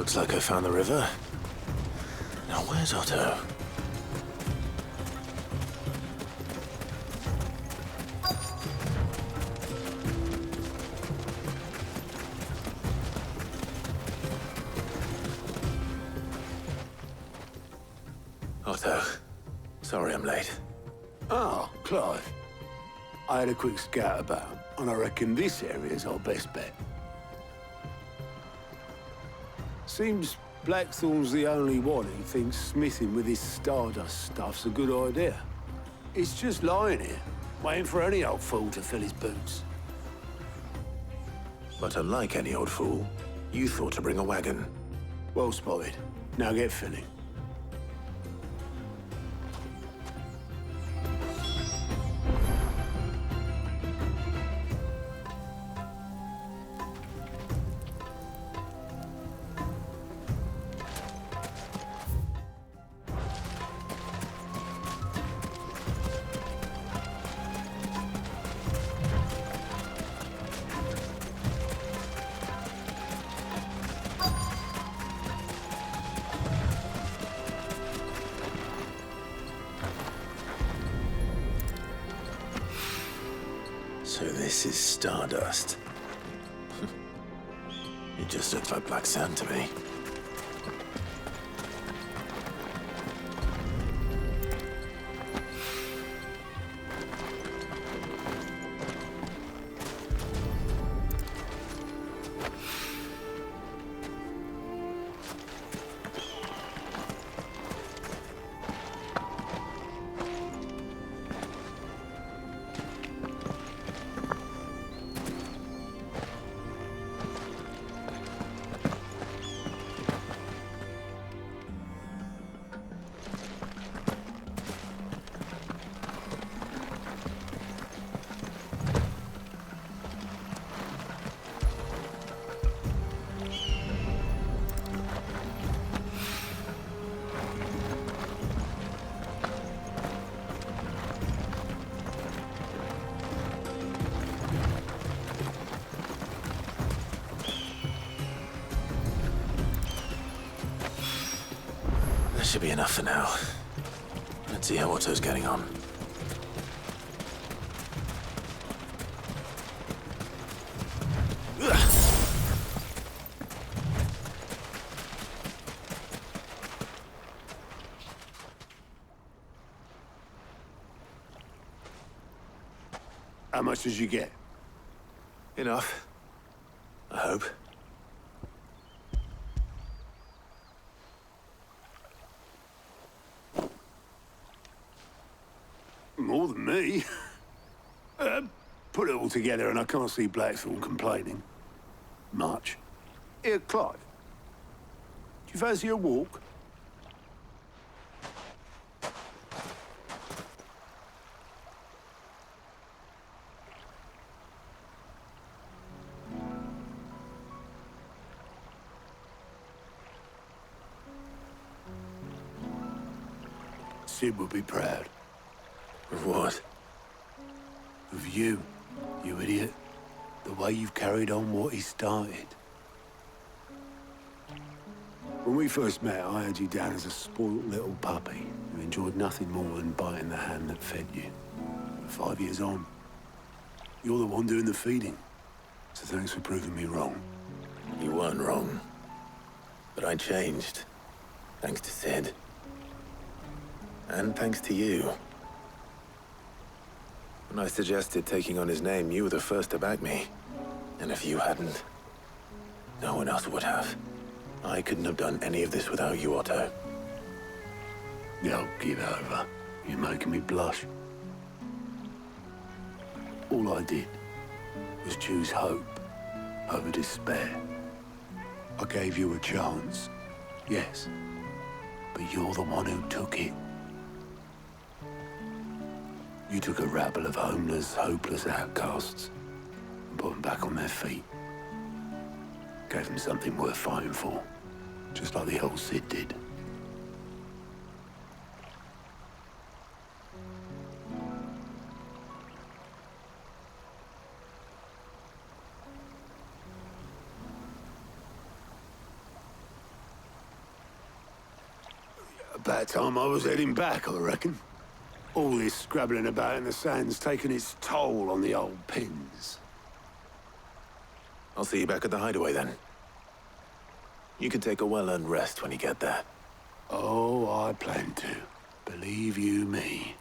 Looks like I found the river. Now where's Otto? Otto, sorry I'm late. Oh, Clive. I had a quick scout about, and I reckon this area's our best bet. Seems Blackthorn's the only one who thinks smithing with his Stardust stuff's a good idea. It's just lying here, waiting for any old fool to fill his boots. But unlike any old fool, you thought to bring a wagon. Well spotted. Now get filling. So this is Stardust. It just looks like black sand to me. That should be enough for now. Let's see how Otto's getting on. How much did you get? Enough. I hope. More than me. Put it all together and I can't see Blackthorn complaining. Much. Here, Clive. Do you fancy a walk? Sid would be proud. Of what? Of you, you idiot. The way you've carried on what he started. When we first met, I had you down as a spoilt little puppy who enjoyed nothing more than biting the hand that fed you. 5 years on, you're the one doing the feeding. So thanks for proving me wrong. You weren't wrong. But I changed. Thanks to Sid. And thanks to you. When I suggested taking on his name, you were the first to back me. And if you hadn't, no one else would have. I couldn't have done any of this without you, Otto. Yo, give over. You're making me blush. All I did was choose hope over despair. I gave you a chance, yes, but you're the one who took it. You took a rabble of homeless, hopeless outcasts and put them back on their feet. Gave them something worth fighting for, just like the old Sid did. About time I was heading back, I reckon. All this scrabbling about in the sand's taken its toll on the old pins. I'll see you back at the hideaway then. You can take a well-earned rest when you get there. Oh, I plan to. Believe you me.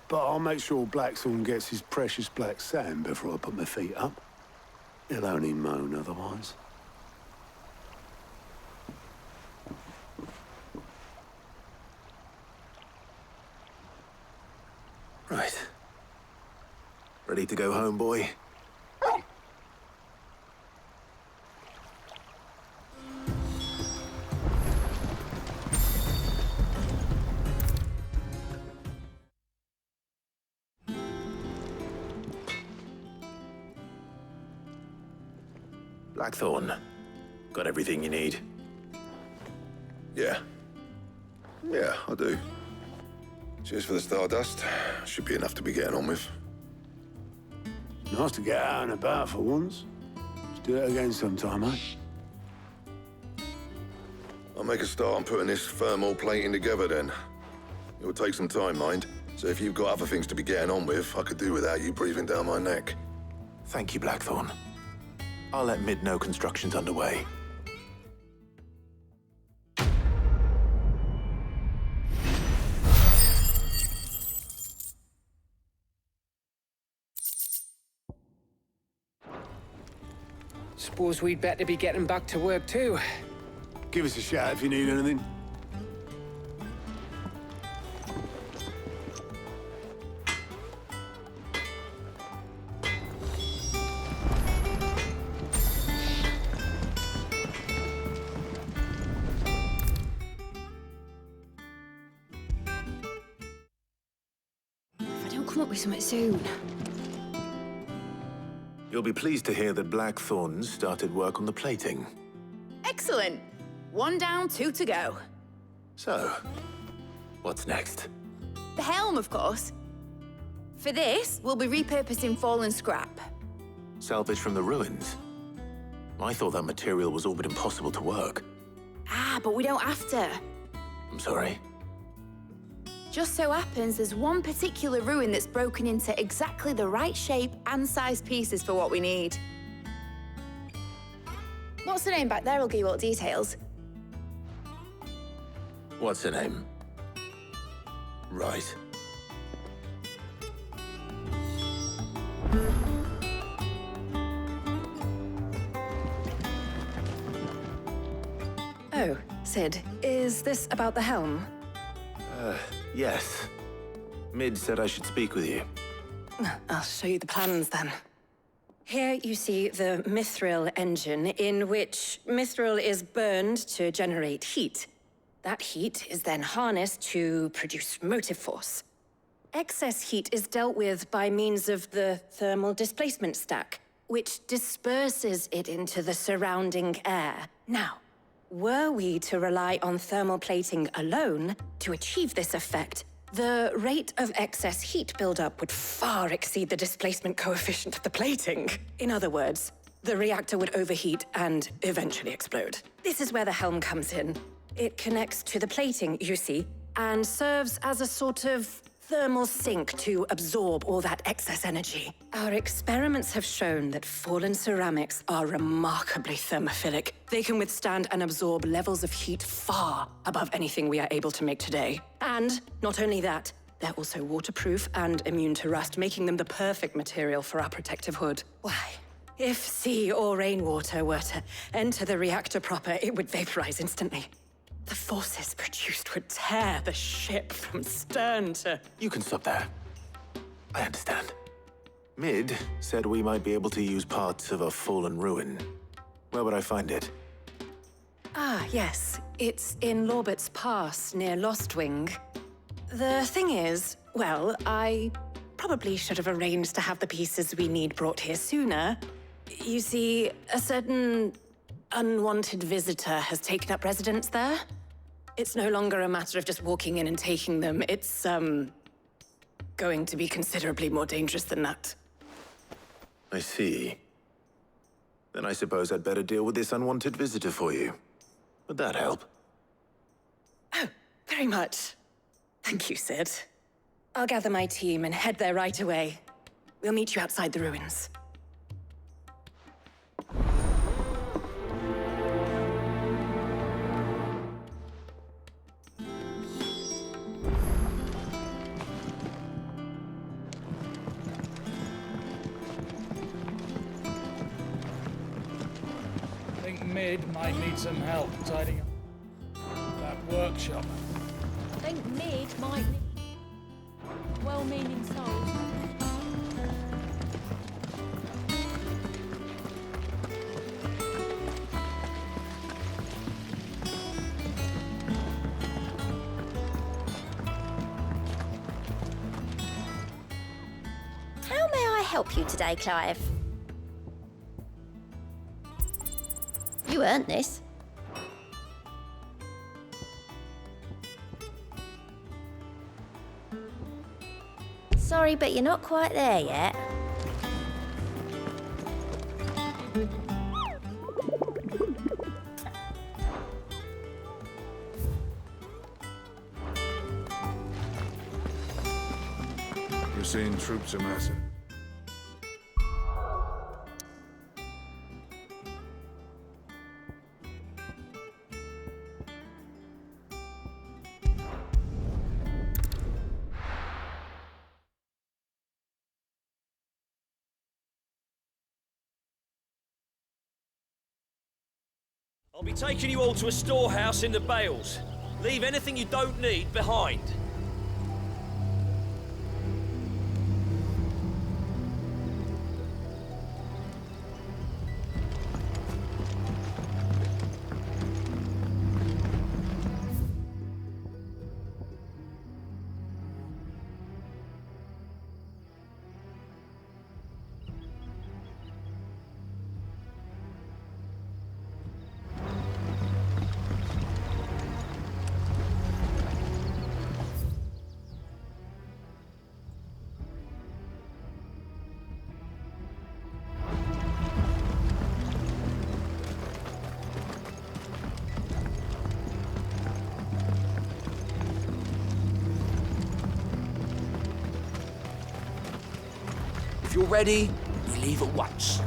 But I'll make sure Blackthorn gets his precious black sand before I put my feet up. He'll only moan otherwise. Right. Ready to go home, boy? Blackthorn. Got everything you need? Yeah. Yeah, I do. Cheers for the stardust. Should be enough to be getting on with. Nice to get out and about for once. Let's do it again sometime, eh? I'll make a start on putting this thermal plating together then. It will take some time, mind. So if you've got other things to be getting on with, I could do without you breathing down my neck. Thank you, Blackthorn. I'll let Mid know construction's underway. Suppose we'd better be getting back to work too. Give us a shout if you need anything. If I don't come up with something soon. You'll be pleased to hear that Blackthorn's started work on the plating. Excellent. 1 down, 2 to go. So, what's next? The helm, of course. For this, we'll be repurposing fallen scrap. Salvage from the ruins? I thought that material was all but impossible to work. Ah, but we don't have to. I'm sorry. Just so happens there's one particular ruin that's broken into exactly the right shape and size pieces for what we need. What's the name back there? I'll give you all the details. What's her name? Right. Oh, Sid, is this about the helm? Yes. Mid said I should speak with you. I'll show you the plans then. Here you see the mithril engine, in which mithril is burned to generate heat. That heat is then harnessed to produce motive force. Excess heat is dealt with by means of the thermal displacement stack, which disperses it into the surrounding air. Now, were we to rely on thermal plating alone to achieve this effect, the rate of excess heat buildup would far exceed the displacement coefficient of the plating. In other words, the reactor would overheat and eventually explode. This is where the helm comes in. It connects to the plating, you see, and serves as a sort of thermal sink to absorb all that excess energy. Our experiments have shown that fallen ceramics are remarkably thermophilic. They can withstand and absorb levels of heat far above anything we are able to make today. And not only that, they're also waterproof and immune to rust, making them the perfect material for our protective hood. Why? If sea or rainwater were to enter the reactor proper, it would vaporize instantly. The forces produced would tear the ship from stern to... You can stop there. I understand. Mid said we might be able to use parts of a fallen ruin. Where would I find it? Ah, yes. It's in Lorbert's Pass, near Lostwing. The thing is, well, I probably should have arranged to have the pieces we need brought here sooner. You see, a certain unwanted visitor has taken up residence there. It's no longer a matter of just walking in and taking them. It's, going to be considerably more dangerous than that. I see. Then I suppose I'd better deal with this unwanted visitor for you. Would that help? Oh, very much. Thank you, Sid. I'll gather my team and head there right away. We'll meet you outside the ruins. I think Mid might need some help tidying up that workshop. I think Mid might need well-meaning souls. How may I help you today, Clive? You earned this. Sorry, but you're not quite there yet. You're seeing troops amassing. I'll be taking you all to a storehouse in the Bales. Leave anything you don't need behind. If you're ready, you leave at once.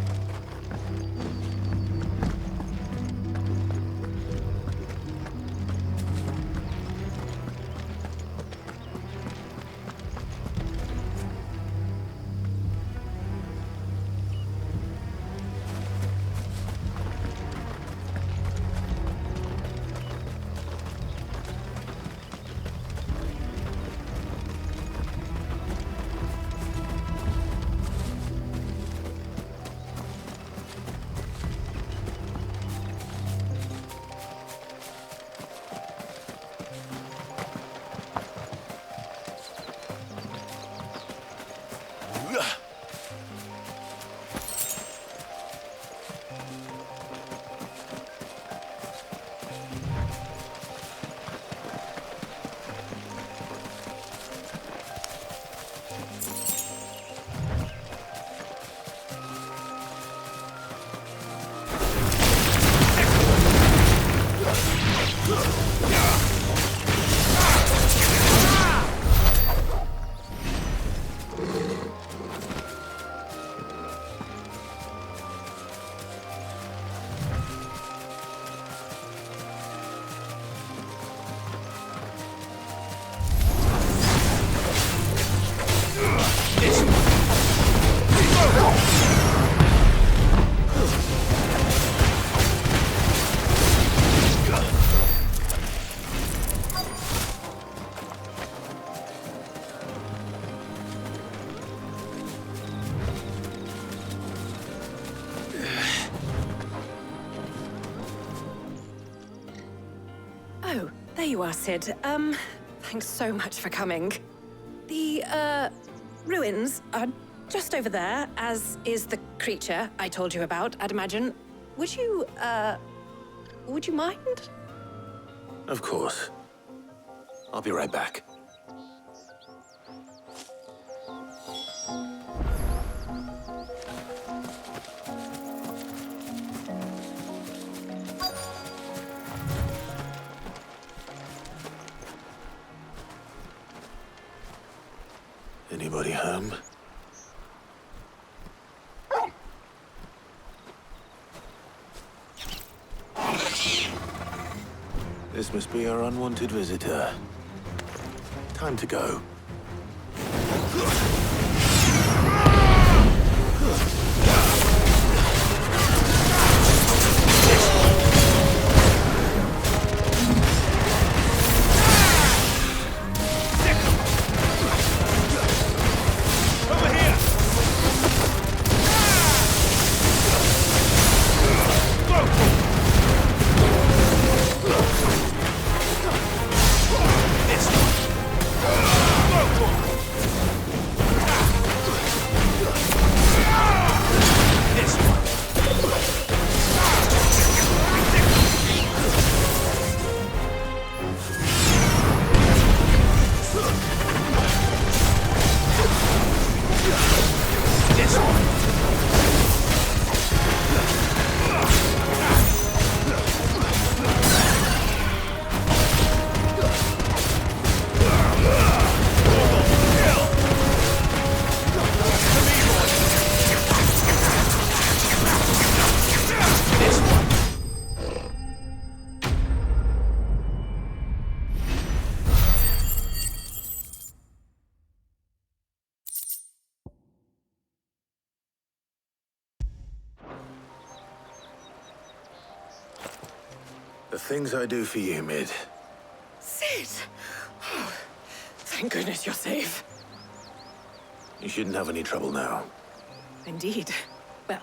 Oh, there you are, Sid. Thanks so much for coming. The, ruins are just over there, as is the creature I told you about, I'd imagine. Would you mind? Of course. I'll be right back. Anybody home? This must be our unwanted visitor. Time to go. The things I do for you, Mid. Sid! Oh, thank goodness you're safe. You shouldn't have any trouble now. Indeed. Well,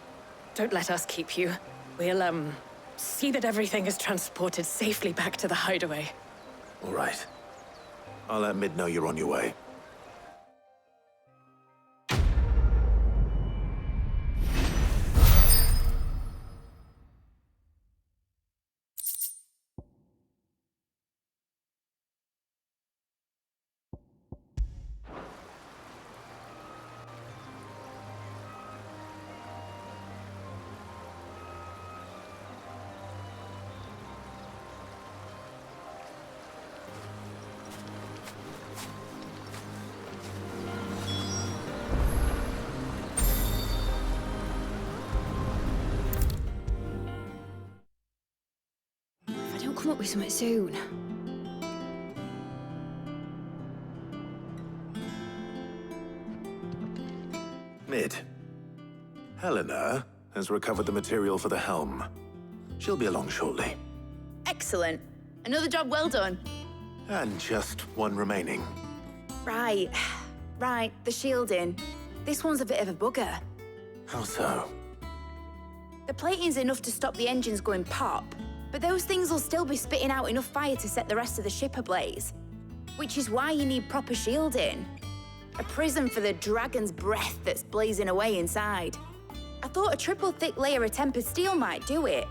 don't let us keep you. We'll, see that everything is transported safely back to the hideaway. All right. I'll let Mid know you're on your way. Come up with something soon. Mid. Helena has recovered the material for the helm. She'll be along shortly. Excellent. Another job well done. And just one remaining. Right. Right, the shielding. This one's a bit of a bugger. How so? The plating's enough to stop the engines going pop, but those things will still be spitting out enough fire to set the rest of the ship ablaze. Which is why you need proper shielding. A prison for the dragon's breath that's blazing away inside. I thought a triple thick layer of tempered steel might do it.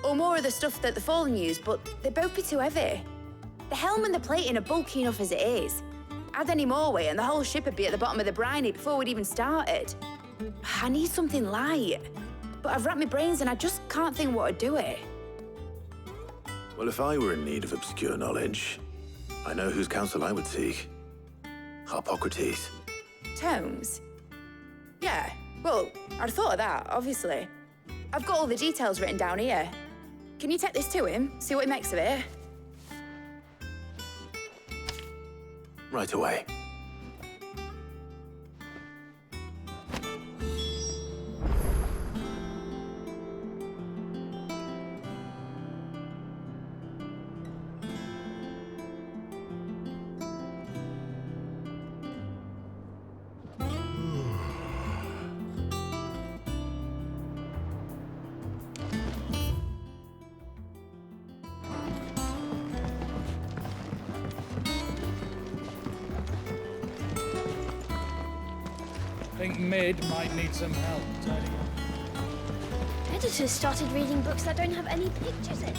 Or more of the stuff that the Fallen use, but they'd both be too heavy. The helm and the plating are bulky enough as it is. Add any more weight and the whole ship would be at the bottom of the briny before we'd even started. I need something light. But I've racked my brains and I just can't think what would do it. Well, if I were in need of obscure knowledge, I know whose counsel I would seek. Harpocrates. Tomes? Yeah, well, I'd have thought of that, obviously. I've got all the details written down here. Can you take this to him, see what he makes of it? Right away. I think Mid might need some help tidying up. Editors started reading books that don't have any pictures in.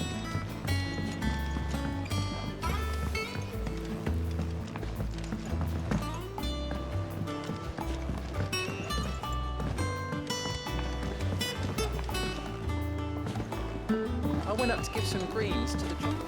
I went up to give some greens to the chocolate.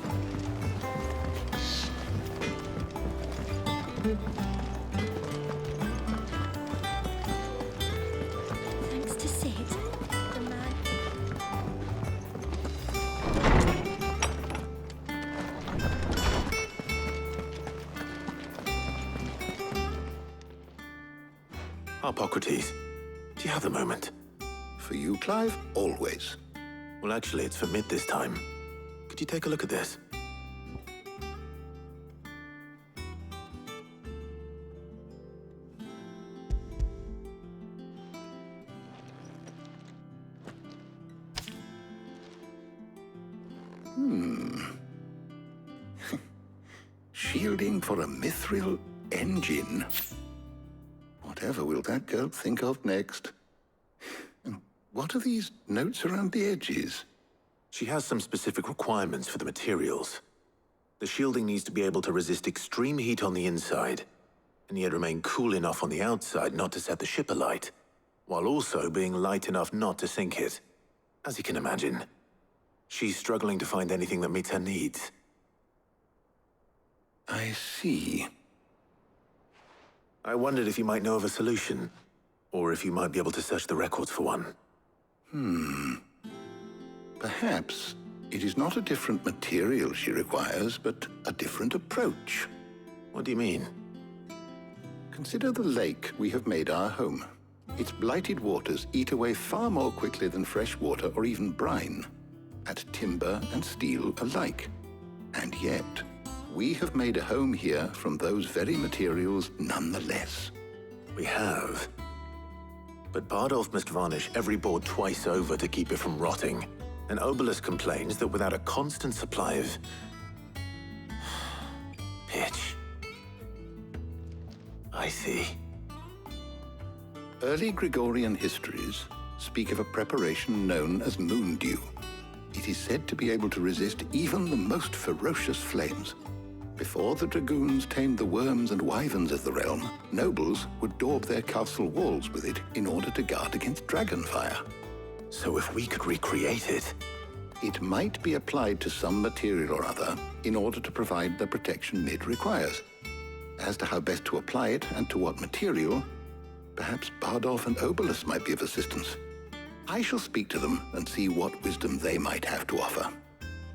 Hippocrates, do you have a moment? For you, Clive, always. Well, actually, it's for mid this time. Could you take a look at this? Shielding for a mithril engine. Whatever will that girl think of next? And what are these notes around the edges? She has some specific requirements for the materials. The shielding needs to be able to resist extreme heat on the inside, and yet remain cool enough on the outside not to set the ship alight, while also being light enough not to sink it. As you can imagine, she's struggling to find anything that meets her needs. I see. I wondered if you might know of a solution, or if you might be able to search the records for one. Perhaps it is not a different material she requires, but a different approach. What do you mean? Consider the lake we have made our home. Its blighted waters eat away far more quickly than fresh water or even brine, at timber and steel alike. And yet, we have made a home here from those very materials nonetheless. We have. But Bardolph must varnish every board twice over to keep it from rotting. And Obelus complains that without a constant supply of pitch. I see. Early Gregorian histories speak of a preparation known as moon dew. It is said to be able to resist even the most ferocious flames. Before the dragoons tamed the worms and wyverns of the realm, nobles would daub their castle walls with it in order to guard against dragon fire. So if we could recreate it... It might be applied to some material or other in order to provide the protection Mid requires. As to how best to apply it and to what material, perhaps Bardolph and Obelus might be of assistance. I shall speak to them and see what wisdom they might have to offer.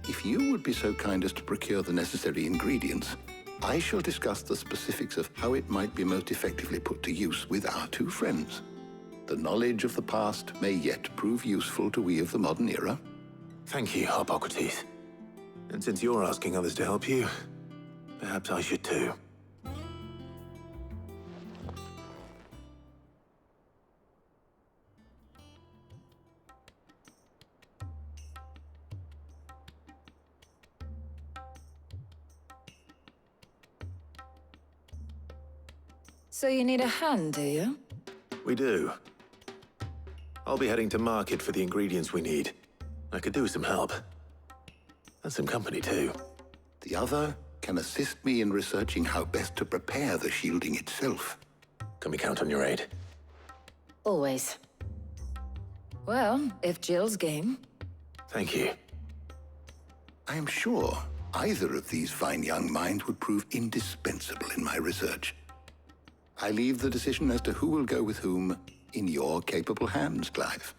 If you would be so kind as to procure the necessary ingredients, I shall discuss the specifics of how it might be most effectively put to use with our two friends. The knowledge of the past may yet prove useful to we of the modern era. Thank you, Hippocrates. And since you're asking others to help you, perhaps I should too. So you need a hand, do you? We do. I'll be heading to market for the ingredients we need. I could do with some help. And some company, too. The other can assist me in researching how best to prepare the shielding itself. Can we count on your aid? Always. Well, if Jill's game. Thank you. I am sure either of these fine young minds would prove indispensable in my research. I leave the decision as to who will go with whom in your capable hands, Clive.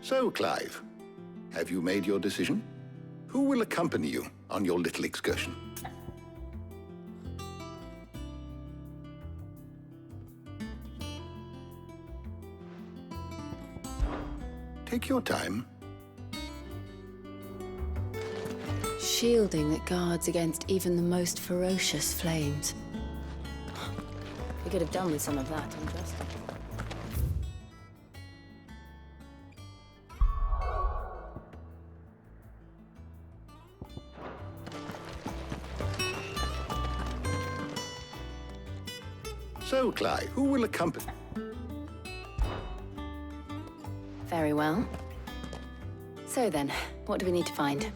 So, Clive, have you made your decision? Who will accompany you on your little excursion? Take your time. Shielding that guards against even the most ferocious flames. We could have done with some of that, I'm just. So, Clive, who will accompany? Very well. So then, what do we need to find?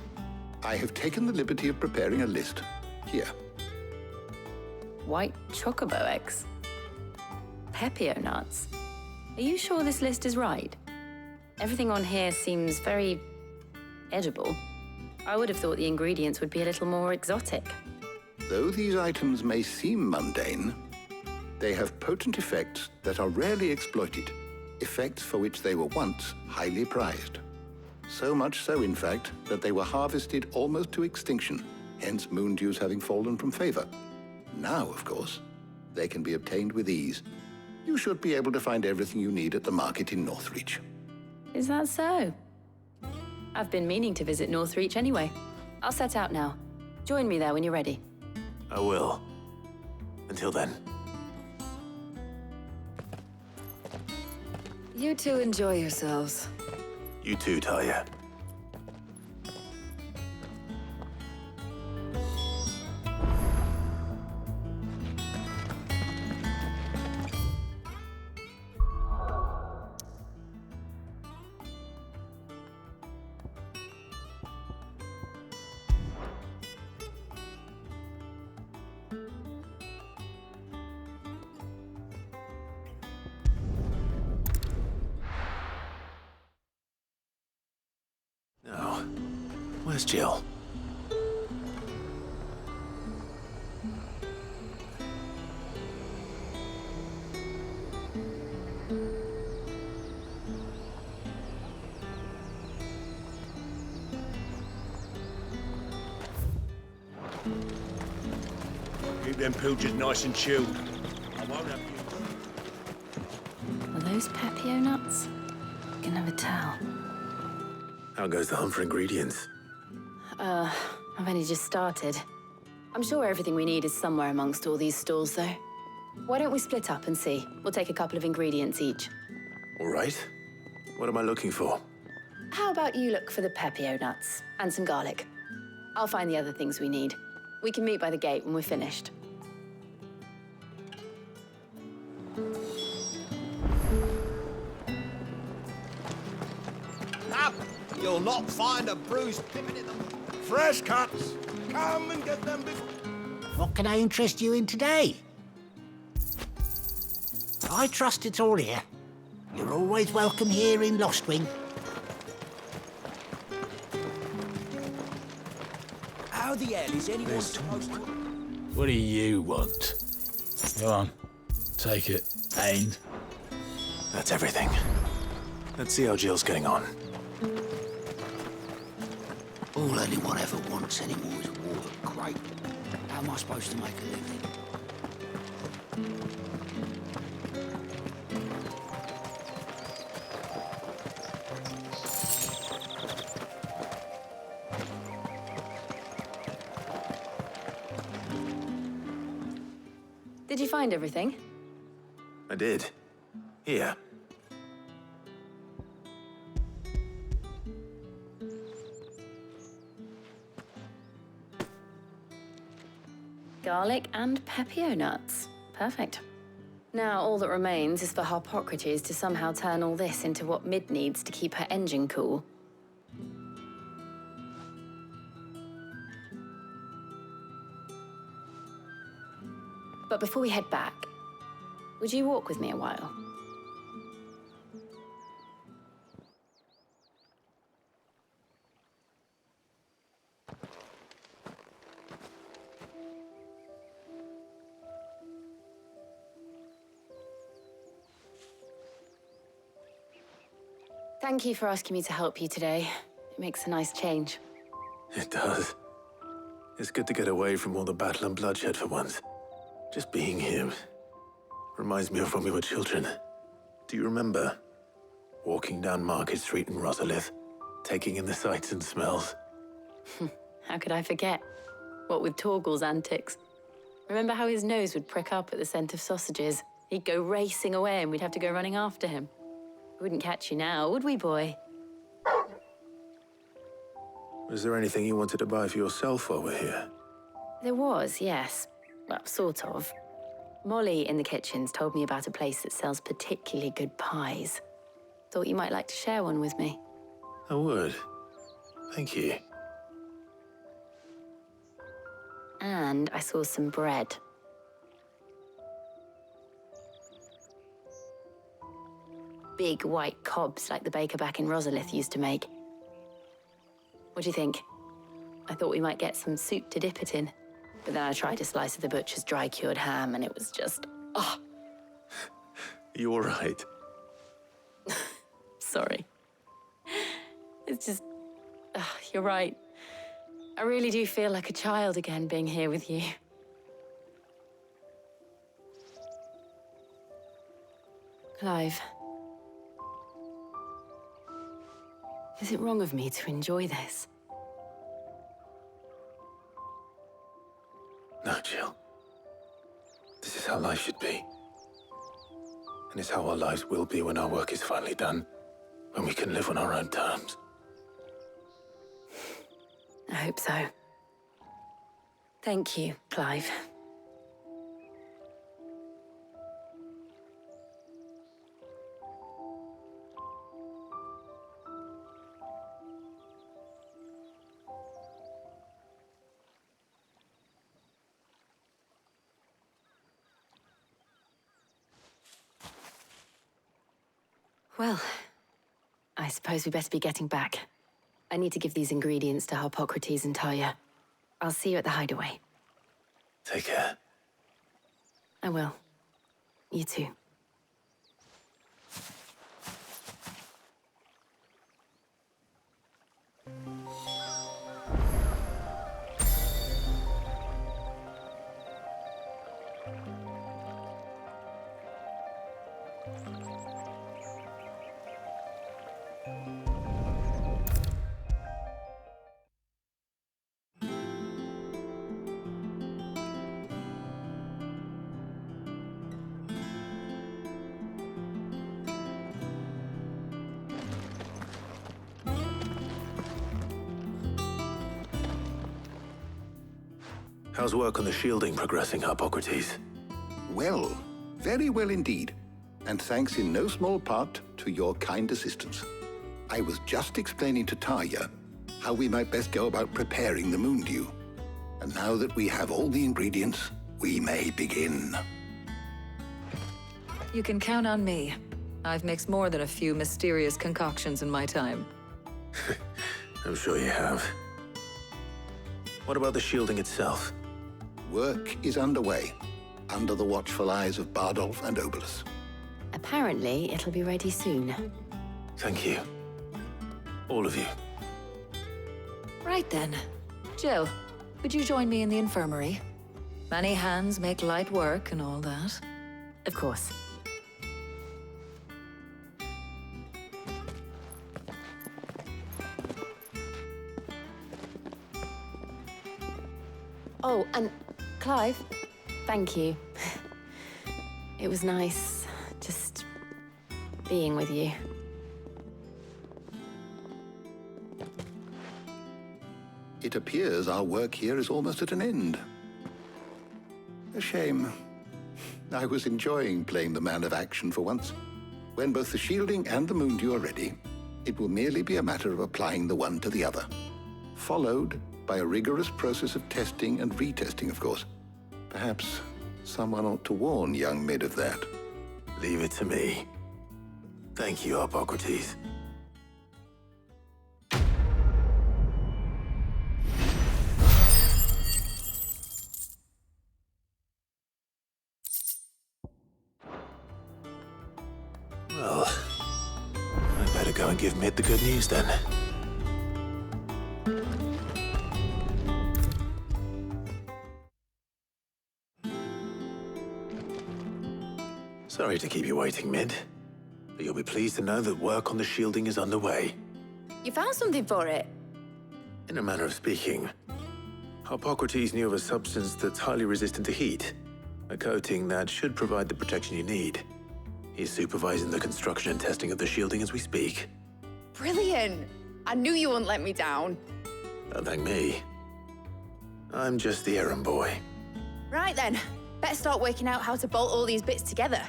I have taken the liberty of preparing a list. Here. White chocobo eggs. Pepio nuts. Are you sure this list is right? Everything on here seems very edible. I would have thought the ingredients would be a little more exotic. Though these items may seem mundane, they have potent effects that are rarely exploited, effects for which they were once highly prized. So much so, in fact, that they were harvested almost to extinction, hence moon dews having fallen from favor. Now, of course, they can be obtained with ease. You should be able to find everything you need at the market in Northreach. Is that so? I've been meaning to visit Northreach anyway. I'll set out now. Join me there when you're ready. I will. Until then. You two enjoy yourselves. You too, Talia. Now, where's Jill? Keep them pilchers nice and chilled. I won't have you. Are those Pepio nuts? I can never tell. How goes the hunt for ingredients? I've only just started. I'm sure everything we need is somewhere amongst all these stalls, though. Why don't we split up and see? We'll take a couple of ingredients each. All right. What am I looking for? How about you look for the Pepio nuts and some garlic? I'll find the other things we need. We can meet by the gate when we're finished. Up! You'll not find a bruised pippin in the... Fresh cuts! Come and get them before... What can I interest you in today? I trust it's all here. You're always welcome here in Lostwing. How the hell is anyone supposed to... What do you want? Go on. Take it. Ain't. That's everything. Let's see how Jill's getting on. All anyone ever wants anymore is water. Great. How am I supposed to make a living? Did you find everything? I did. Here. Garlic and Pepio nuts. Perfect. Now all that remains is for Harpocrates to somehow turn all this into what Mid needs to keep her engine cool. But before we head back, would you walk with me a while? Thank you for asking me to help you today. It makes a nice change. It does. It's good to get away from all the battle and bloodshed for once. Just being here reminds me of when we were children. Do you remember? Walking down Market Street in Rosalith, taking in the sights and smells. How could I forget? What with Torgal's antics. Remember how his nose would prick up at the scent of sausages? He'd go racing away and we'd have to go running after him. We wouldn't catch you now, would we, boy? Was there anything you wanted to buy for yourself while we're here? There was, yes. Well, sort of. Molly in the kitchens told me about a place that sells particularly good pies. Thought you might like to share one with me. I would. Thank you. And I saw some bread. Big white cobs like the baker back in Rosalith used to make. What do you think? I thought we might get some soup to dip it in. But then I tried a slice of the butcher's dry-cured ham and it was just... oh. You all right? Sorry. It's just... you're right. I really do feel like a child again being here with you. Clive. Is it wrong of me to enjoy this? No, Jill. This is how life should be. And it's how our lives will be when our work is finally done. When we can live on our own terms. I hope so. Thank you, Clive. Well, I suppose we best be getting back. I need to give these ingredients to Harpocrates and Talia. I'll see you at the hideaway. Take care. I will. You too. How's work on the shielding progressing, Harpocrates? Well, very well indeed. And thanks in no small part to your kind assistance. I was just explaining to Talia how we might best go about preparing the moon dew. And now that we have all the ingredients, we may begin. You can count on me. I've mixed more than a few mysterious concoctions in my time. I'm sure you have. What about the shielding itself? Work is underway, under the watchful eyes of Bardolph and Obolus. Apparently, it'll be ready soon. Thank you. All of you. Right then. Jill, would you join me in the infirmary? Many hands make light work and all that. Of course. Oh, and Clive, thank you. It was nice just being with you. It appears our work here is almost at an end. A shame. I was enjoying playing the man of action for once. When both the shielding and the moon dew are ready, it will merely be a matter of applying the one to the other. Followed by a rigorous process of testing and retesting, of course. Perhaps someone ought to warn young Mid of that. Leave it to me. Thank you, Harpocrates. Well, I'd better go and give Mid the good news then. Sorry to keep you waiting, Mid, but you'll be pleased to know that work on the shielding is underway. You found something for it? In a manner of speaking, Harpocrates knew of a substance that's highly resistant to heat, a coating that should provide the protection you need. He's supervising the construction and testing of the shielding as we speak. Brilliant! I knew you wouldn't let me down. Don't thank me. I'm just the errand boy. Right then, better start working out how to bolt all these bits together.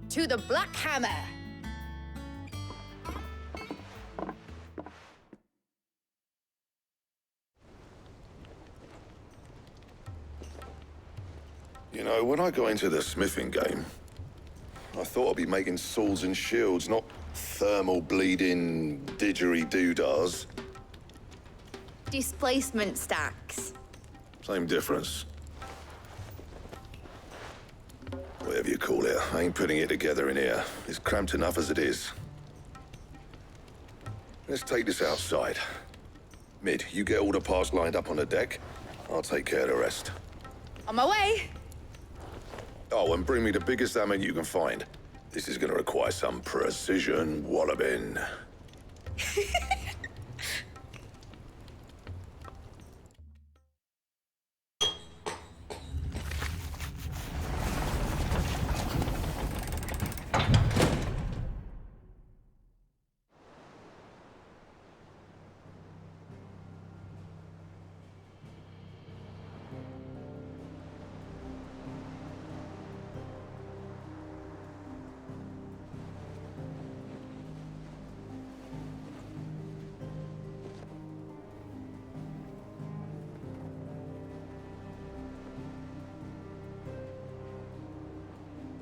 To the Black Hammer! You know, when I got into the smithing game, I thought I'd be making swords and shields, not thermal bleeding didgeridoo-dahs. Displacement stacks. Same difference. Whatever you call it, I ain't putting it together in here. It's cramped enough as it is. Let's take this outside. Mid, you get all the parts lined up on the deck. I'll take care of the rest. On my way. Oh, and bring me the biggest hammer you can find. This is gonna require some precision walloping.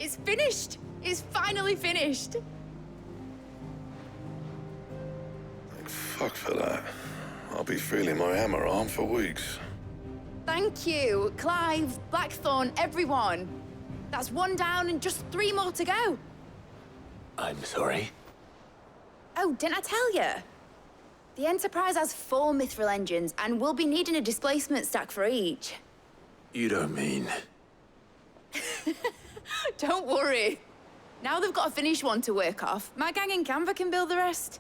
It's finished! It's finally finished! Thank fuck for that. I'll be feeling my hammer arm for weeks. Thank you, Clive, Blackthorn, everyone. That's one down and just 3 more to go. I'm sorry. Oh, didn't I tell you? The Enterprise has 4 mithril engines, and we'll be needing a displacement stack for each. You don't mean... Don't worry. Now they've got a finished one to work off, my gang in Canva can build the rest.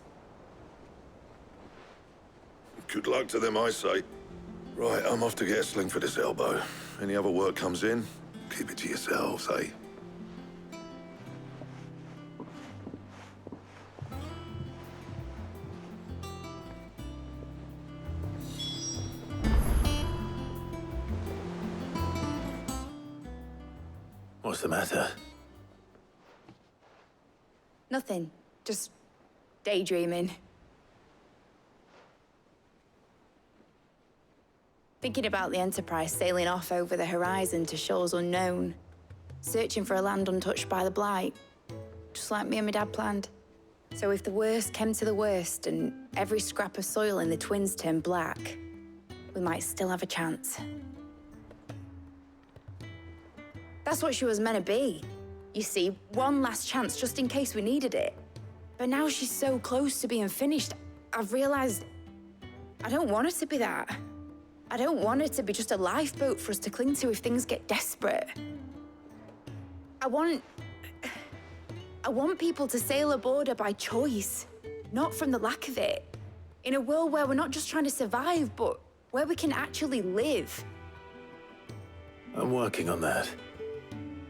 Good luck to them, I say. Right, I'm off to get a sling for this elbow. Any other work comes in, keep it to yourselves, eh? What's the matter? Nothing. Just daydreaming. Thinking about the Enterprise sailing off over the horizon to shores unknown, searching for a land untouched by the Blight, just like me and my dad planned. So if the worst came to the worst and every scrap of soil in the Twins turned black, we might still have a chance. That's what she was meant to be. You see, one last chance just in case we needed it. But now she's so close to being finished, I've realized I don't want her to be that. I don't want her to be just a lifeboat for us to cling to if things get desperate. I want people to sail aboard her by choice, not from the lack of it. In a world where we're not just trying to survive, but where we can actually live. I'm working on that.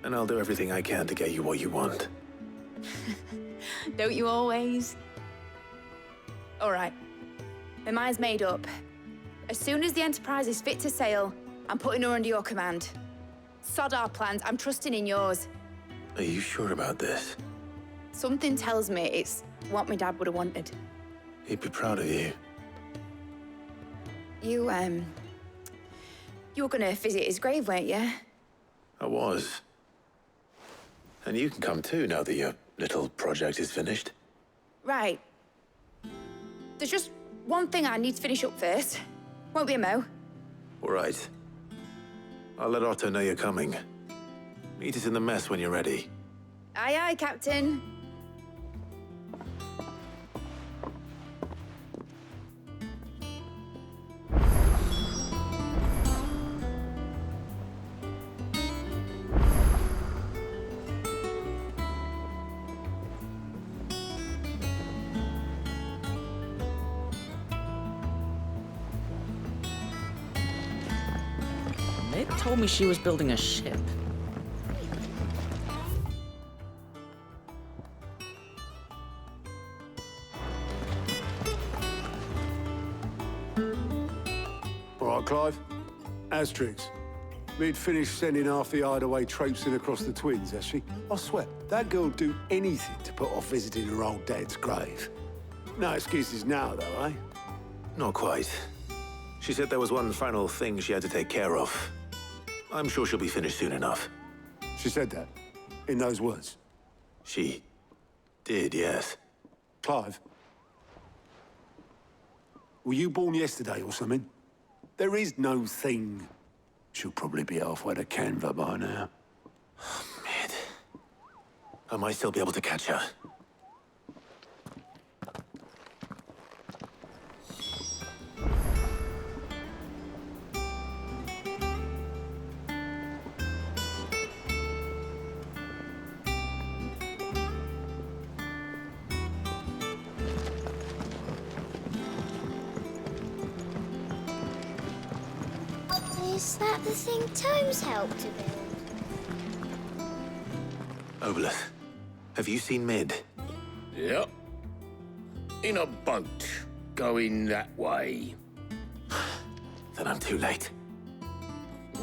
And I'll do everything I can to get you what you want. Don't you always? All right. My mind's made up. As soon as the Enterprise is fit to sail, I'm putting her under your command. Sod our plans, I'm trusting in yours. Are you sure about this? Something tells me it's what my dad would have wanted. He'd be proud of you. You were gonna visit his grave, weren't you? I was. And you can come too, now that your little project is finished. Right. There's just one thing I need to finish up first. Won't be a mo. All right. I'll let Otto know you're coming. Meet us in the mess when you're ready. Aye, aye, Captain. Ned told me she was building a ship. All right, Clive. Asterix. Mid finished sending half the hideaway traipsing across the Twins, has she? I swear, that girl'd do anything to put off visiting her old dad's grave. No excuses now, though, eh? Not quite. She said there was one final thing she had to take care of. I'm sure she'll be finished soon enough. She said that? In those words? She did, yes. Clive? Were you born yesterday or something? There is no thing. She'll probably be halfway to Canva by now. Mid. I might still be able to catch her. Is that the thing Tomes helped to build? Obolus, have you seen Mid? Yep. In a boat, going that way. Then I'm too late.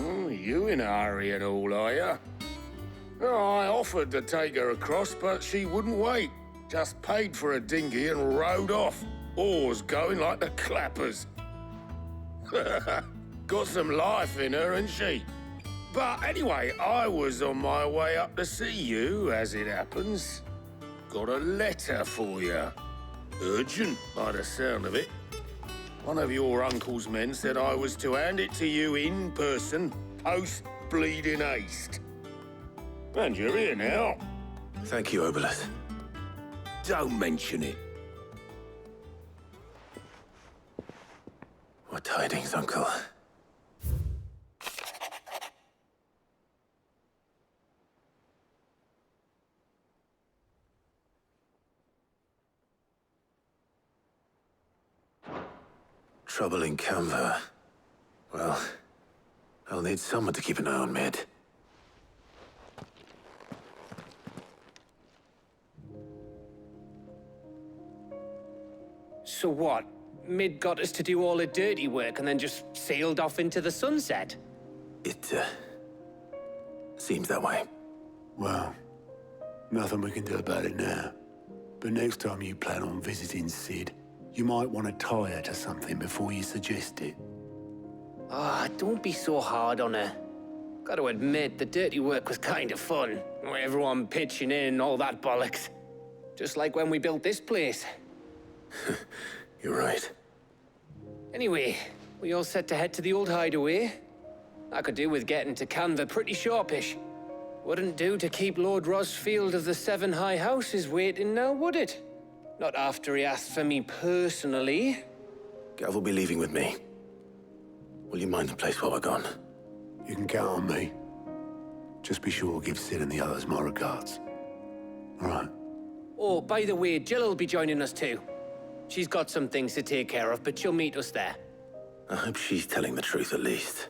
Oh, you in a hurry and all, are you? Oh, I offered to take her across, but she wouldn't wait. Just paid for a dinghy and rowed off. Oars going like the clappers. Got some life in her, ain't she? But anyway, I was on my way up to see you, as it happens. Got a letter for you. Urgent, by the sound of it. One of your uncle's men said I was to hand it to you in person, post-bleeding haste. And you're here now. Thank you, Obolus. Don't mention it. What tidings, Uncle? Trouble in Canva. Well, I'll need someone to keep an eye on Mid. So what? Mid got us to do all the dirty work and then just sailed off into the sunset? It, seems that way. Well, nothing we can do about it now. But next time you plan on visiting Sid, you might want to tie her to something before you suggest it. Ah, don't be so hard on her. Got to admit, the dirty work was kind of fun. Everyone pitching in and all that bollocks. Just like when we built this place. You're right. Anyway, we all set to head to the old hideaway. I could do with getting to Canva pretty sharpish. Wouldn't do to keep Lord Rosfield of the Seven High Houses waiting now, would it? Not after he asked for me personally. Gav will be leaving with me. Will you mind the place while we're gone? You can count on me. Just be sure to give Sid and the others my regards. All right. Oh, by the way, Jill will be joining us too. She's got some things to take care of, but she'll meet us there. I hope she's telling the truth at least.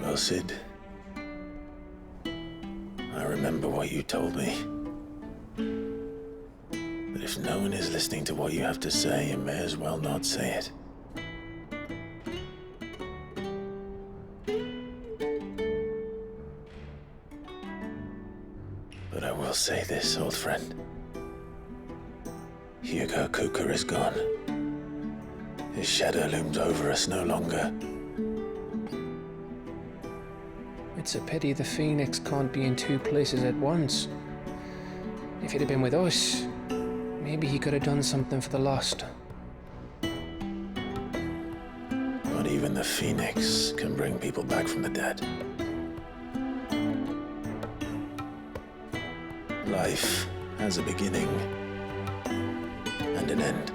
Well, Sid, I remember what you told me. That if no one is listening to what you have to say, you may as well not say it. But I will say this, old friend. Hugo Cooker is gone. His shadow looms over us no longer. It's a pity the Phoenix can't be in two places at once. If he'd have been with us, maybe he could have done something for the lost. Not even the Phoenix can bring people back from the dead. Life has a beginning and an end.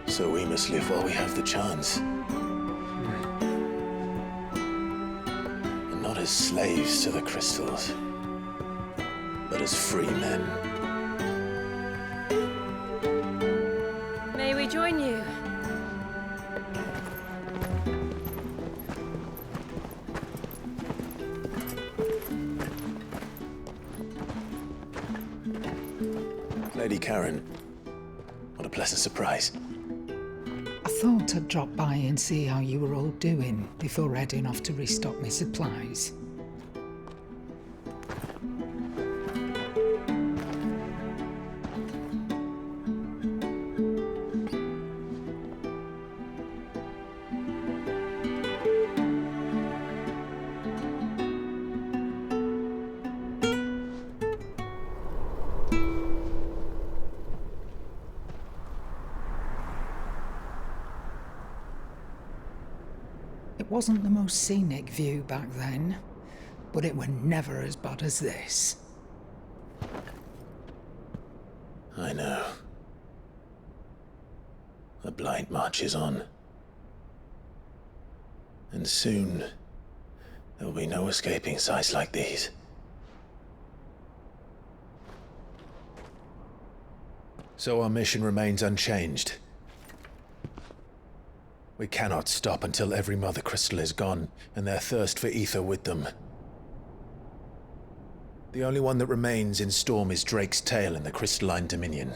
So we must live while we have the chance. And not as slaves to the crystals, but as free men. May we join you? Lady Karen, pleasant surprise. I thought I'd drop by and see how you were all doing before heading off to restock my supplies. It wasn't the most scenic view back then, but it were never as bad as this. I know. The Blight marches on. And soon, there will be no escaping sights like these. So our mission remains unchanged. We cannot stop until every Mother Crystal is gone, and their thirst for ether with them. The only one that remains in Storm is Drake's tail in the Crystalline Dominion.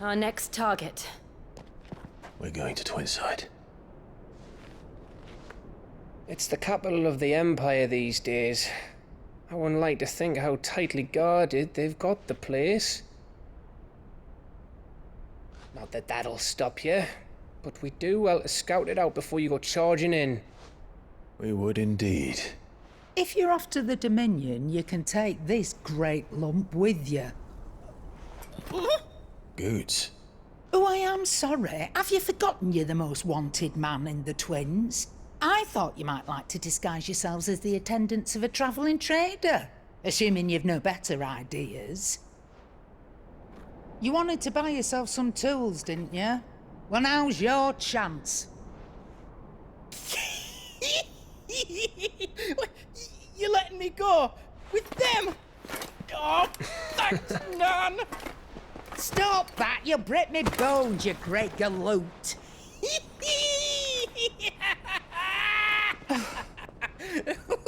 Our next target. We're going to Twinside. It's the capital of the Empire these days. I wouldn't like to think how tightly guarded they've got the place. Not that that'll stop you, but we do well to scout it out before you go charging in. We would indeed. If you're off to the Dominion, you can take this great lump with you. Goods. Oh, I am sorry. Have you forgotten you're the most wanted man in the Twins? I thought you might like to disguise yourselves as the attendants of a travelling trader, assuming you've no better ideas. You wanted to buy yourself some tools, didn't you? Well, now's your chance. You're letting me go with them? Oh, thanks, Nan. Stop that! You'll break me bones, you great galoot.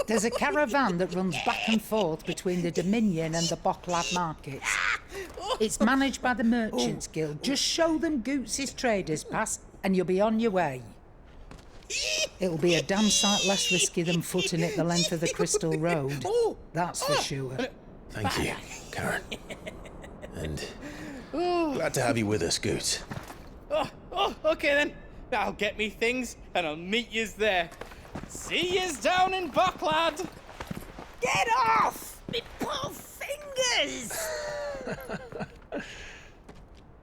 There's a caravan that runs back and forth between the Dominion and the Bottlad markets. It's managed by the Merchants Guild. Just show them Goots' traders pass and you'll be on your way. It'll be a damn sight less risky than footing it the length of the Crystal Road. That's for sure. Thank you, Karen. And glad to have you with us, Goots. Okay then. I'll get me things and I'll meet yous there. See yous down in Bottlad. Get off! Me poor fingers!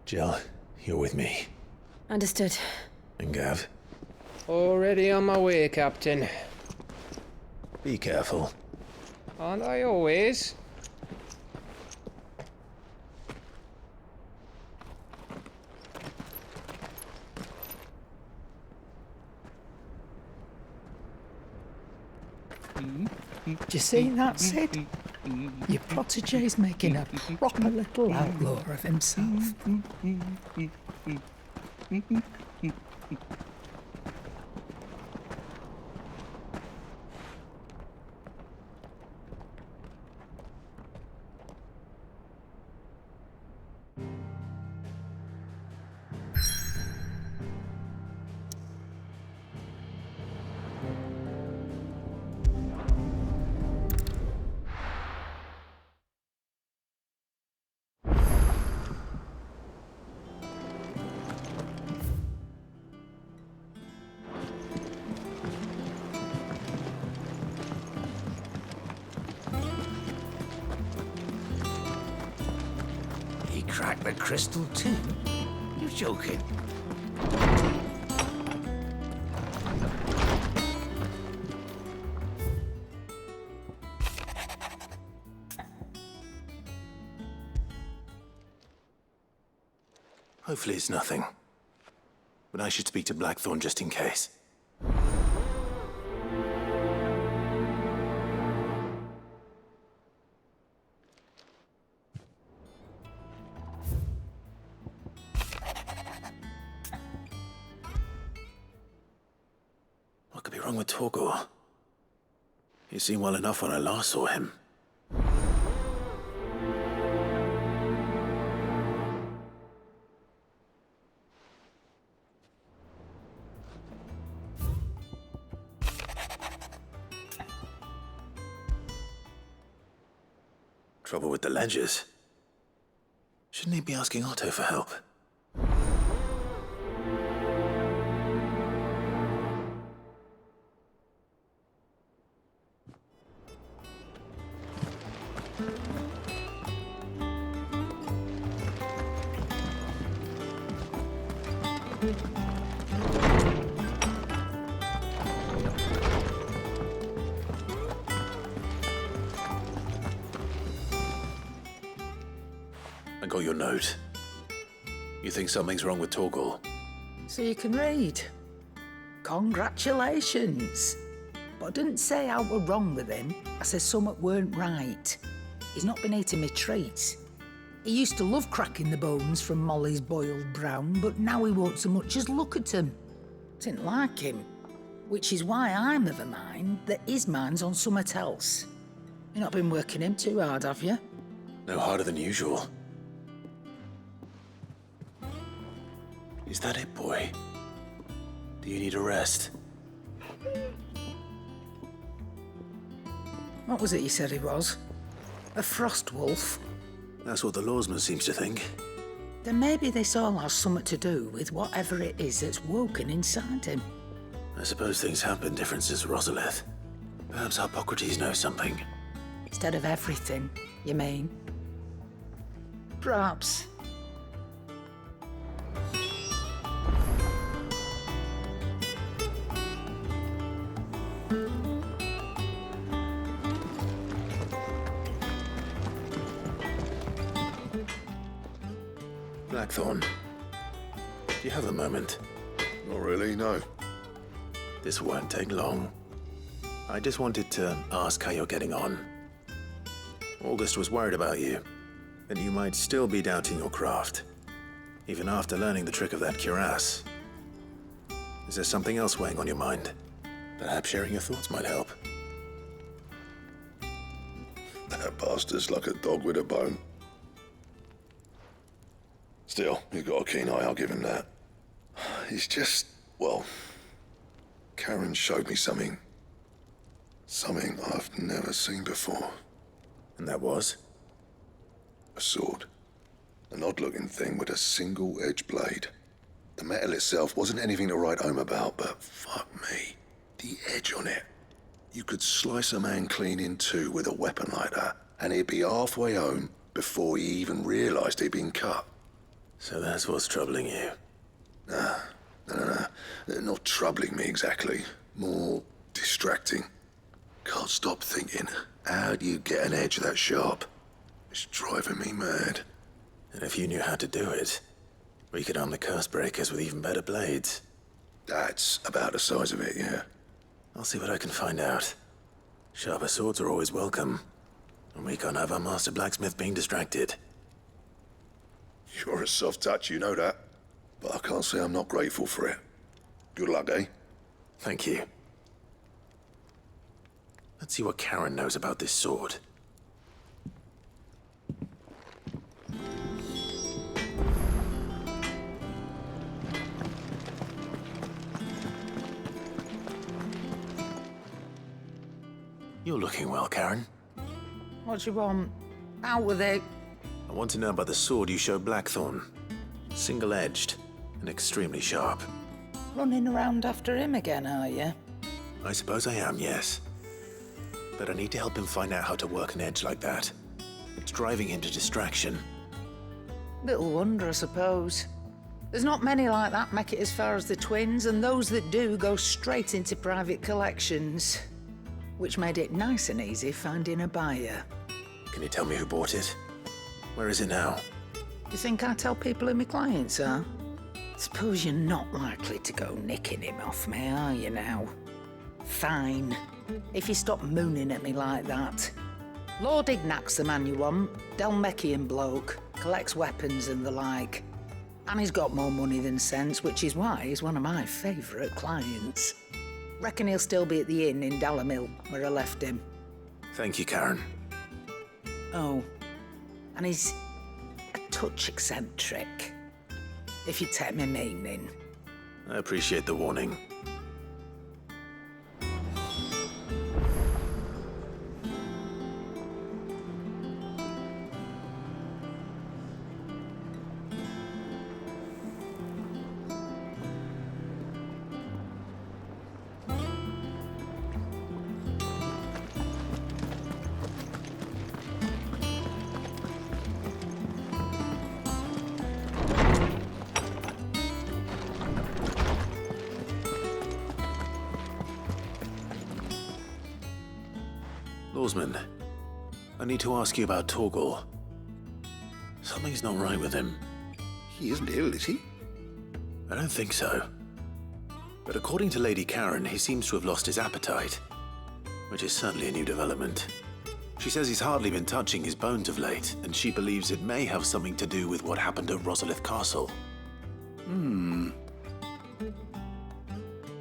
Jill, you're with me. Understood. And Gav? Already on my way, Captain. Be careful. Aren't I always? Do you see that, Sid? Your protege's making a proper little outlaw of himself. He cracked the crystal too? You're joking. Hopefully it's nothing. But I should speak to Blackthorn just in case. What could be wrong with Torgor? He seemed well enough when I last saw him. Trouble with the ledgers. Shouldn't he be asking Otto for help? I got your note. You think something's wrong with Torgal? So you can read. Congratulations. But I didn't say I were wrong with him. I said something weren't right. He's not been eating me treats. He used to love cracking the bones from Molly's boiled brown, but now he won't so much as look at them. Didn't like him. Which is why I'm of a mind that his mind's on something else. You've not been working him too hard, have you? No harder than usual. Is that it, boy? Do you need a rest? What was it you said he was? A frost wolf? That's what the lawsman seems to think. Then maybe this all has something to do with whatever it is that's woken inside him. I suppose things have been different since Rosalith. Perhaps Hippocrates knows something. Instead of everything, you mean? Perhaps. Blackthorn, do you have a moment? Not really, no. This won't take long. I just wanted to ask how you're getting on. August was worried about you, that you might still be doubting your craft, even after learning the trick of that cuirass. Is there something else weighing on your mind? Perhaps sharing your thoughts might help. That bastard's like a dog with a bone. Still, you've got a keen eye, I'll give him that. He's just, well, Karen showed me something. Something I've never seen before. And that was? A sword. An odd-looking thing with a single-edged blade. The metal itself wasn't anything to write home about, but fuck me. The edge on it. You could slice a man clean in two with a weapon like that, and he'd be halfway home before he even realized he'd been cut. So that's what's troubling you? Nah. Not troubling me exactly. More distracting. Can't stop thinking, how do you get an edge that sharp? It's driving me mad. And if you knew how to do it, we could arm the curse breakers with even better blades. That's about the size of it, yeah. I'll see what I can find out. Sharper swords are always welcome. And we can't have our master blacksmith being distracted. You're a soft touch, you know that. But I can't say I'm not grateful for it. Good luck, eh? Thank you. Let's see what Karen knows about this sword. You're looking well, Karen. What do you want? Out with it. I want to know about the sword you showed Blackthorn. Single-edged and extremely sharp. Running around after him again, are you? I suppose I am, yes. But I need to help him find out how to work an edge like that. It's driving him to distraction. Little wonder, I suppose. There's not many like that make it as far as the twins, and those that do go straight into private collections. Which made it nice and easy finding a buyer. Can you tell me who bought it? Where is it now? You think I tell people who my clients are? Suppose you're not likely to go nicking him off me, are you now? Fine. If you stop mooning at me like that. Lord Ignac's the man you want. Delmecian bloke. Collects weapons and the like. And he's got more money than sense, which is why he's one of my favourite clients. Reckon he'll still be at the inn in Dalamil, where I left him. Thank you, Karen. Oh, and he's a touch eccentric, if you take my meaning. I appreciate the warning. Lawsman, I need to ask you about Torgal. Something's not right with him. He isn't ill, is he? I don't think so. But according to Lady Karen, he seems to have lost his appetite, which is certainly a new development. She says he's hardly been touching his bones of late, and she believes it may have something to do with what happened at Rosalith Castle.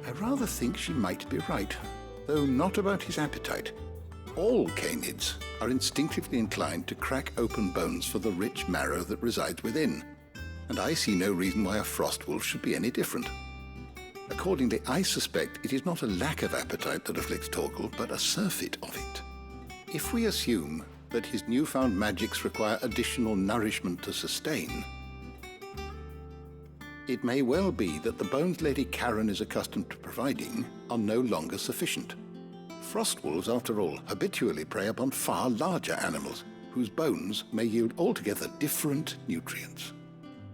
I rather think she might be right, though not about his appetite. All canids are instinctively inclined to crack open bones for the rich marrow that resides within, and I see no reason why a frostwolf should be any different. Accordingly, I suspect it is not a lack of appetite that afflicts Torgal, but a surfeit of it. If we assume that his newfound magics require additional nourishment to sustain, it may well be that the bones Lady Karen is accustomed to providing are no longer sufficient. Frostwolves, after all, habitually prey upon far larger animals, whose bones may yield altogether different nutrients.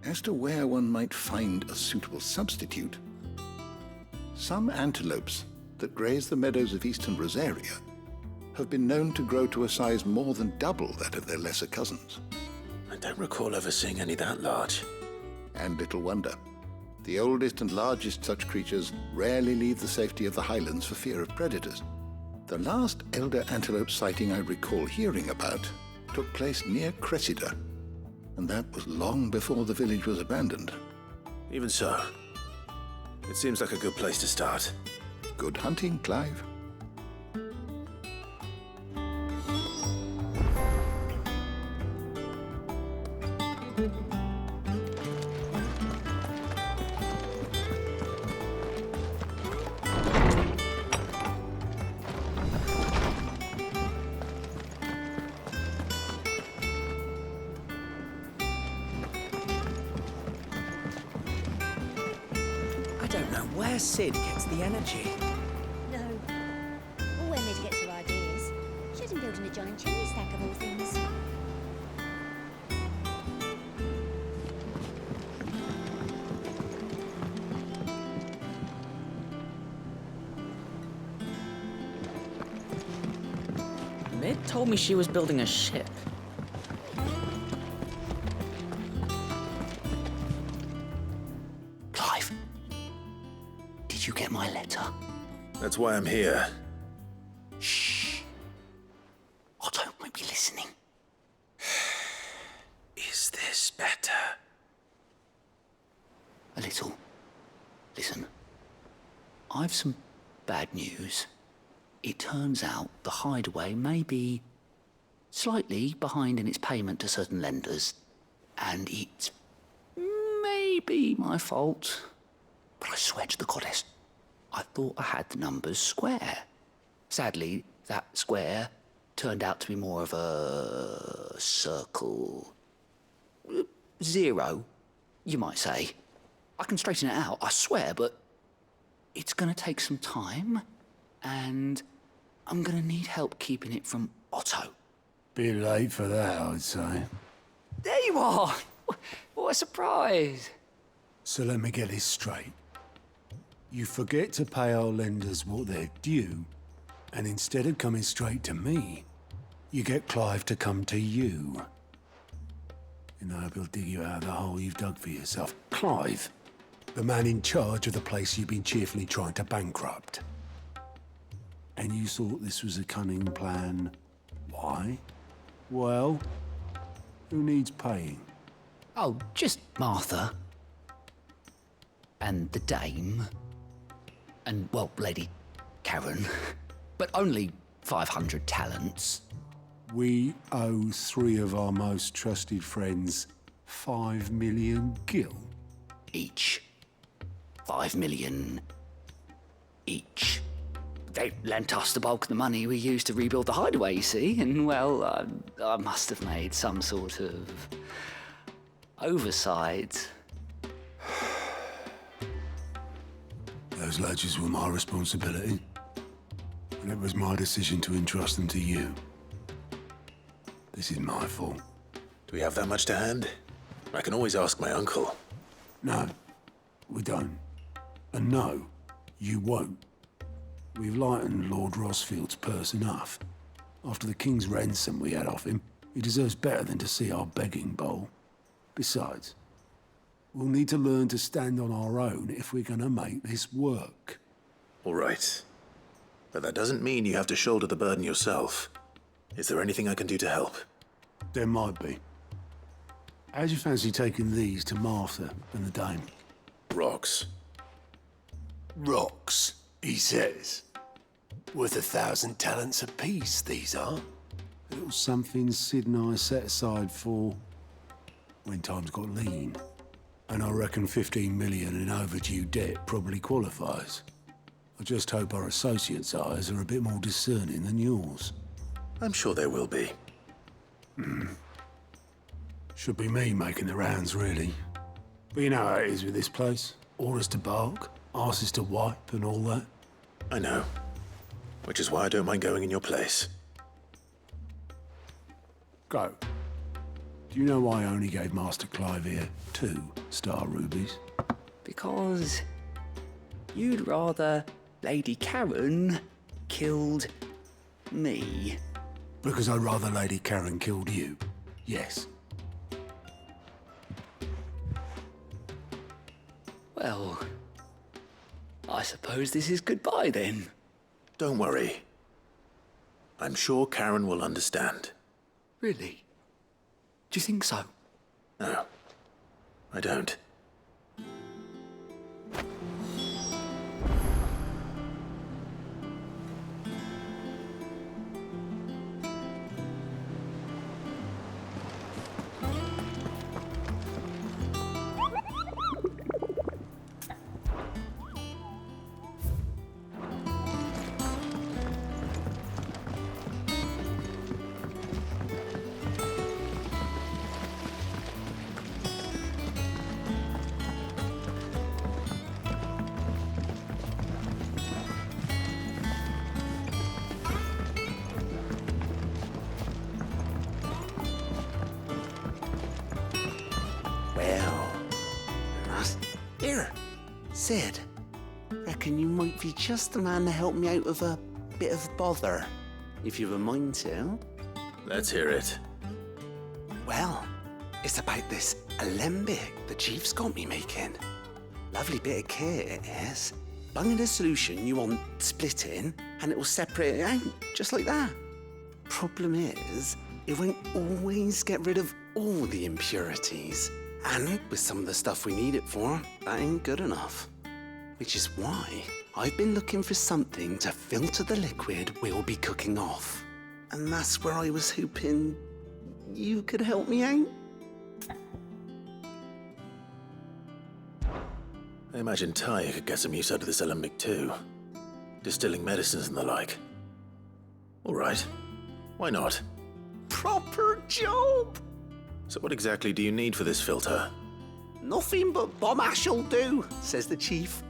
As to where one might find a suitable substitute, some antelopes that graze the meadows of eastern Rosaria have been known to grow to a size more than double that of their lesser cousins. I don't recall ever seeing any that large. And little wonder. The oldest and largest such creatures rarely leave the safety of the highlands for fear of predators. The last elder antelope sighting I recall hearing about took place near Cressida, and that was long before the village was abandoned. Even so, it seems like a good place to start. Good hunting, Clive. Where Sid gets the energy. No. Or where Mid gets her ideas. She isn't building a giant chimney stack of all things. Mid told me she was building a ship. Clive, did you get my letter? That's why I'm here. Shh. Otto might be listening. Is this better? A little. Listen, I've some bad news. It turns out the hideaway may be slightly behind in its payment to certain lenders, and it's maybe my fault. But I swear to the goddess, I thought I had the numbers square. Sadly, that square turned out to be more of a circle. 0, you might say. I can straighten it out, I swear, but it's gonna take some time, and I'm gonna need help keeping it from Otto. Bit late for that, I'd say. There you are! What a surprise! So let me get this straight. You forget to pay our lenders what they're due, and instead of coming straight to me, you get Clive to come to you. And I hope he'll dig you out of the hole you've dug for yourself. Clive, the man in charge of the place you've been cheerfully trying to bankrupt. And you thought this was a cunning plan. Why? Well, who needs paying? Oh, just Martha. And the dame. And, well, Lady Karen. But only 500 talents. We owe 3 of our most trusted friends 5 million gil. Each. 5 million each. They lent us the bulk of the money we used to rebuild the hideaway, you see, and, well, I must have made some sort of oversight. Those ledgers were my responsibility, and it was my decision to entrust them to you. This is my fault. Do we have that much to hand? I can always ask my uncle. No, we don't. And no, you won't. We've lightened Lord Rosfield's purse enough. After the king's ransom we had off him, he deserves better than to see our begging bowl. Besides, we'll need to learn to stand on our own if we're gonna make this work. All right. But that doesn't mean you have to shoulder the burden yourself. Is there anything I can do to help? There might be. How'd you fancy taking these to Martha and the dame? Rocks. Rocks, he says. Worth 1,000 talents apiece, these are. A little something Sid and I set aside for when times got lean. And I reckon 15 million in overdue debt probably qualifies. I just hope our associates' eyes are a bit more discerning than yours. I'm sure there will be. Should be me making the rounds, really. But you know how it is with this place. Orders to bark, arses to wipe, and all that. I know. Which is why I don't mind going in your place. Go. Do you know why I only gave Master Clive here 2 star rubies? Because you'd rather Lady Karen killed me. Because I'd rather Lady Karen killed you. Yes. Well, I suppose this is goodbye then. Don't worry. I'm sure Karen will understand. Really? Do you think so? No, I don't. Here, Sid. Reckon you might be just the man to help me out of a bit of bother, if you've a mind to. Let's hear it. Well, it's about this alembic the chief's got me making. Lovely bit of kit it is. Bung in a solution you want splitting, and it will separate it out, just like that. Problem is, it won't always get rid of all the impurities. And with some of the stuff we need it for, that ain't good enough. Which is why I've been looking for something to filter the liquid we'll be cooking off. And that's where I was hoping you could help me out. I imagine Ty could get some use out of this alembic too. Distilling medicines and the like. All right. Why not? Proper job! So what exactly do you need for this filter? Nothing but bomb ash'll do, says the chief.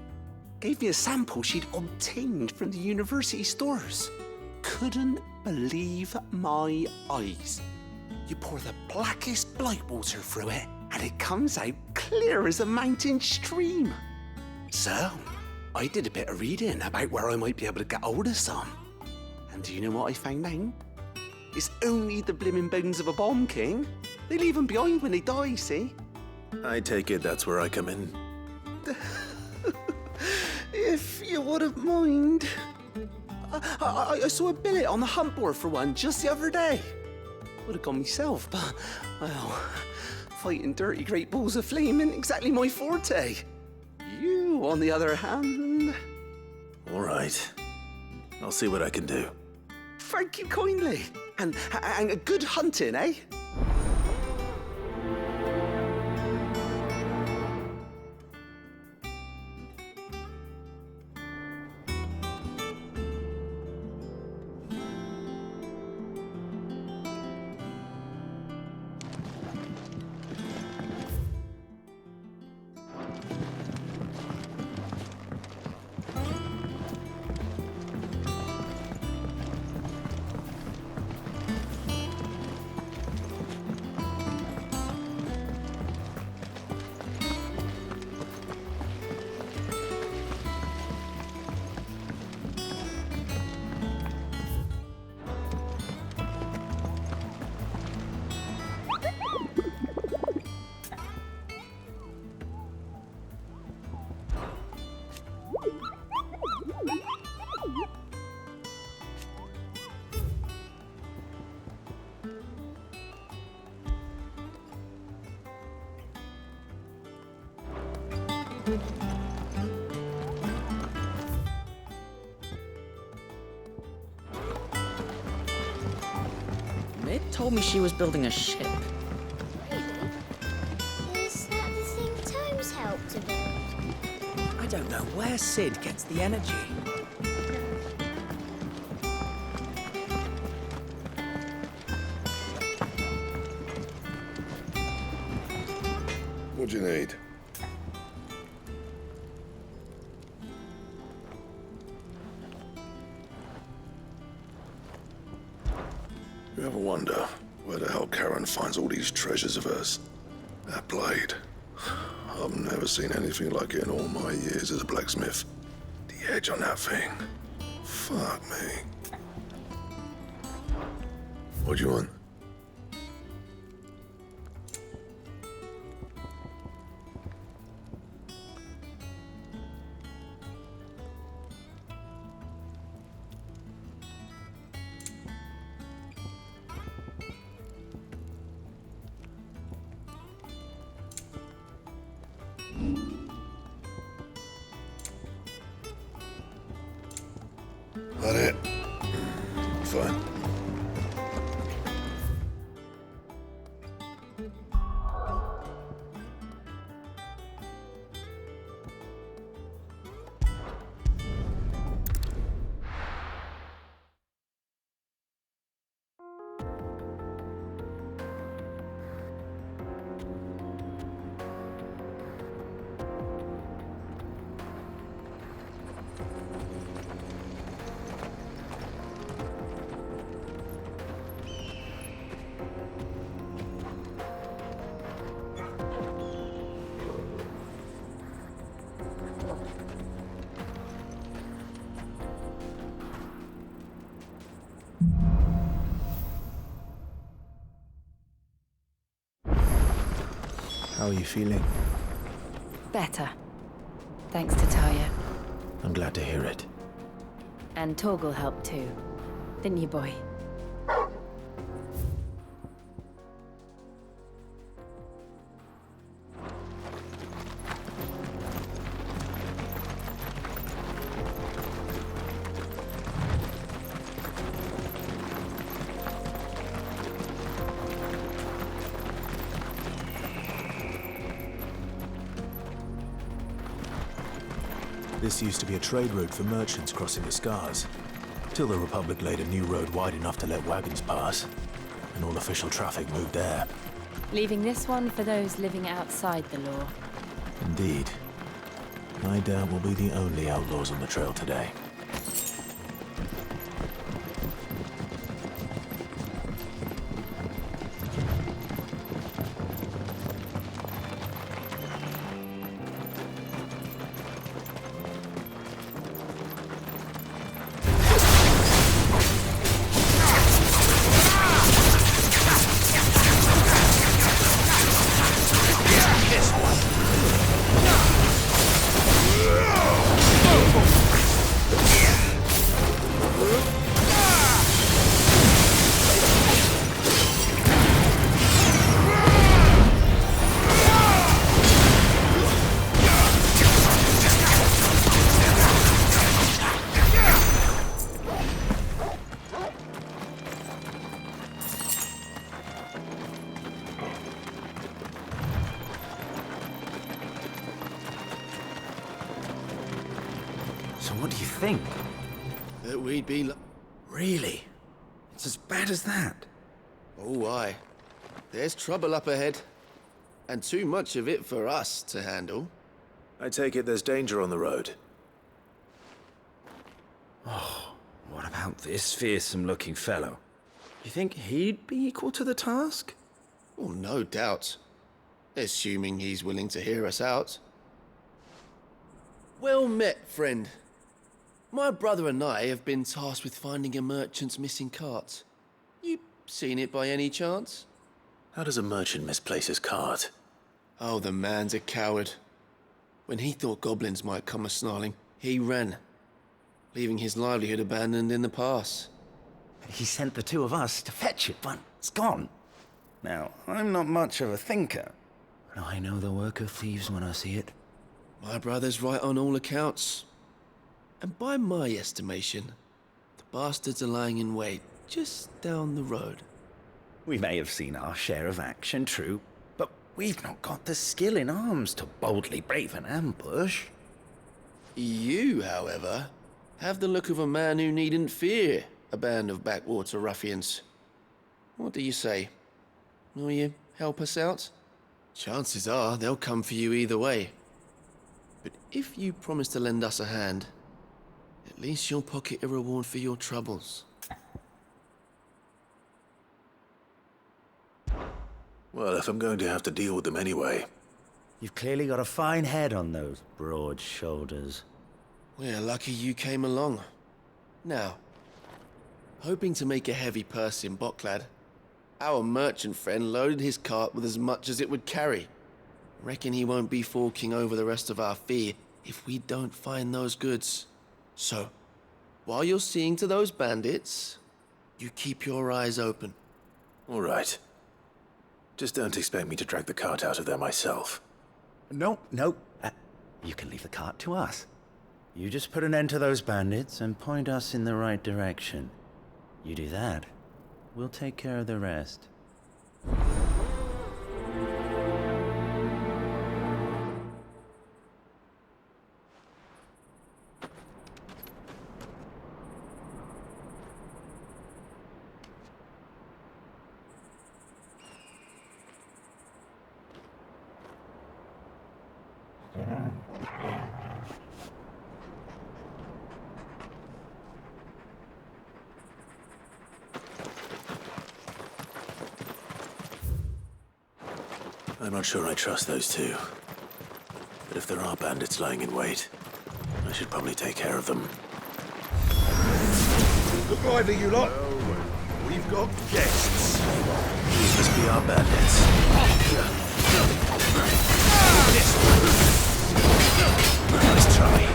Gave me a sample she'd obtained from the university stores. Couldn't believe my eyes. You pour the blackest blight water through it, and it comes out clear as a mountain stream. So, I did a bit of reading about where I might be able to get hold of some. And do you know what I found out? It's only the blimmin' bones of a bomb king. They leave them behind when they die, see? I take it that's where I come in. If you wouldn't mind. I saw a billet on the hunt board for one just the other day. Would have gone myself, but, well, fighting dirty great balls of flame ain't exactly my forte. You, on the other hand... All right. I'll see what I can do. Thank you kindly. And good hunting, eh? Mid told me she was building a ship. Really? Is that the thing Tomes helped to build? I don't know where Sid gets the energy. What do you need? You ever wonder where the hell Karen finds all these treasures of hers? That blade. I've never seen anything like it in all my years as a blacksmith. The edge on that thing. Fuck me. What do you want? That it? Fine. How are you feeling? Better. Thanks to Talia. I'm glad to hear it. And Torgal helped too. Didn't you, boy? This used to be a trade route for merchants crossing the Scars, till the Republic laid a new road wide enough to let wagons pass, and all official traffic moved there. Leaving this one for those living outside the law. Indeed. I doubt we'll be the only outlaws on the trail today. So what do you think? That we'd be Really? It's as bad as that? Oh, aye. There's trouble up ahead. And too much of it for us to handle. I take it there's danger on the road. Oh, what about this fearsome-looking fellow? You think he'd be equal to the task? Oh, no doubt. Assuming he's willing to hear us out. Well met, friend. My brother and I have been tasked with finding a merchant's missing cart. You seen it by any chance? How does a merchant misplace his cart? Oh, the man's a coward. When he thought goblins might come a-snarling, he ran, leaving his livelihood abandoned in the pass. He sent the two of us to fetch it, but it's gone. Now, I'm not much of a thinker, but I know the work of thieves when I see it. My brother's right on all accounts. And by my estimation, the bastards are lying in wait just down the road. We may have seen our share of action, true, but we've not got the skill in arms to boldly brave an ambush. You, however, have the look of a man who needn't fear a band of backwater ruffians. What do you say? Will you help us out? Chances are they'll come for you either way. But if you promise to lend us a hand, at least you'll pocket a reward for your troubles. Well, if I'm going to have to deal with them anyway. You've clearly got a fine head on those broad shoulders. We're lucky you came along. Now, hoping to make a heavy purse in Boklad, our merchant friend loaded his cart with as much as it would carry. Reckon he won't be forking over the rest of our fee if we don't find those goods. So, while you're seeing to those bandits, you keep your eyes open. All right. Just don't expect me to drag the cart out of there myself. No. You can leave the cart to us. You just put an end to those bandits and point us in the right direction. You do that, we'll take care of the rest. I'm not sure I trust those two. But if there are bandits lying in wait, I should probably take care of them. Look lively, you lot. We've got guests. These must be our bandits. Nice try.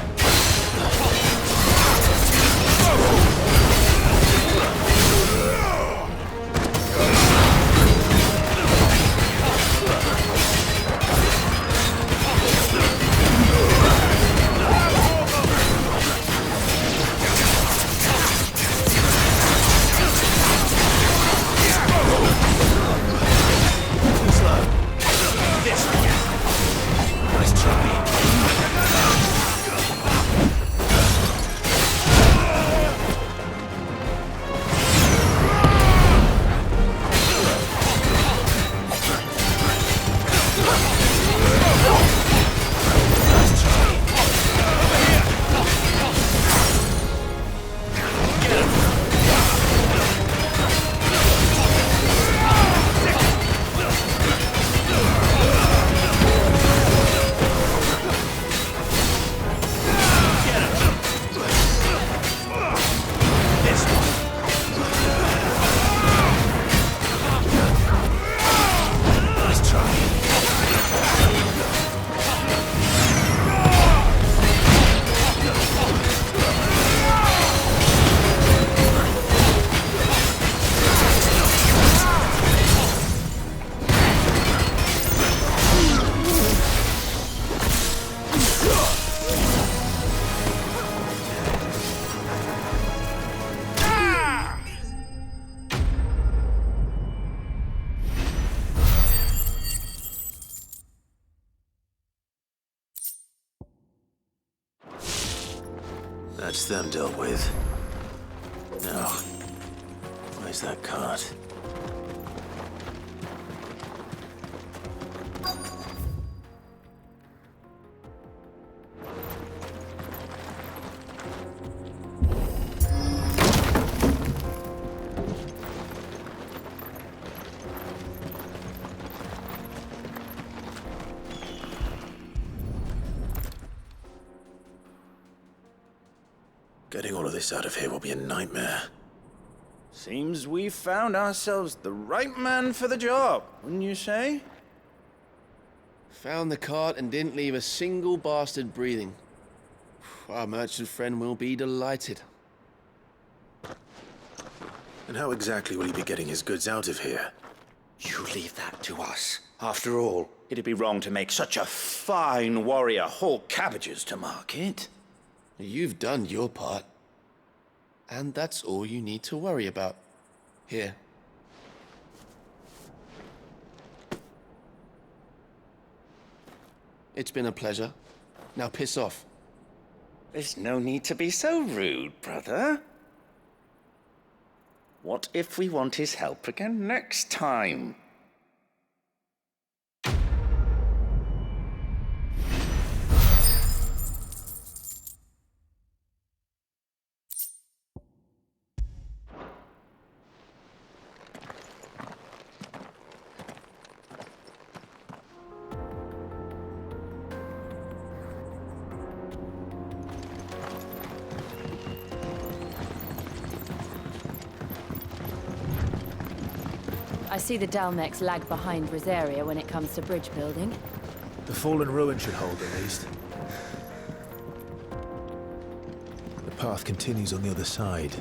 That's them dealt with. Now, where's that cart? Getting all of this out of here will be a nightmare. Seems we've found ourselves the right man for the job, wouldn't you say? Found the cart and didn't leave a single bastard breathing. Our merchant friend will be delighted. And how exactly will he be getting his goods out of here? You leave that to us. After all, it'd be wrong to make such a fine warrior haul cabbages to market. You've done your part. And that's all you need to worry about. Here. It's been a pleasure. Now piss off. There's no need to be so rude, brother. What if we want his help again next time? I see the Dalmex lag behind Rosaria when it comes to bridge building. The fallen ruin should hold, at least. The path continues on the other side.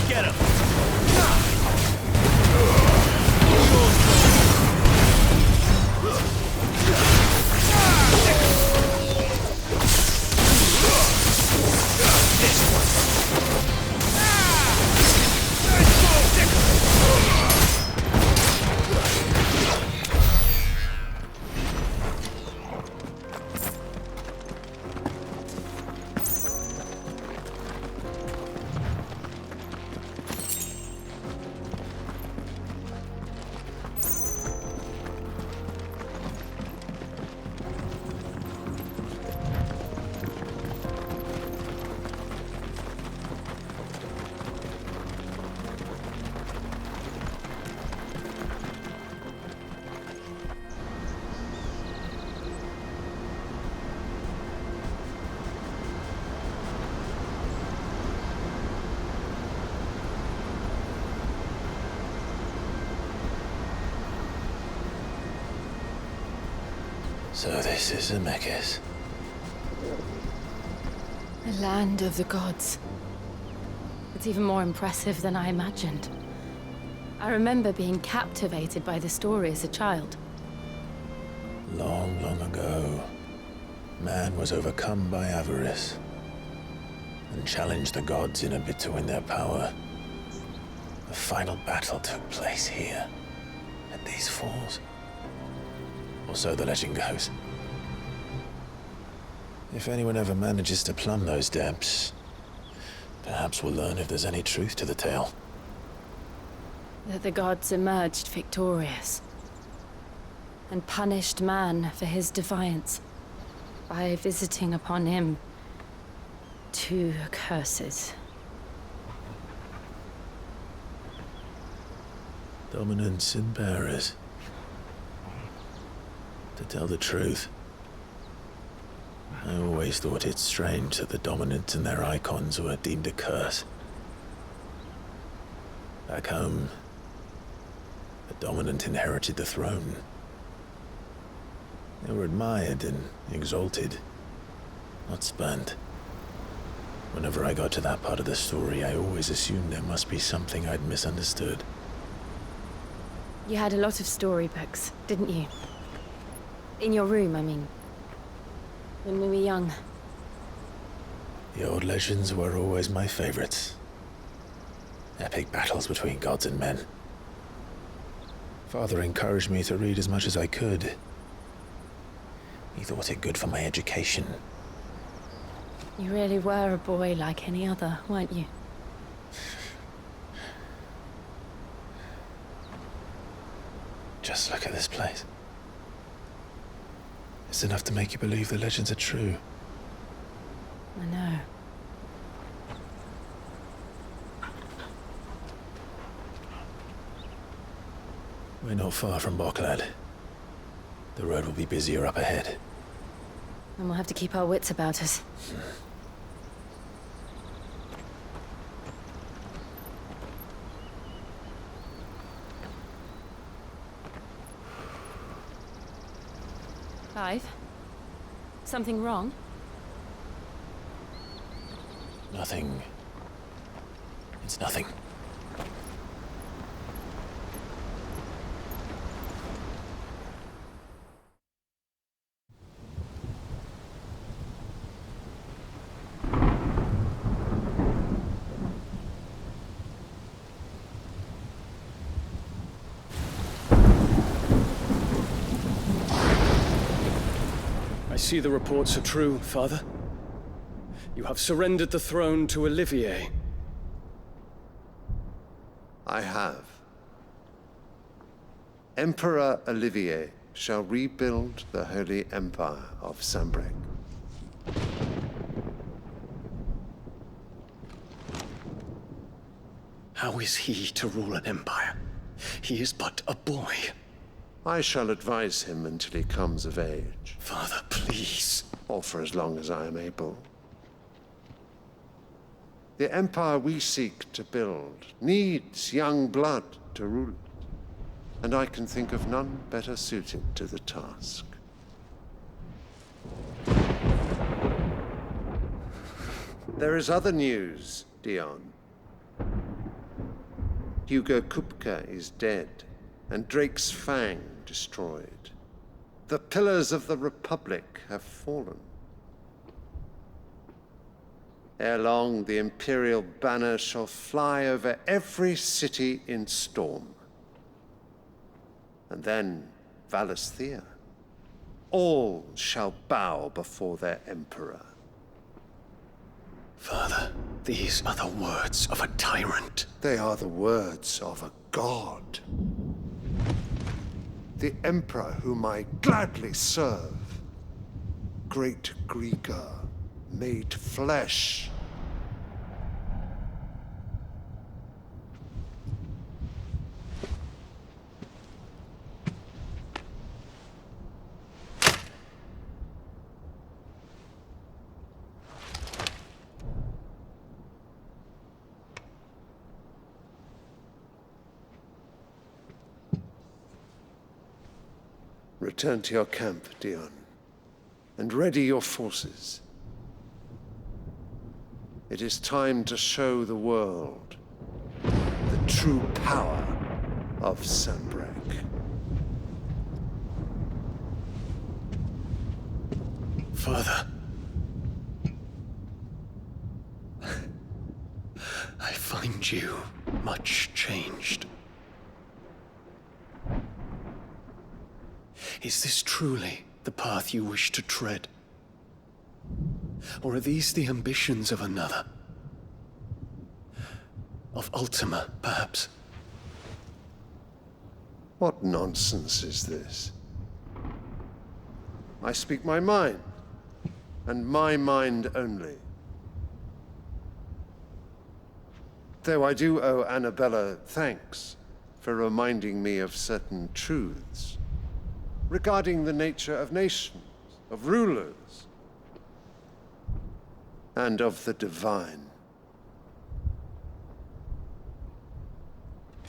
Get him! So this is Zemeckis. The land of the gods. It's even more impressive than I imagined. I remember being captivated by the story as a child. Long, long ago, man was overcome by avarice and challenged the gods in a bid to win their power. The final battle took place here, at these falls. Or so the legend goes. If anyone ever manages to plumb those depths, perhaps we'll learn if there's any truth to the tale. That the gods emerged victorious and punished man for his defiance by visiting upon him 2 curses. Dominance and bearers. To tell the truth, I always thought it strange that the dominant and their icons were deemed a curse. Back home, the dominant inherited the throne. They were admired and exalted, not spurned. Whenever I got to that part of the story, I always assumed there must be something I'd misunderstood. You had a lot of storybooks, didn't you? In your room, I mean. When we were young. The old legends were always my favorites. Epic battles between gods and men. Father encouraged me to read as much as I could. He thought it good for my education. You really were a boy like any other, weren't you? Just look at this place. It's enough to make you believe the legends are true. I know. We're not far from Boklad. The road will be busier up ahead. And we'll have to keep our wits about us. Clive? Something wrong? Nothing. It's nothing. I see the reports are true, Father. You have surrendered the throne to Olivier. I have. Emperor Olivier shall rebuild the Holy Empire of Sambrec. How is he to rule an empire? He is but a boy. I shall advise him until he comes of age. Father, please. Or for as long as I am able. The empire we seek to build needs young blood to rule it, and I can think of none better suited to the task. There is other news, Dion. Hugo Kupka is dead, and Drake's Fang destroyed. The pillars of the Republic have fallen. Ere long, the Imperial banner shall fly over every city in Storm. And then Valisthea. All shall bow before their Emperor. Father, these are the words of a tyrant. They are the words of a god. The Emperor whom I gladly serve. Great Grieger, made flesh. Return to your camp, Dion, and ready your forces. It is time to show the world the true power of Sambrec. Father. I find you much changed. Is this truly the path you wish to tread? Or are these the ambitions of another? Of Ultima, perhaps? What nonsense is this? I speak my mind, and my mind only. Though I do owe Annabella thanks for reminding me of certain truths regarding the nature of nations, of rulers, and of the divine.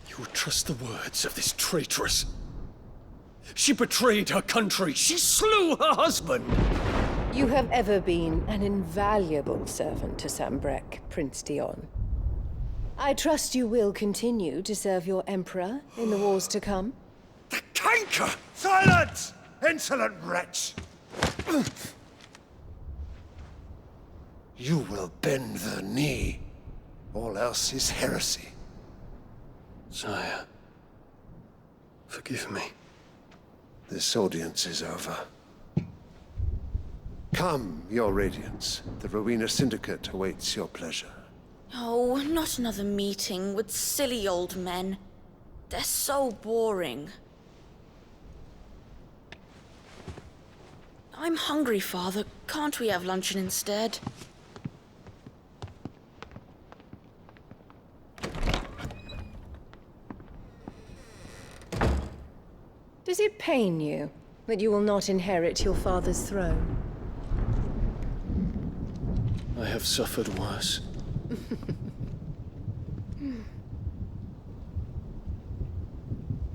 You would trust the words of this traitress? She betrayed her country. She slew her husband. You have ever been an invaluable servant to Sambrec, Prince Dion. I trust you will continue to serve your Emperor in the wars to come. Canker! Silence! Insolent wretch! You will bend the knee. All else is heresy. Sire, forgive me. This audience is over. Come, your Radiance. The Rowena Syndicate awaits your pleasure. Oh, not another meeting with silly old men. They're so boring. I'm hungry, Father. Can't we have luncheon instead? Does it pain you that you will not inherit your father's throne? I have suffered worse.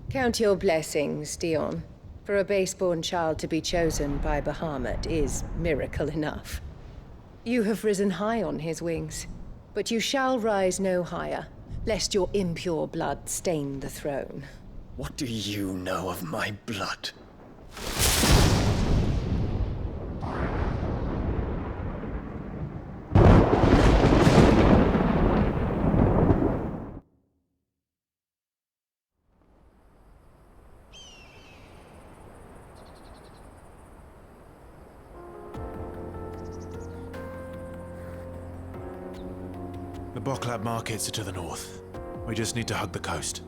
Count your blessings, Dion. For a base-born child to be chosen by Bahamut is miracle enough. You have risen high on his wings, but you shall rise no higher, lest your impure blood stain the throne. What do you know of my blood? The Boklab markets are to the north. We just need to hug the coast.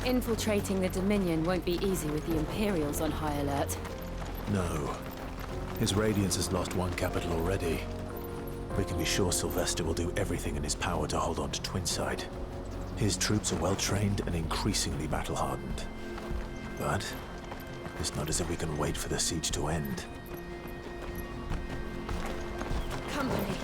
Infiltrating the Dominion won't be easy with the Imperials on high alert. No. His Radiance has lost one capital already. We can be sure Sylvester will do everything in his power to hold on to Twinside. His troops are well-trained and increasingly battle-hardened. But it's not as if we can wait for the siege to end. Company.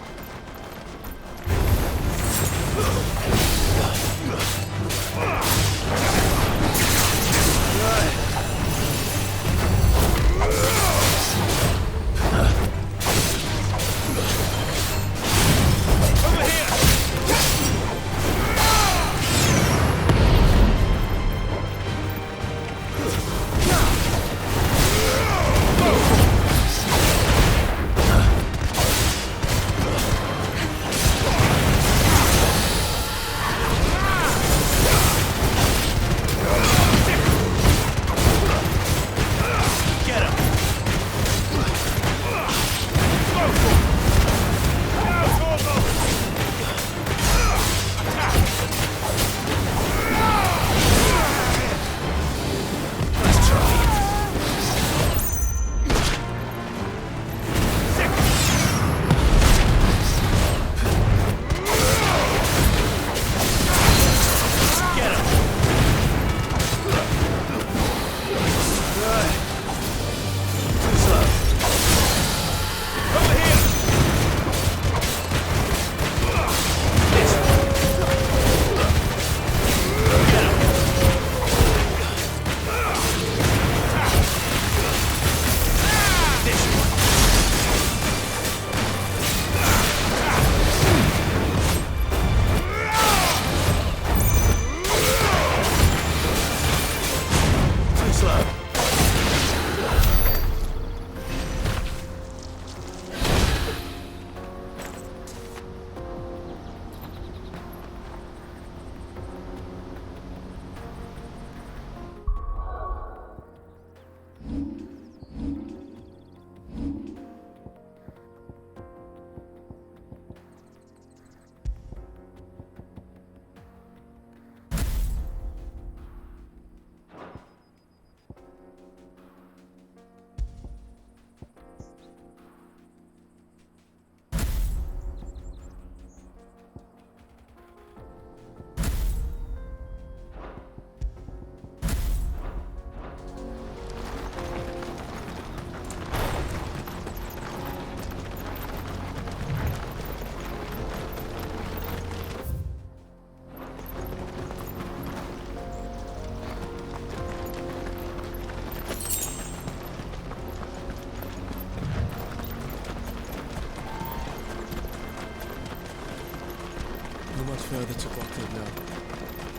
Further to Boklab now.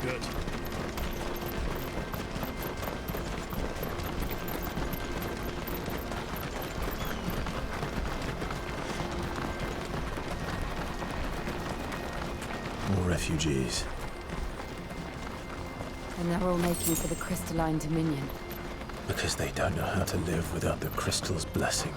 Good. More refugees. And they're all making for the crystalline Dominion. Because they don't know how to live without the crystal's blessing.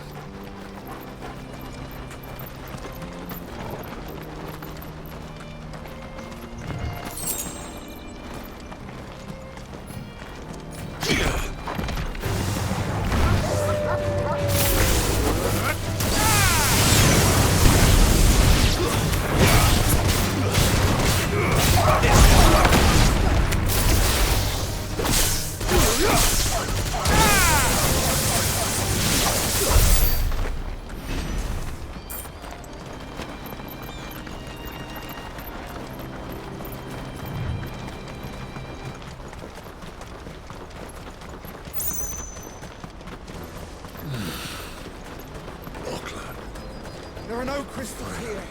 There are no crystals here.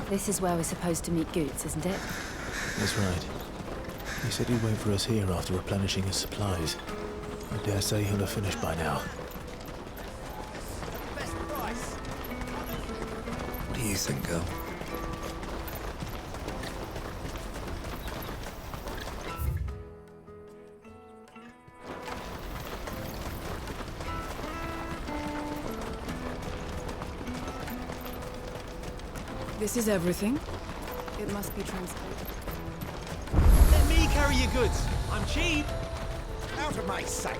This is where we're supposed to meet Goots, isn't it? That's right. He said he'd wait for us here after replenishing his supplies. I dare say he'll have finished by now. What do you think, girl? This is everything. It must be transported. Let me carry your goods. I'm cheap. Out of my sight.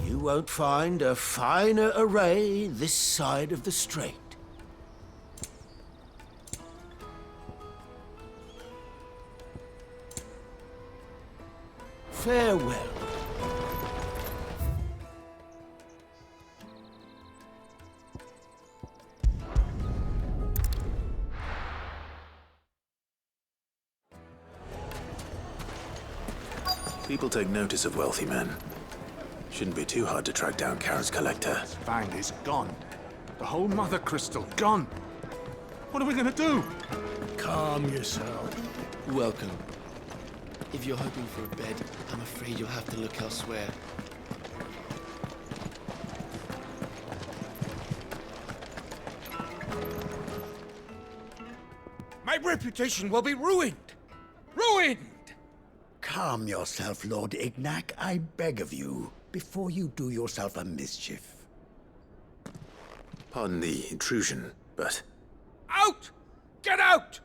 You won't find a finer array this side of the strait. Farewell. People take notice of wealthy men. Shouldn't be too hard to track down Karen's collector. Fang is gone. The whole mother crystal gone. What are we gonna do? Calm yourself. Welcome. If you're hoping for a bed, I'm afraid you'll have to look elsewhere. My reputation will be ruined. Ruined! Calm yourself, Lord Ignac, I beg of you, before you do yourself a mischief. Pardon the intrusion, but... Out! Get out!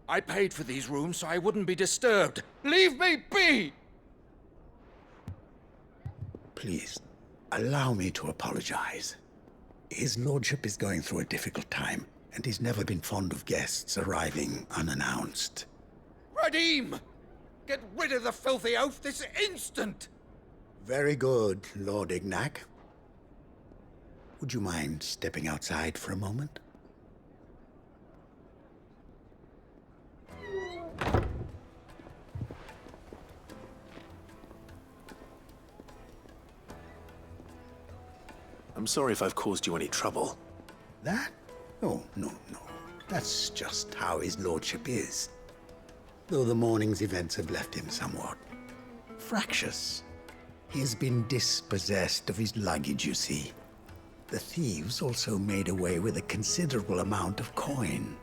I paid for these rooms so I wouldn't be disturbed. Leave me be! Please, allow me to apologize. His lordship is going through a difficult time, and he's never been fond of guests arriving unannounced. Radim! Get rid of the filthy oaf this instant! Very good, Lord Ignac. Would you mind stepping outside for a moment? I'm sorry if I've caused you any trouble. That? Oh, no. That's just how his lordship is. Though the morning's events have left him somewhat fractious. He has been dispossessed of his luggage, you see. The thieves also made away with a considerable amount of coin.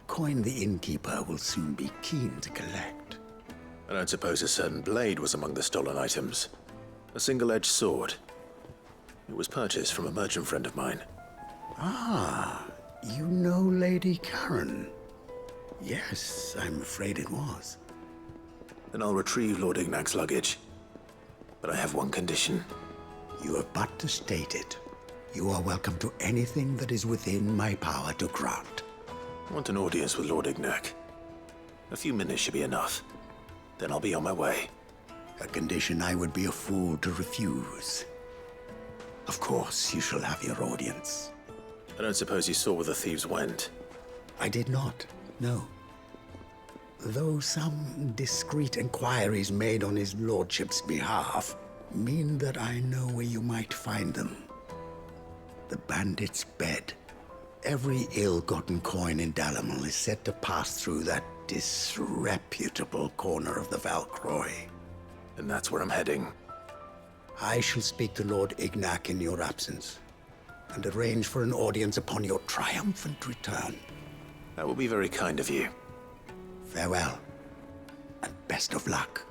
Coin the innkeeper will soon be keen to collect. I don't suppose a certain blade was among the stolen items. A single-edged sword. It was purchased from a merchant friend of mine. Ah, you know Lady Karen. Yes, I'm afraid it was. Then I'll retrieve Lord Ignac's luggage. But I have one condition. You have but to state it. You are welcome to anything that is within my power to grant. I want an audience with Lord Ignac. A few minutes should be enough. Then I'll be on my way. A condition I would be a fool to refuse. Of course, you shall have your audience. I don't suppose you saw where the thieves went. I did not, no. Though some discreet inquiries made on his lordship's behalf mean that I know where you might find them. The bandit's bed. Every ill-gotten coin in Dalamil is said to pass through that disreputable corner of the Valcroy. And that's where I'm heading. I shall speak to Lord Ignac in your absence, and arrange for an audience upon your triumphant return. That will be very kind of you. Farewell, and best of luck.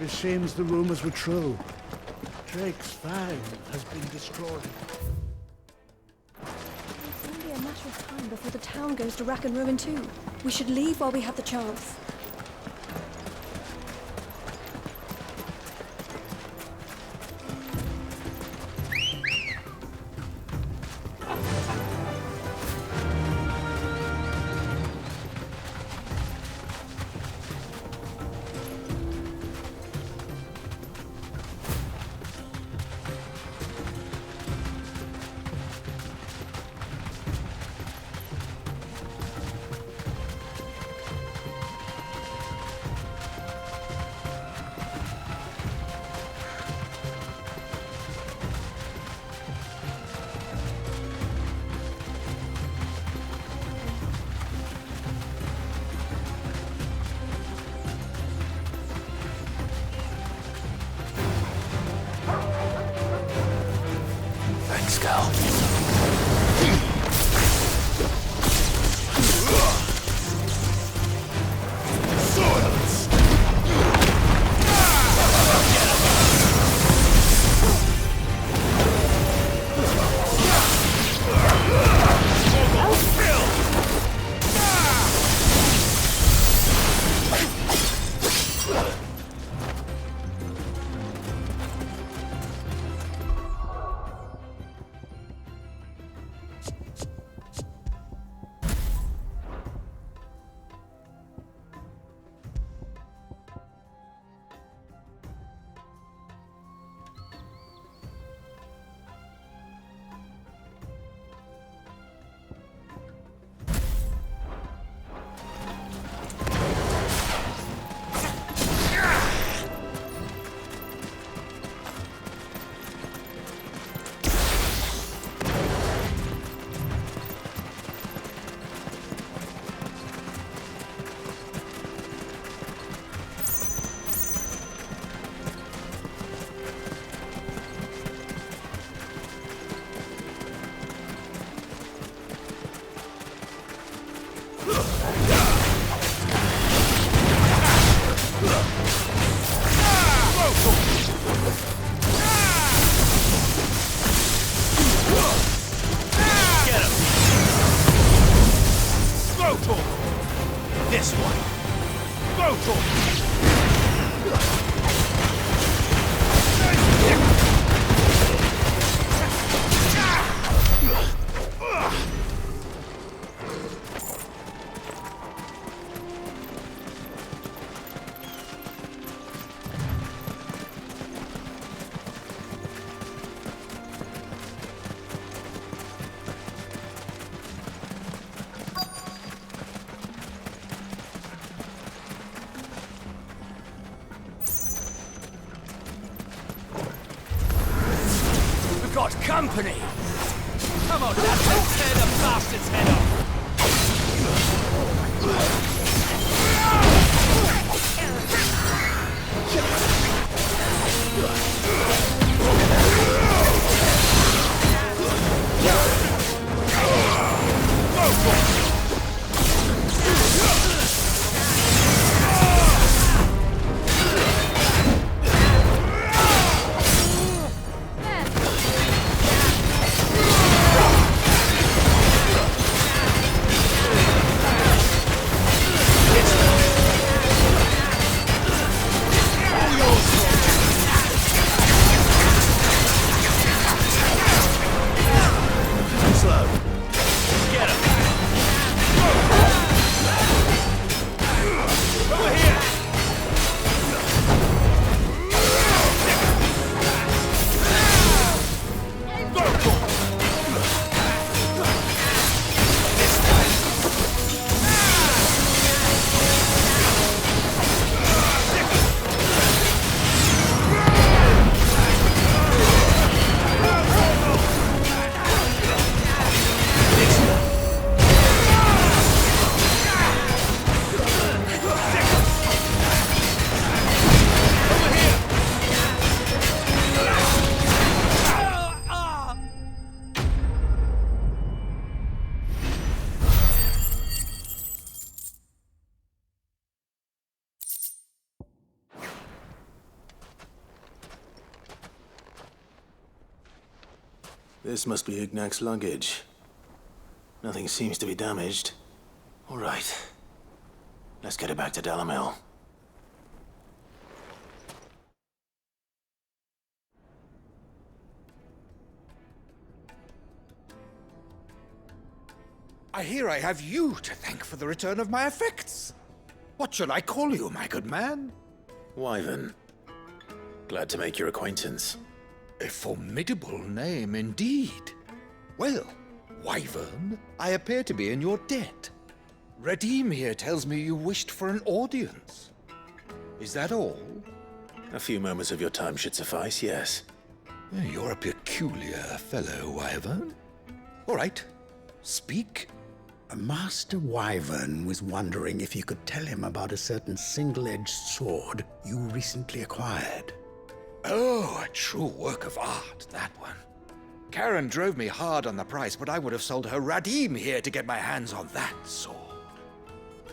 It seems the rumors were true. Drake's fang has been destroyed. It's only a matter of time before the town goes to rack and ruin too. We should leave while we have the chance. girl. This one. Go for got company! Come on, lads, let's tear the bastard's head off! This must be Ignac's luggage. Nothing seems to be damaged. All right. Let's get it back to Delamel. I hear I have you to thank for the return of my effects. What shall I call you, my good man? Wyvern. Glad to make your acquaintance. A formidable name indeed. Well, Wyvern, I appear to be in your debt. Redeem here tells me you wished for an audience. Is that all? A few moments of your time should suffice, yes. You're a peculiar fellow, Wyvern. All right, speak. Master Wyvern was wondering if you could tell him about a certain single-edged sword you recently acquired. Oh, a true work of art, that one. Karen drove me hard on the price, but I would have sold her Radim here to get my hands on that sword.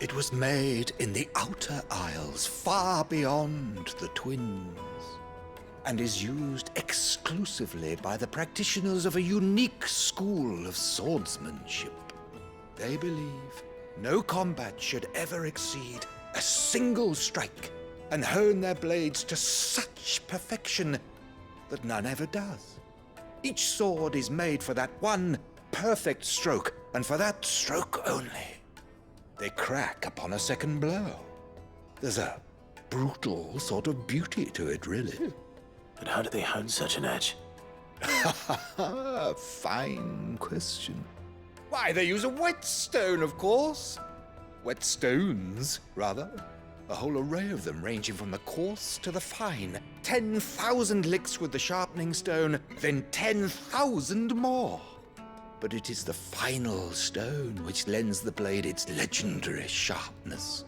It was made in the Outer Isles, far beyond the Twins, and is used exclusively by the practitioners of a unique school of swordsmanship. They believe no combat should ever exceed a single strike, and hone their blades to such perfection that none ever does. Each sword is made for that one perfect stroke, and for that stroke only. They crack upon a second blow. There's a brutal sort of beauty to it, really. But how do they hone such an edge? Fine question. Why, they use a whetstone, of course. Whetstones, rather. A whole array of them, ranging from the coarse to the fine. 10,000 licks with the sharpening stone, then 10,000 more. But it is the final stone which lends the blade its legendary sharpness.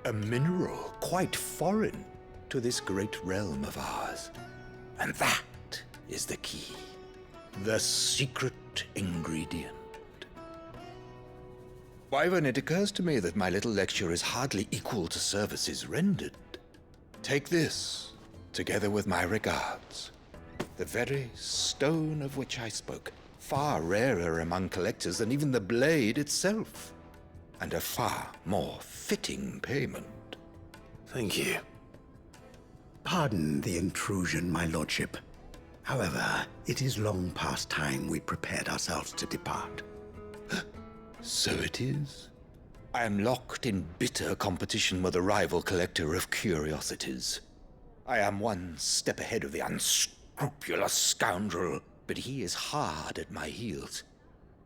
A mineral quite foreign to this great realm of ours. And that is the key. The secret ingredient. Wyvern, it occurs to me that my little lecture is hardly equal to services rendered. Take this, together with my regards. The very stone of which I spoke, far rarer among collectors than even the blade itself, and a far more fitting payment. Thank you. Pardon the intrusion, my lordship. However, it is long past time we prepared ourselves to depart. So it is. I am locked in bitter competition with a rival collector of curiosities. I am one step ahead of the unscrupulous scoundrel, but he is hard at my heels.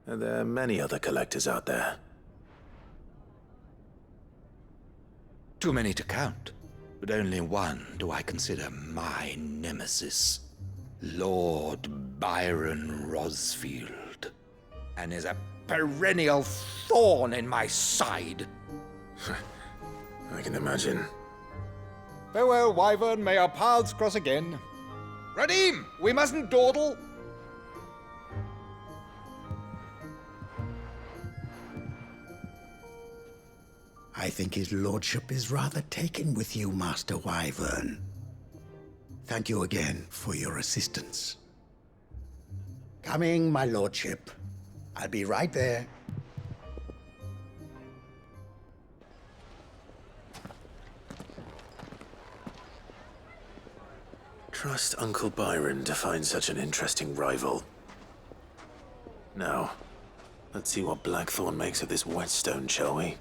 And there are many other collectors out there. Too many to count, but only one do I consider my nemesis. Lord Byron Rosfield. And is a perennial thorn in my side. I can imagine. Farewell, Wyvern. May our paths cross again. Radim, we mustn't dawdle. I think his lordship is rather taken with you, Master Wyvern. Thank you again for your assistance. Coming, my lordship. I'll be right there. Trust Uncle Byron to find such an interesting rival. Now, let's see what Blackthorn makes of this whetstone, shall we?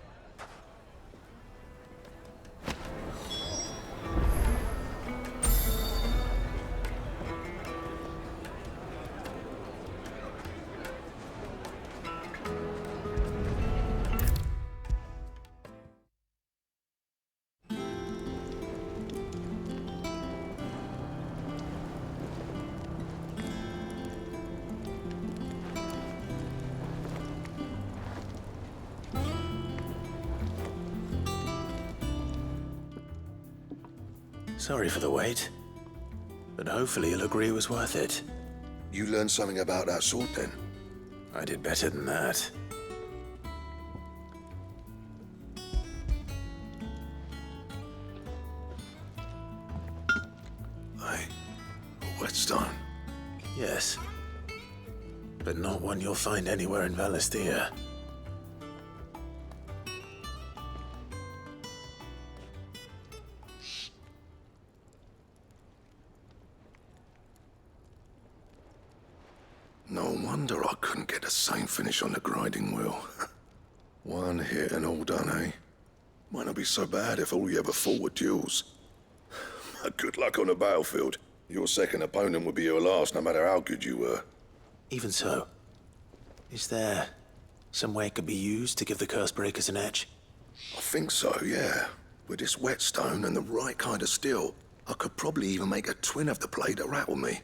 Sorry for the wait, but hopefully you'll agree it was worth it. You learned something about that sword, then? I did better than that. A whetstone? Yes. But not one you'll find anywhere in Valisthea. No wonder I couldn't get the same finish on the grinding wheel. One hit and all done, eh? Might not be so bad if all you ever fought were duels. Good luck on the battlefield. Your second opponent would be your last, no matter how good you were. Even so, is there some way it could be used to give the Cursebreakers an edge? I think so, yeah. With this whetstone and the right kind of steel, I could probably even make a twin of the blade that rattled me.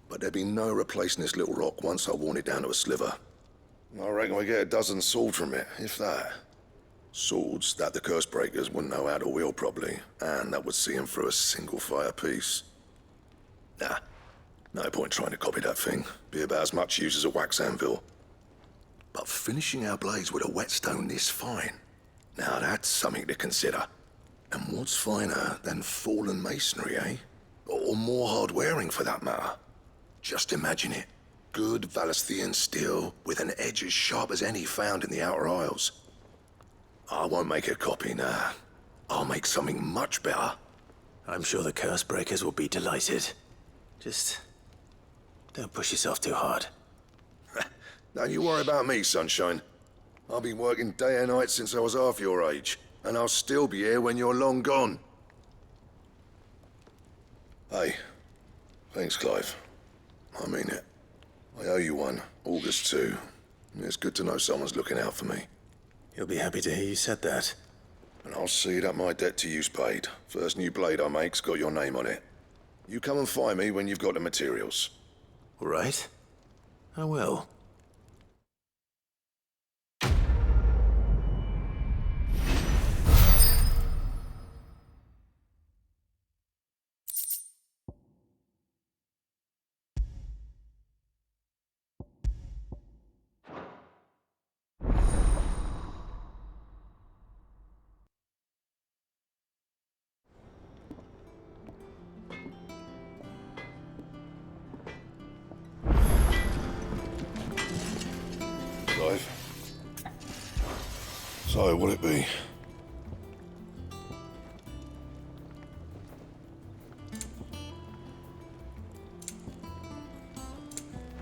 But there'd be no replacing this little rock once I worn it down to a sliver. I reckon we get a dozen swords from it, if that. Swords that the Cursebreakers wouldn't know how to wield properly, and that would see them through a single fire piece. Nah, No point trying to copy that thing. Be about as much use as a wax anvil. But finishing our blades with a whetstone this fine, now that's something to consider. And what's finer than fallen masonry, eh? Or more hard-wearing, for that matter. Just imagine it. Good Valisthian steel with an edge as sharp as any found in the Outer Isles. I won't make a copy, nah. I'll make something much better. I'm sure the curse breakers will be delighted. Just don't push yourself too hard. Don't you worry about me, sunshine. I've been working day and night since I was half your age, and I'll still be here when you're long gone. Hey, thanks, Clive. I mean it. I owe you one, August too. It's good to know someone's looking out for me. He'll be happy to hear you said that. And I'll see that my debt to you's paid. First new blade I make's got your name on it. You come and find me when you've got the materials. All right. I will. Clive. So, what'll it be?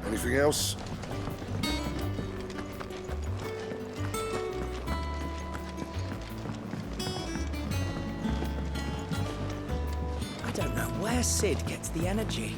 Anything else? I don't know where Sid gets the energy.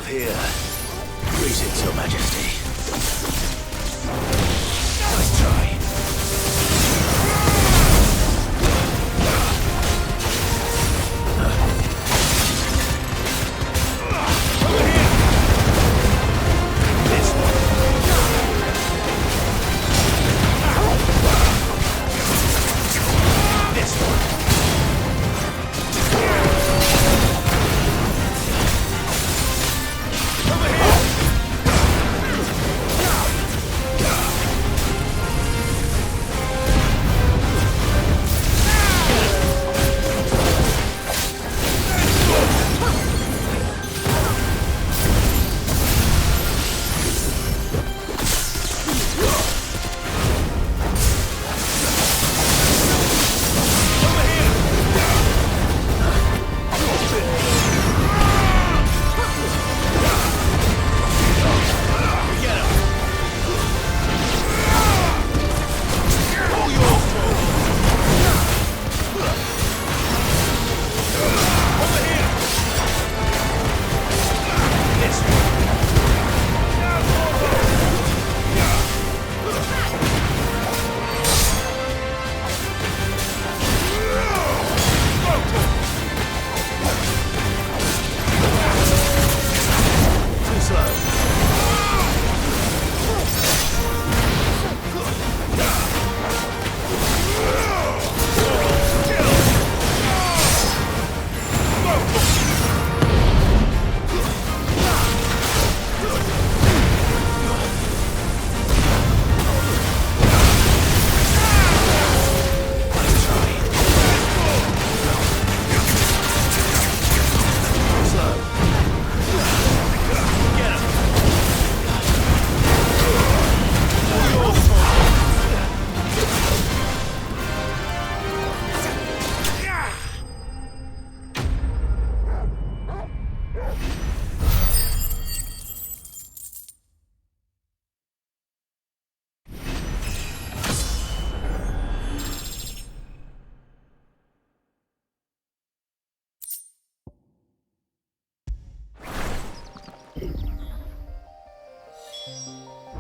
of here. Greetings, Your Majesty. Nice try.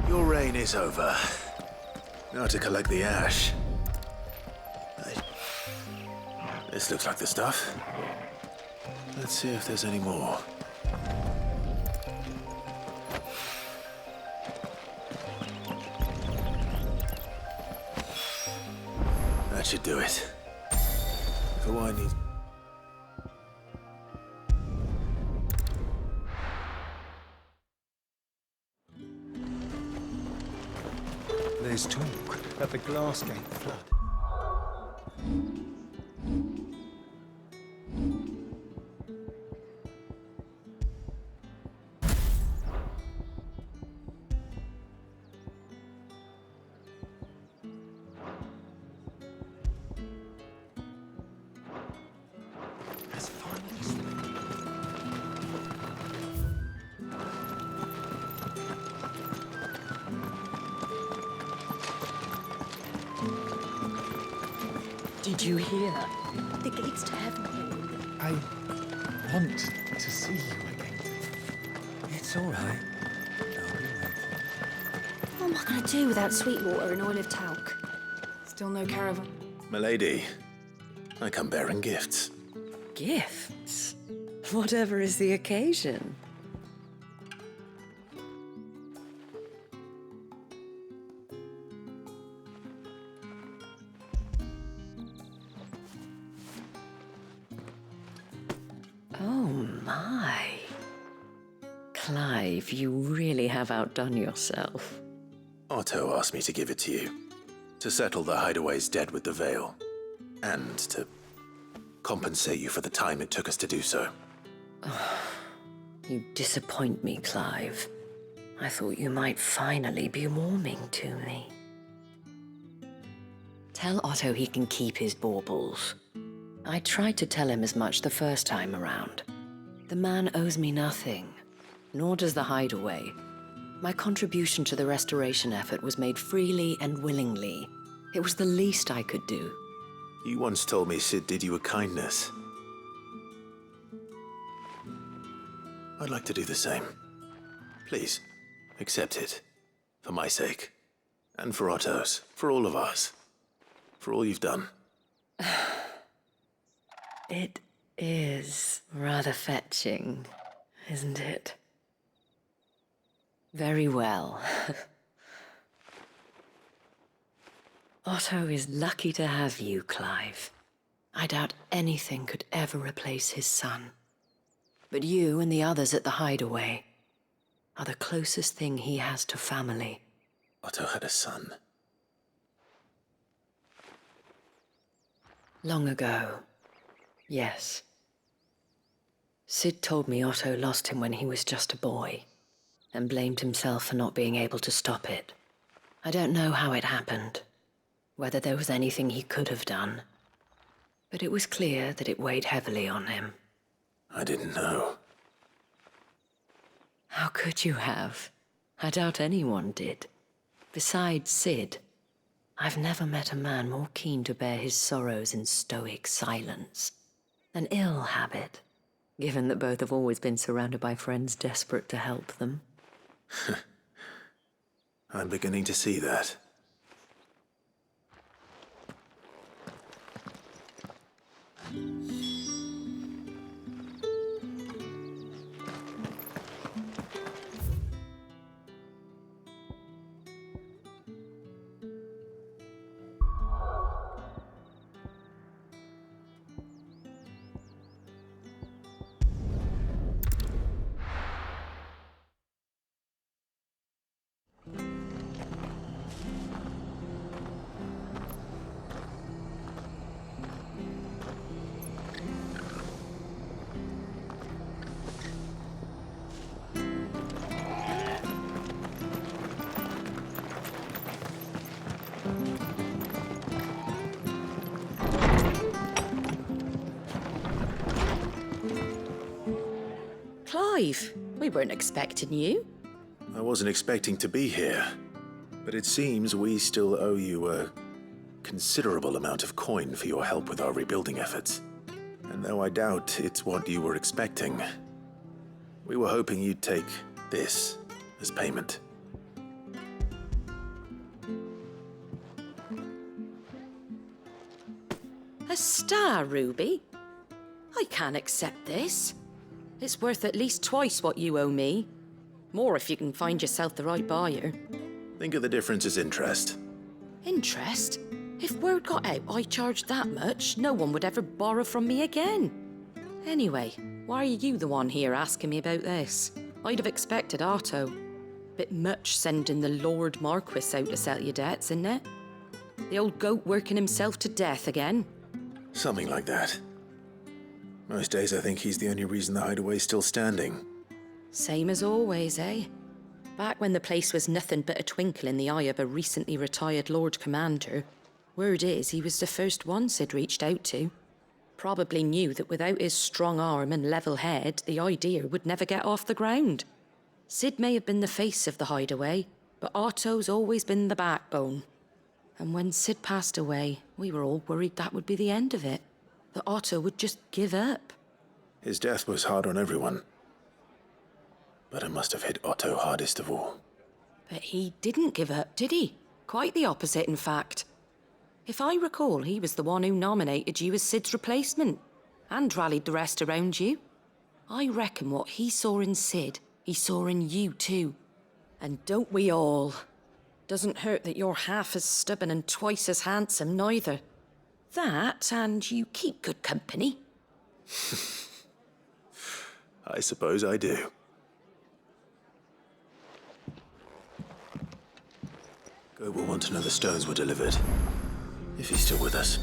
Your reign is over. Now to collect the ash. This looks like the stuff. Let's see if there's any more. That should do it. For what I need. There's talk that the glass gate flood. Did you hear? The gates to heaven. I want to see you again. It's all right. What am I going to do without Sweetwater and Olive Talc? Still no caravan. Milady, I come bearing gifts. Gifts? Whatever is the occasion. Oh my. Clive, you really have outdone yourself. Otto asked me to give it to you. To settle the Hideaway's debt with the Veil. And to compensate you for the time it took us to do so. You disappoint me, Clive. I thought you might finally be warming to me. Tell Otto he can keep his baubles. I tried to tell him as much the first time around. The man owes me nothing, nor does the Hideaway. My contribution to the restoration effort was made freely and willingly. It was the least I could do. You once told me Sid did you a kindness. I'd like to do the same. Please, accept it. For my sake. And for Otto's. For all of us. For all you've done. It is rather fetching, isn't it? Very well. Otto is lucky to have you, Clive. I doubt anything could ever replace his son. But you and the others at the Hideaway are the closest thing he has to family. Otto had a son. Long ago, yes. Sid told me Otto lost him when he was just a boy, and blamed himself for not being able to stop it. I don't know how it happened, whether there was anything he could have done, but it was clear that it weighed heavily on him. I didn't know. How could you have? I doubt anyone did. Besides Sid, I've never met a man more keen to bear his sorrows in stoic silence. An ill habit, given that both have always been surrounded by friends desperate to help them. I'm beginning to see that. Clive, we weren't expecting you. I wasn't expecting to be here, but it seems we still owe you a considerable amount of coin for your help with our rebuilding efforts. And though I doubt it's what you were expecting, we were hoping you'd take this as payment. A star ruby? I can't accept this. It's worth at least twice what you owe me. More if you can find yourself the right buyer. Think of the difference as interest. Interest? If word got out I charged that much, no one would ever borrow from me again. Anyway, why are you the one here asking me about this? I'd have expected Otto. Bit much sending the Lord Marquis out to settle your debts, isn't it? The old goat working himself to death again. Something like that. Most days I think he's the only reason the Hideaway's still standing. Same as always, eh? Back when the place was nothing but a twinkle in the eye of a recently retired Lord Commander, word is he was the first one Sid reached out to. Probably knew that without his strong arm and level head, the idea would never get off the ground. Sid may have been the face of the Hideaway, but Otto's always been the backbone. And when Sid passed away, we were all worried that would be the end of it. That Otto would just give up. His death was hard on everyone. But it must have hit Otto hardest of all. But he didn't give up, did he? Quite the opposite, in fact. If I recall, he was the one who nominated you as Sid's replacement, and rallied the rest around you. I reckon what he saw in Sid, he saw in you too. And don't we all? Doesn't hurt that you're half as stubborn and twice as handsome, neither. That, and you keep good company. I suppose I do. Goat will want to know the stones were delivered, if he's still with us.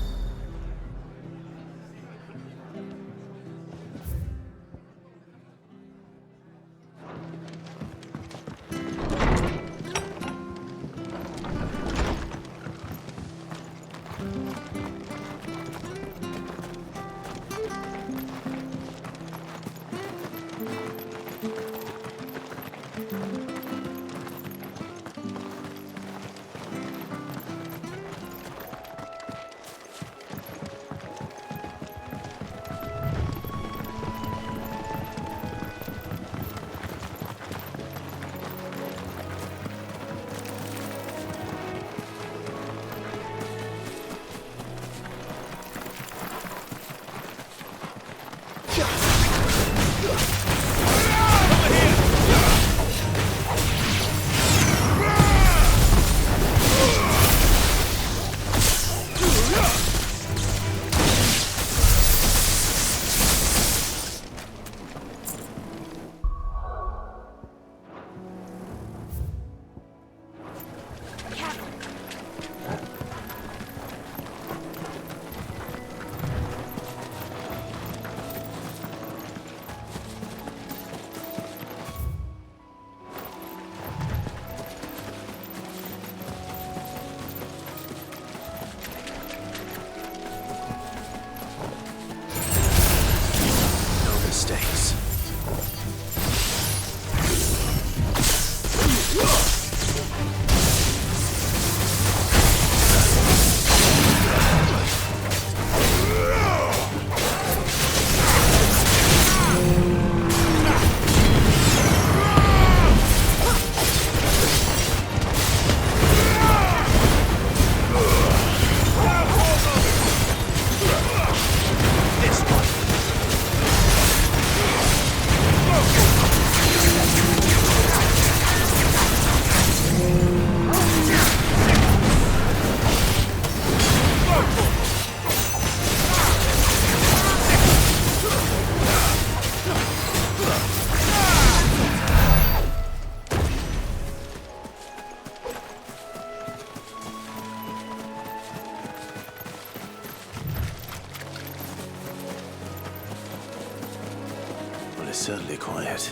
is certainly quiet.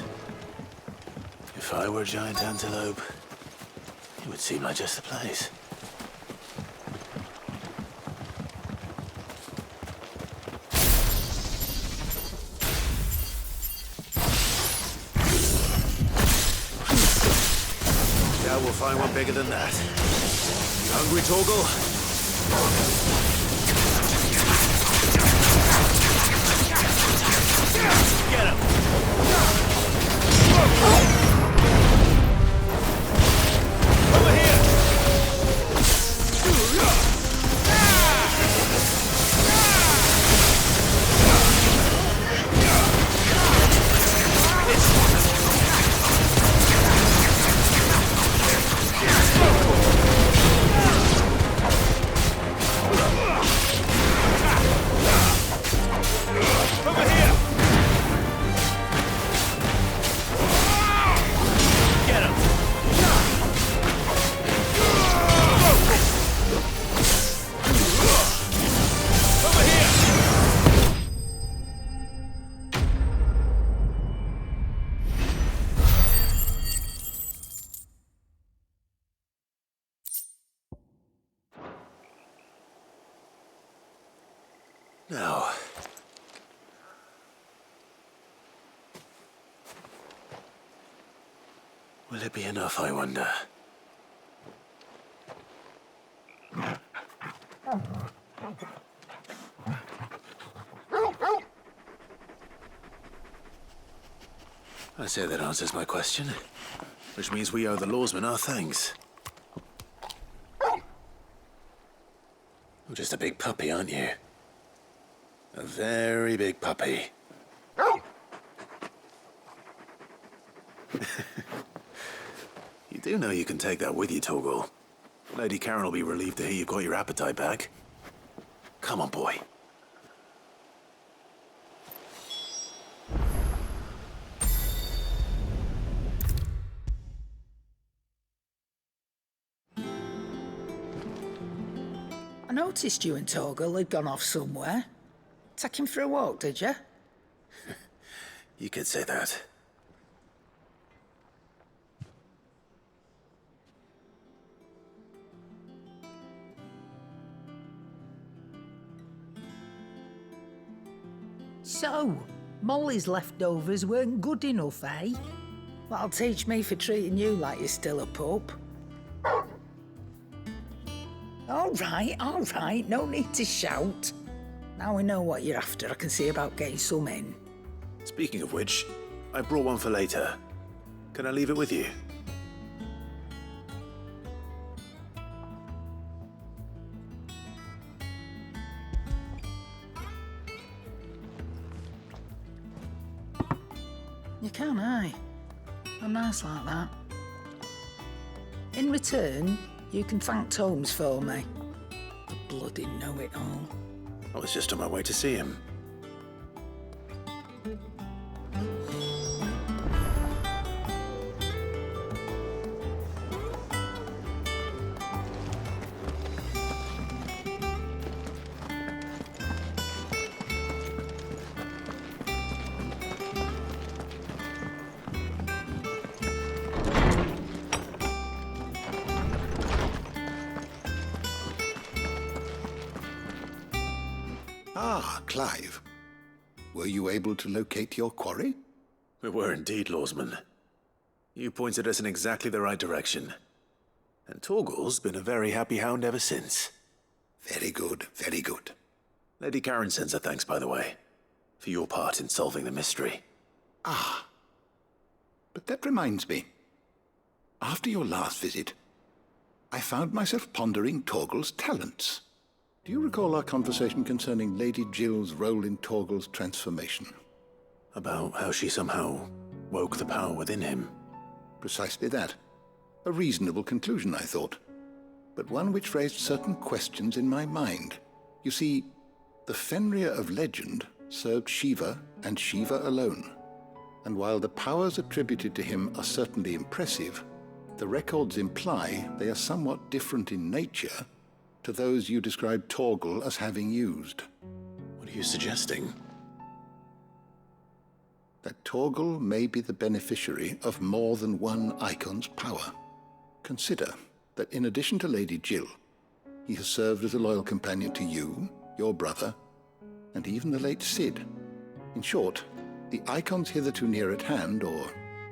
If I were a giant antelope, it would seem like just the place. Doubt we'll find one bigger than that. You hungry, Torgal? Get him! Over here! Over here! Get him! Over here! Now, will it be enough, I wonder? I say that answers my question, which means we owe the lawsman our thanks. You're just a big puppy, aren't you? A very big puppy. You do know you can take that with you, Torgal. Lady Karen will be relieved to hear you've got your appetite back. Come on, boy. I noticed you and Torgal had gone off somewhere. Take him for a walk, did you? You could say that. So, Molly's leftovers weren't good enough, eh? That'll teach me for treating you like you're still a pup. All right, no need to shout. Now we know what you're after, I can see about getting some in. Speaking of which, I brought one for later. Can I leave it with you? You can, aye. I'm nice like that. In return, you can thank Tomes for me. The bloody know-it-all. I was just on my way to see him. Ah, Clive. Were you able to locate your quarry? We were indeed, lawsman. You pointed us in exactly the right direction. And Torgal's been a very happy hound ever since. Very good, very good. Lady Karen sends her thanks, by the way, for your part in solving the mystery. Ah. But that reminds me. After your last visit, I found myself pondering Torgal's talents. Do you recall our conversation concerning Lady Jill's role in Torgal's transformation? About how she somehow woke the power within him. Precisely that. A reasonable conclusion, I thought. But one which raised certain questions in my mind. You see, the Fenrir of legend served Shiva and Shiva alone. And while the powers attributed to him are certainly impressive, the records imply they are somewhat different in nature to those you described Torgal as having used. What are you suggesting? that Torgal may be the beneficiary of more than one Icon's power. Consider that in addition to Lady Jill, he has served as a loyal companion to you, your brother, and even the late Cid. In short, the Icons hitherto near at hand, or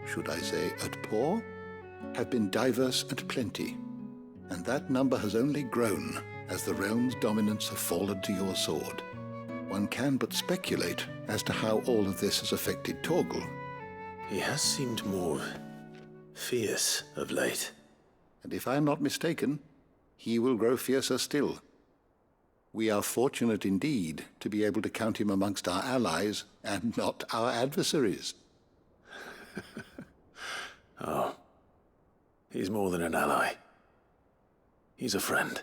should I say at paw, have been diverse and plenty, and that number has only grown as the realm's dominance have fallen to your sword. One can but speculate as to how all of this has affected Torgal. He has seemed more fierce of late. And if I am not mistaken, he will grow fiercer still. We are fortunate indeed to be able to count him amongst our allies and not our adversaries. Oh, he's more than an ally. He's a friend.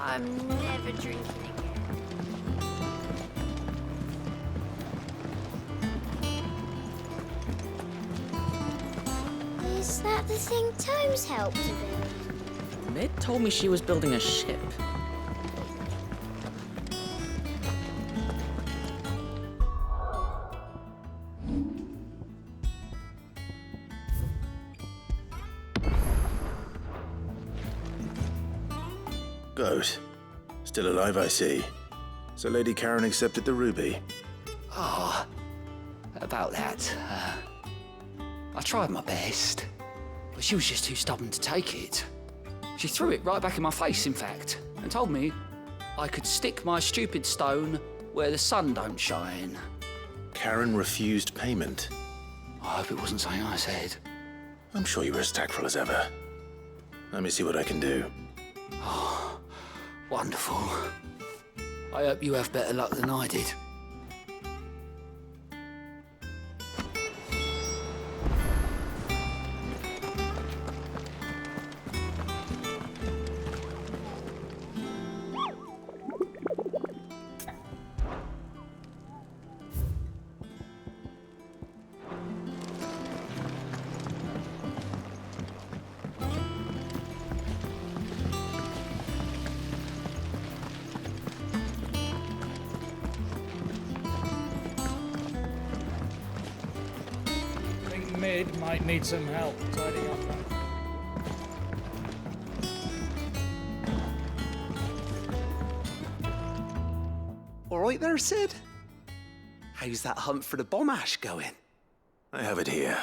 I'm never drinking again. Is that the thing Tomes helped to build? Mid told me she was building a ship. Goat. Still alive, I see. So Lady Karen accepted the ruby. Oh, about that. I tried my best, but she was just too stubborn to take it. She threw it right back in my face, in fact, and told me I could stick my stupid stone where the sun don't shine. Karen refused payment. I hope it wasn't something I said. I'm sure you were as tactful as ever. Let me see what I can do. Oh, wonderful. I hope you have better luck than I did. Mid might need some help tidying up that. All right there, Sid? How's that hunt for the bomb ash going? I have it here.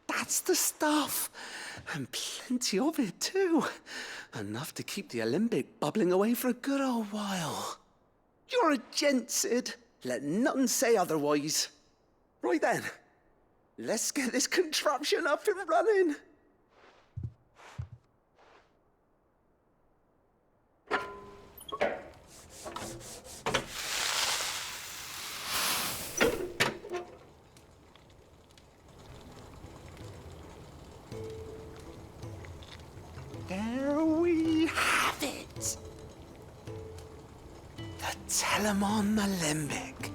That's the stuff. And plenty of it, too. Enough to keep the alembic bubbling away for a good old while. You're a gent, Sid. Let nothing say otherwise. Right then, let's get this contraption up and running. There we have it. The Telemon Alembic.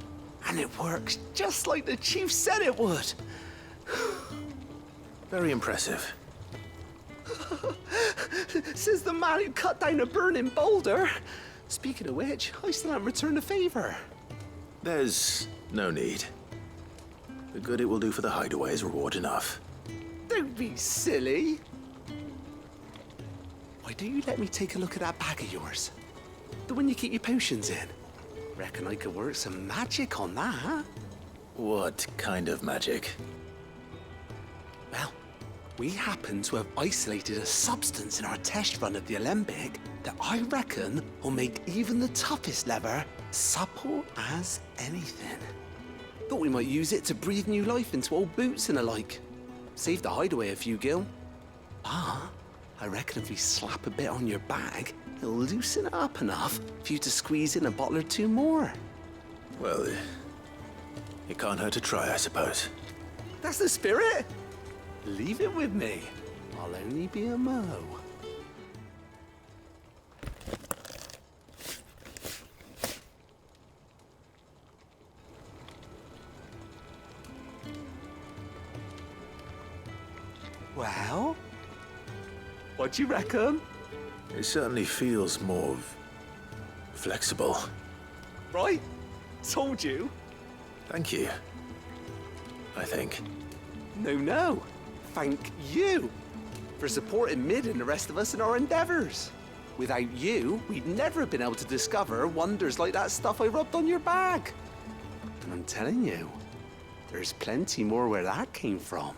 And it works just like the chief said it would. Very impressive. Says the man who cut down a burning boulder. Speaking of which, I still haven't returned the favor. There's no need. The good it will do for the hideaway is reward enough. Don't be silly. Why don't you let me take a look at that bag of yours? The one you keep your potions in. Reckon I could work some magic on that. What kind of magic? Well, we happen to have isolated a substance in our test run of the alembic that I reckon will make even the toughest lever supple as anything. Thought we might use it to breathe new life into old boots and the like. Save the hideaway a few gil. But I reckon if we slap a bit on your bag, It'll loosen it up enough for you to squeeze in a bottle or two more. Well, it can't hurt to try, I suppose. That's the spirit. Leave it with me. I'll only be a mo. Well, what do you reckon? It certainly feels more flexible. Right? Told you. Thank you. I think. No. Thank you for supporting Mid and the rest of us in our endeavors. Without you, we'd never have been able to discover wonders like that stuff I rubbed on your bag. And I'm telling you, there's plenty more where that came from.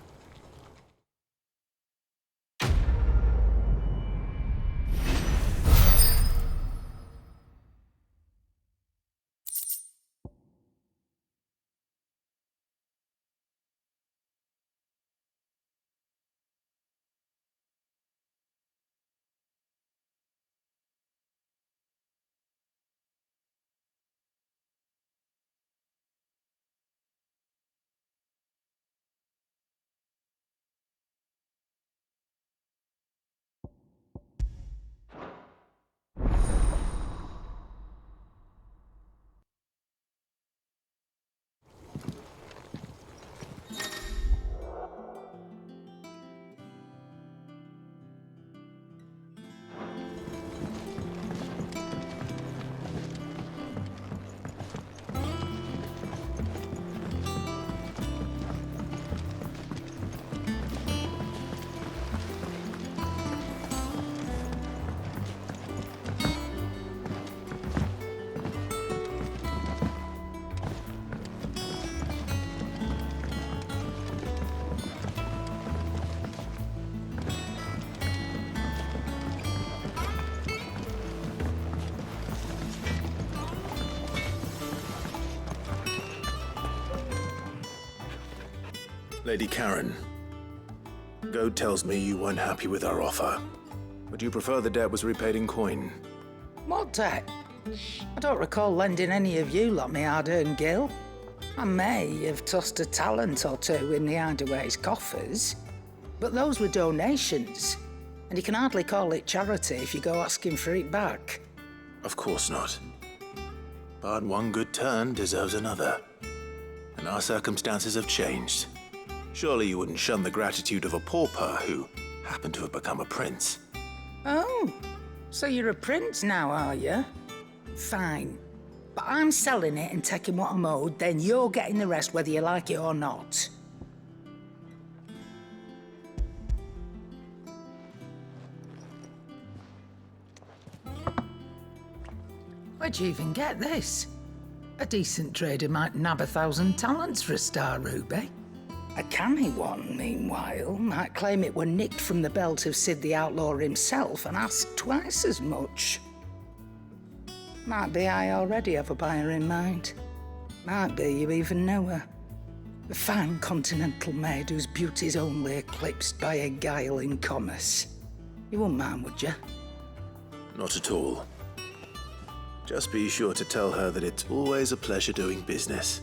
Lady Karen, Goad tells me you weren't happy with our offer. Would you prefer the debt was repaid in coin? What debt? I don't recall lending any of you lot me hard-earned gil. I may have tossed a talent or two in the Hideaway's coffers, but those were donations, and you can hardly call it charity if you go asking for it back. Of course not. But one good turn deserves another. And our circumstances have changed. Surely you wouldn't shun the gratitude of a pauper who happened to have become a prince. Oh, so you're a prince now, are you? Fine. But I'm selling it and taking what I'm owed, then you're getting the rest whether you like it or not. Where'd you even get this? A decent trader might nab 1,000 talents for a star ruby. A canny one, meanwhile, might claim it were nicked from the belt of Sid the Outlaw himself and ask twice as much. Might be I already have a buyer in mind. Might be you even know her. A fine continental maid whose beauty's only eclipsed by a guile in commerce. You wouldn't mind, would you? Not at all. Just be sure to tell her that it's always a pleasure doing business.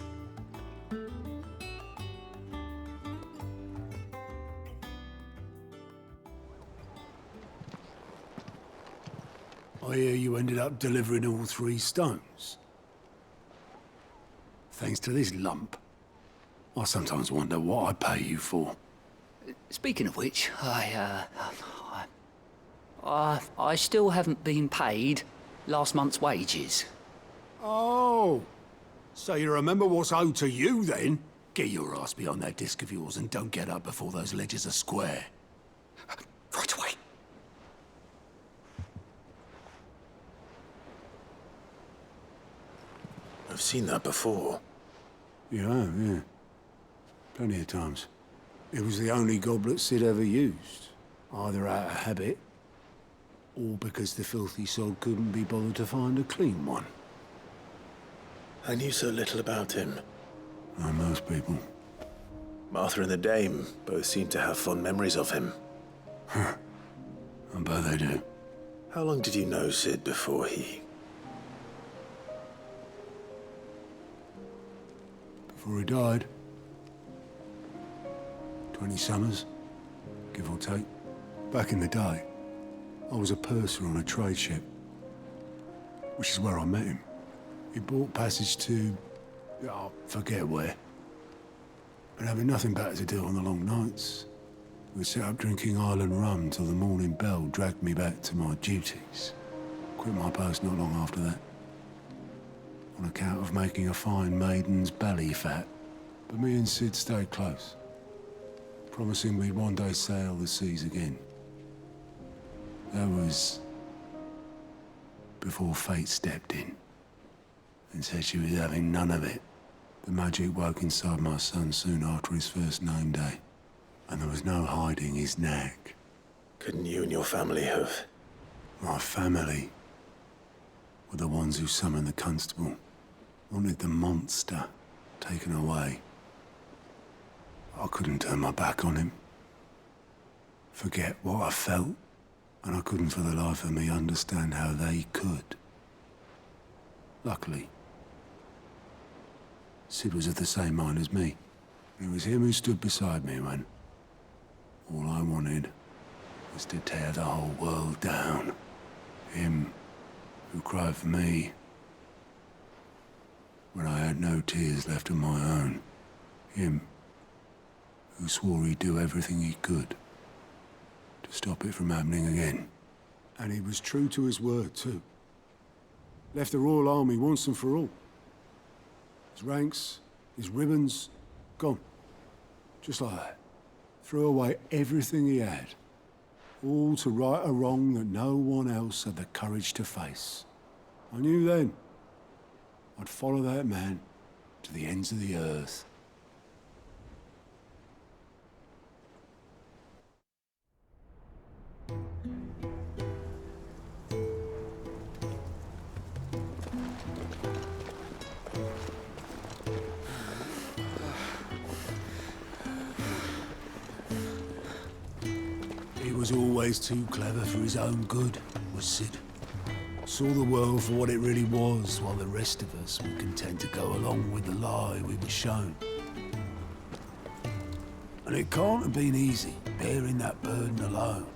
I hear you ended up delivering all 3 stones. Thanks to this lump. I sometimes wonder what I pay you for. Speaking of which, I still haven't been paid last month's wages. Oh, so you remember what's owed to you then? Get your ass behind that disc of yours and don't get up before those ledgers are square. Right away. I've seen that before. You have, yeah. Plenty of times. It was the only goblet Sid ever used. Either out of habit, or because the filthy sod couldn't be bothered to find a clean one. I knew so little about him. Like most people. Martha and the Dame both seem to have fond memories of him. I bet they do. How long did you know Sid before he... Before he died? 20 summers, give or take. Back in the day, I was a purser on a trade ship, which is where I met him. He bought passage to... I forget where. And having nothing better to do on the long nights, we set up drinking island rum till the morning bell dragged me back to my duties. Quit my post not long after that, on account of making a fine maiden's belly fat. But me and Sid stayed close, promising we'd one day sail the seas again. That was before fate stepped in and said she was having none of it. The magic woke inside my son soon after his first name day, and there was no hiding his knack. Couldn't you and your family have... My family were the ones who summoned the constable, wanted the monster taken away. I couldn't turn my back on him, forget what I felt, and I couldn't for the life of me understand how they could. Luckily, Sid was of the same mind as me. It was him who stood beside me when all I wanted was to tear the whole world down. Him who cried for me when I had no tears left of my own. Him who swore he'd do everything he could to stop it from happening again. And he was true to his word, too. Left the Royal Army once and for all. His ranks, his ribbons, gone. Just like that. Threw away everything he had. All to right a wrong that no one else had the courage to face. I knew then I'd follow that man to the ends of the earth. He was always too clever for his own good, was Sid. Saw the world for what it really was, while the rest of us were content to go along with the lie we were shown. And it can't have been easy, bearing that burden alone.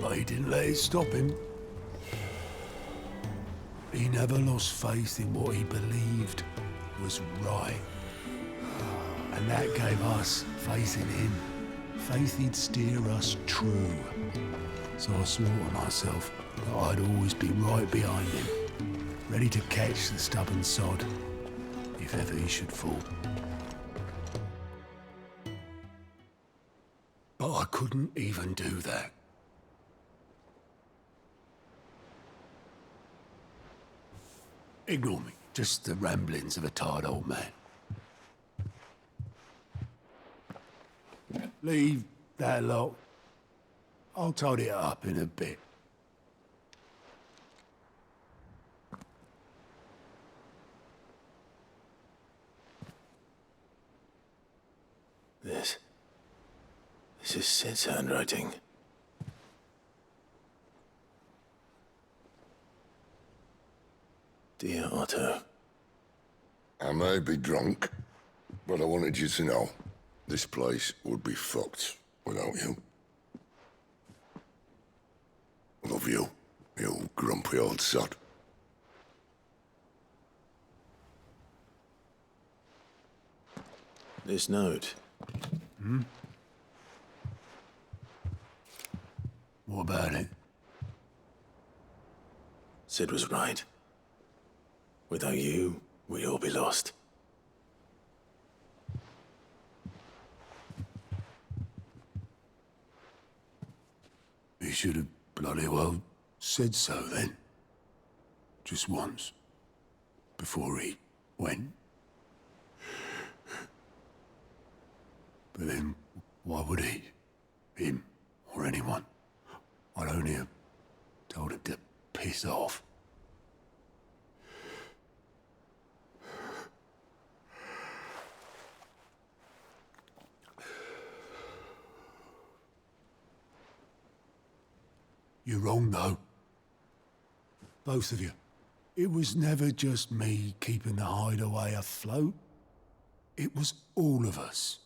But he didn't let it stop him. He never lost faith in what he believed was right. And that gave us faith in him. Faith he'd steer us true. So I swore to myself that I'd always be right behind him, ready to catch the stubborn sod if ever he should fall. But I couldn't even do that. Ignore me. Just the ramblings of a tired old man. Leave that lot. I'll tidy it up in a bit. This is Sid's handwriting. Dear Otto. I may be drunk, but I wanted you to know this place would be fucked without you. Love you, you grumpy old sod. This note. What about it? Sid was right. Without you, we'd all be lost. He should have bloody well said so then. Just once. Before he went. But then, why would he? Him, or anyone? I'd only have told him to piss off. You're wrong, though. Both of you. It was never just me keeping the hideaway afloat. It was all of us.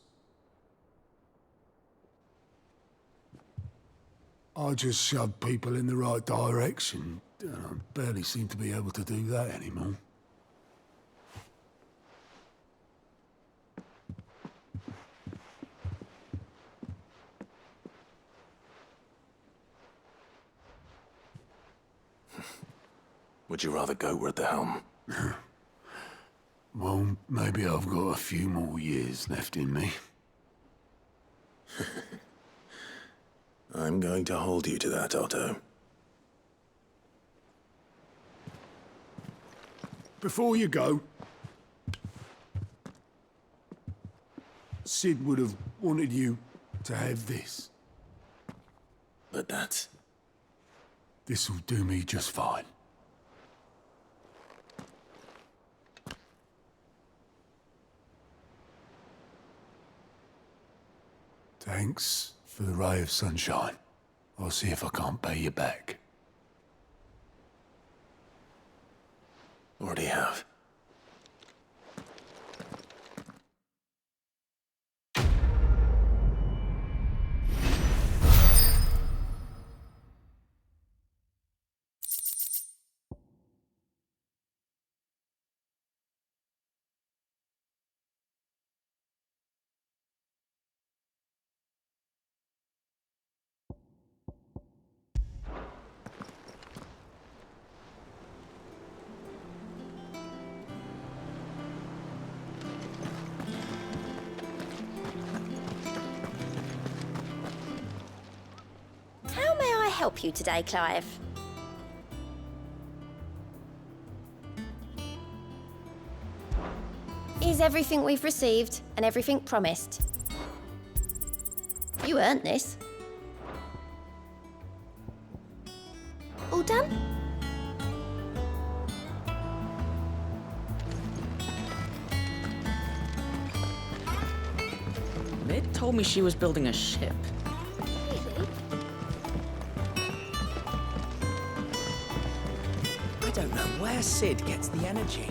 I just shoved people in the right direction, and I barely seem to be able to do that anymore. Would you rather go at the helm? Well, maybe I've got a few more years left in me. I'm going to hold you to that, Otto. Before you go, Sid would have wanted you to have this. But that's... This'll do me just fine. Thanks for the ray of sunshine. I'll see if I can't pay you back. Already have. How may I help you today, Clive? Is everything we've received and everything promised? You earned this. All done? Mid told me she was building a ship. Really? I don't know where Sid gets the energy.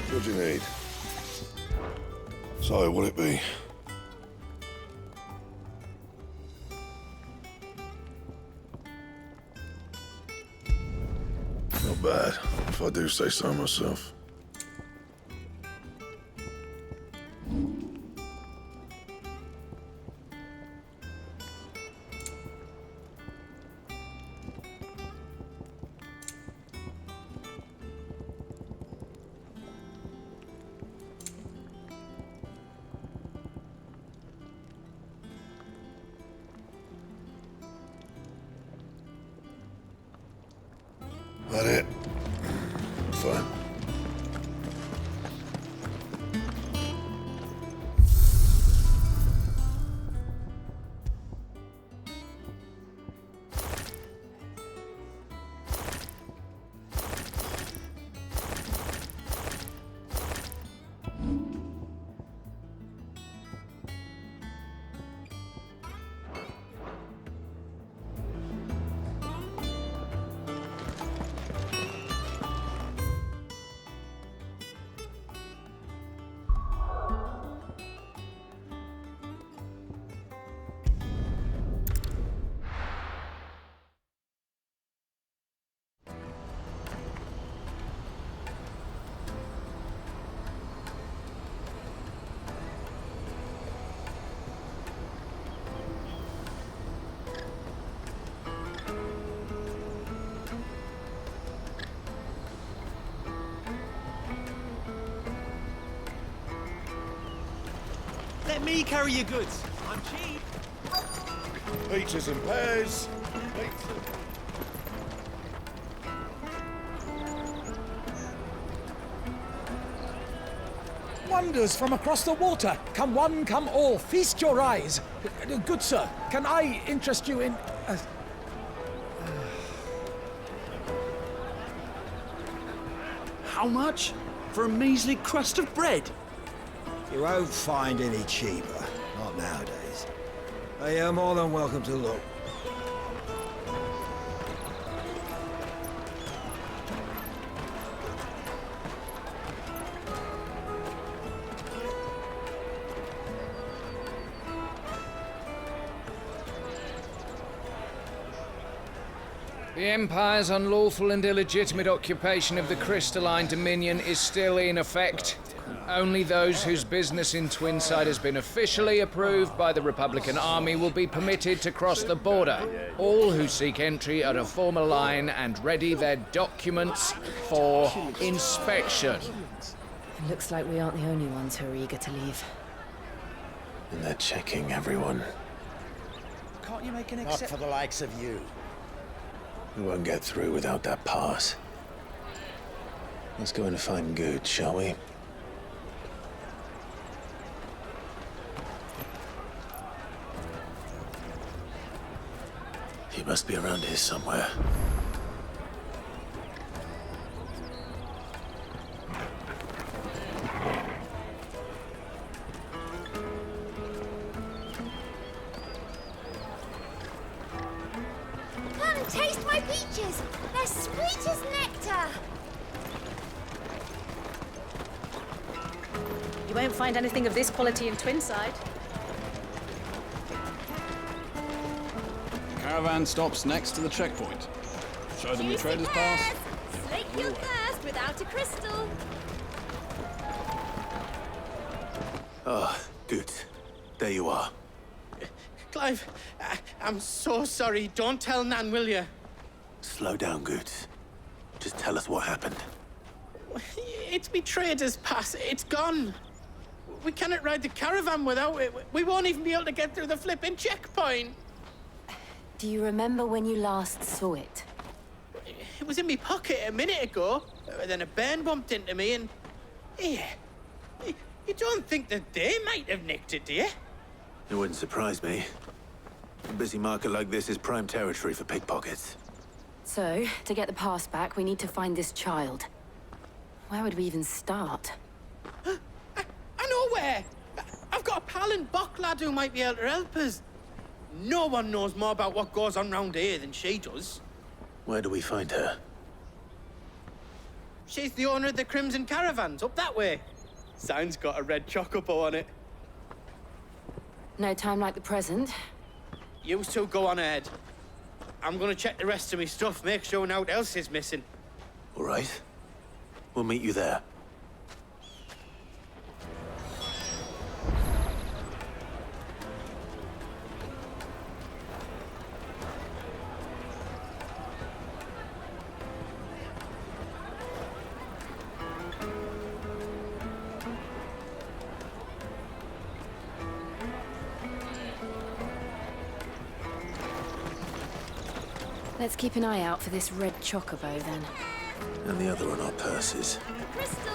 What do you need? So, what'll it be? Not bad, if I do say so myself. That it? Fine. Let me carry your goods. I'm cheap. Peaches and pears. Wonders from across the water. Come one, come all. Feast your eyes. Good sir, can I interest you in... How much? For a measly crust of bread? You won't find any cheaper. Not nowadays. But you're more than welcome to look. The Empire's unlawful and illegitimate occupation of the crystalline dominion is still in effect. Only those whose business in Twinside has been officially approved by the Republican Army will be permitted to cross the border. All who seek entry are to form a line and ready their documents for inspection. Looks like we aren't the only ones who are eager to leave. And they're checking everyone. Can't you make an Not for the likes of you. We won't get through without that pass. Let's go and find Good, shall we? He must be around here somewhere. Come, taste my peaches! They're sweet as nectar! You won't find anything of this quality in Twinside. Caravan stops next to the checkpoint. Show them your trader's pass. Slake your thirst without a crystal! Oh, Good. There you are. Clive, I'm so sorry. Don't tell Nan, will you? Slow down, Good. Just tell us what happened. It's me trader's pass. It's gone. We cannot ride the caravan without it. We won't even be able to get through the flipping checkpoint. Do you remember when you last saw it? It was in my pocket a minute ago. Then a bairn bumped into me and... Yeah. You don't think that they might have nicked it, do you? It wouldn't surprise me. A busy market like this is prime territory for pickpockets. So, to get the pass back, we need to find this child. Where would we even start? I know where! I've got a pal in Bocklad who might be able to help us. No one knows more about what goes on round here than she does. Where do we find her? She's the owner of the Crimson Caravans, up that way. Sign's got a red chocobo on it. No time like the present. You two go on ahead. I'm gonna check the rest of my stuff, make sure nothing else is missing. All right. We'll meet you there. Let's keep an eye out for this red chocobo, then. And the other on our purses. Crystal!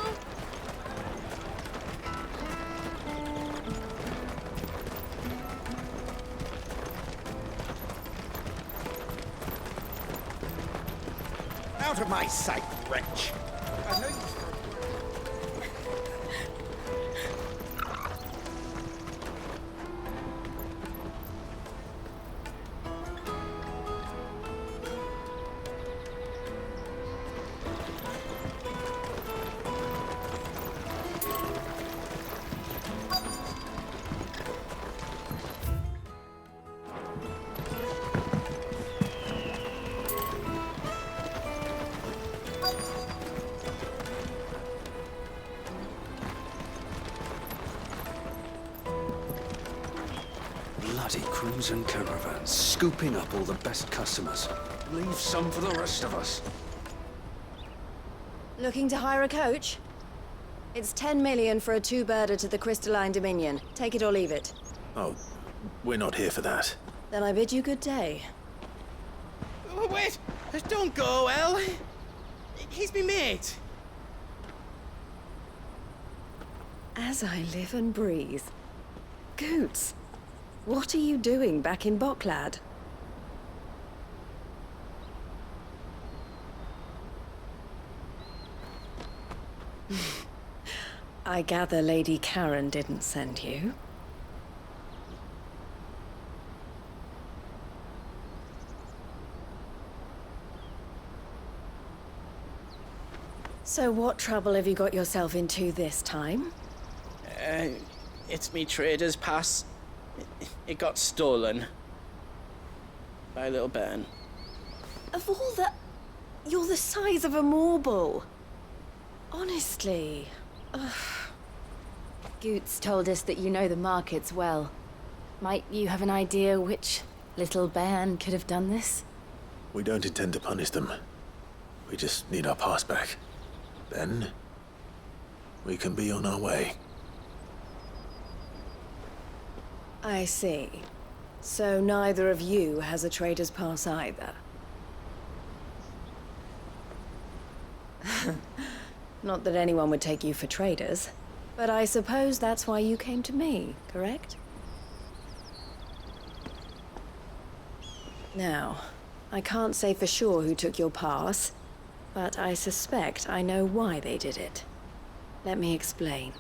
Out of my sight, wretch! I know you... Bloody crimson caravans, scooping up all the best customers. Leave some for the rest of us. Looking to hire a coach? It's 10 million for a two-birder to the Crystalline Dominion. Take it or leave it. Oh, we're not here for that. Then I bid you good day. Oh, wait! Don't go, El! He's me mate. As I live and breathe. Goots, what are you doing back in Bocklad? I gather Lady Karen didn't send you. So what trouble have you got yourself into this time? It's me trader's pass. It got stolen. By a little bairn. Of all the... You're the size of a marble. Honestly. Ugh. Goots told us that you know the markets well. Might you have an idea which little bairn could have done this? We don't intend to punish them. We just need our pass back. Then, we can be on our way. I see. So neither of you has a trader's pass either. Not that anyone would take you for traders, but I suppose that's why you came to me, correct? Now, I can't say for sure who took your pass, but I suspect I know why they did it. Let me explain.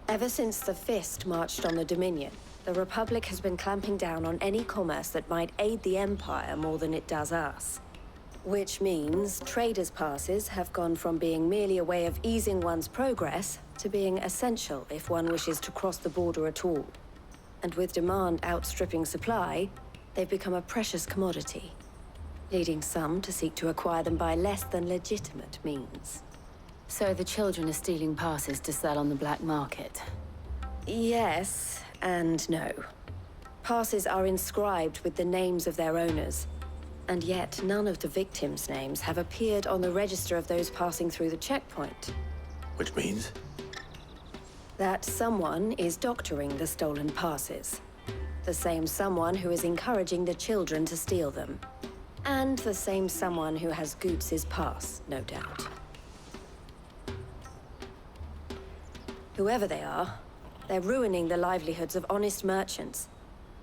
Ever since the Fist marched on the Dominion, the Republic has been clamping down on any commerce that might aid the Empire more than it does us. Which means traders' passes have gone from being merely a way of easing one's progress to being essential if one wishes to cross the border at all. And with demand outstripping supply, they've become a precious commodity, leading some to seek to acquire them by less than legitimate means. So the children are stealing passes to sell on the black market? Yes and no. Passes are inscribed with the names of their owners, and yet none of the victims' names have appeared on the register of those passing through the checkpoint. Which means? That someone is doctoring the stolen passes. The same someone who is encouraging the children to steal them. And the same someone who has Goots' pass, no doubt. Whoever they are, they're ruining the livelihoods of honest merchants,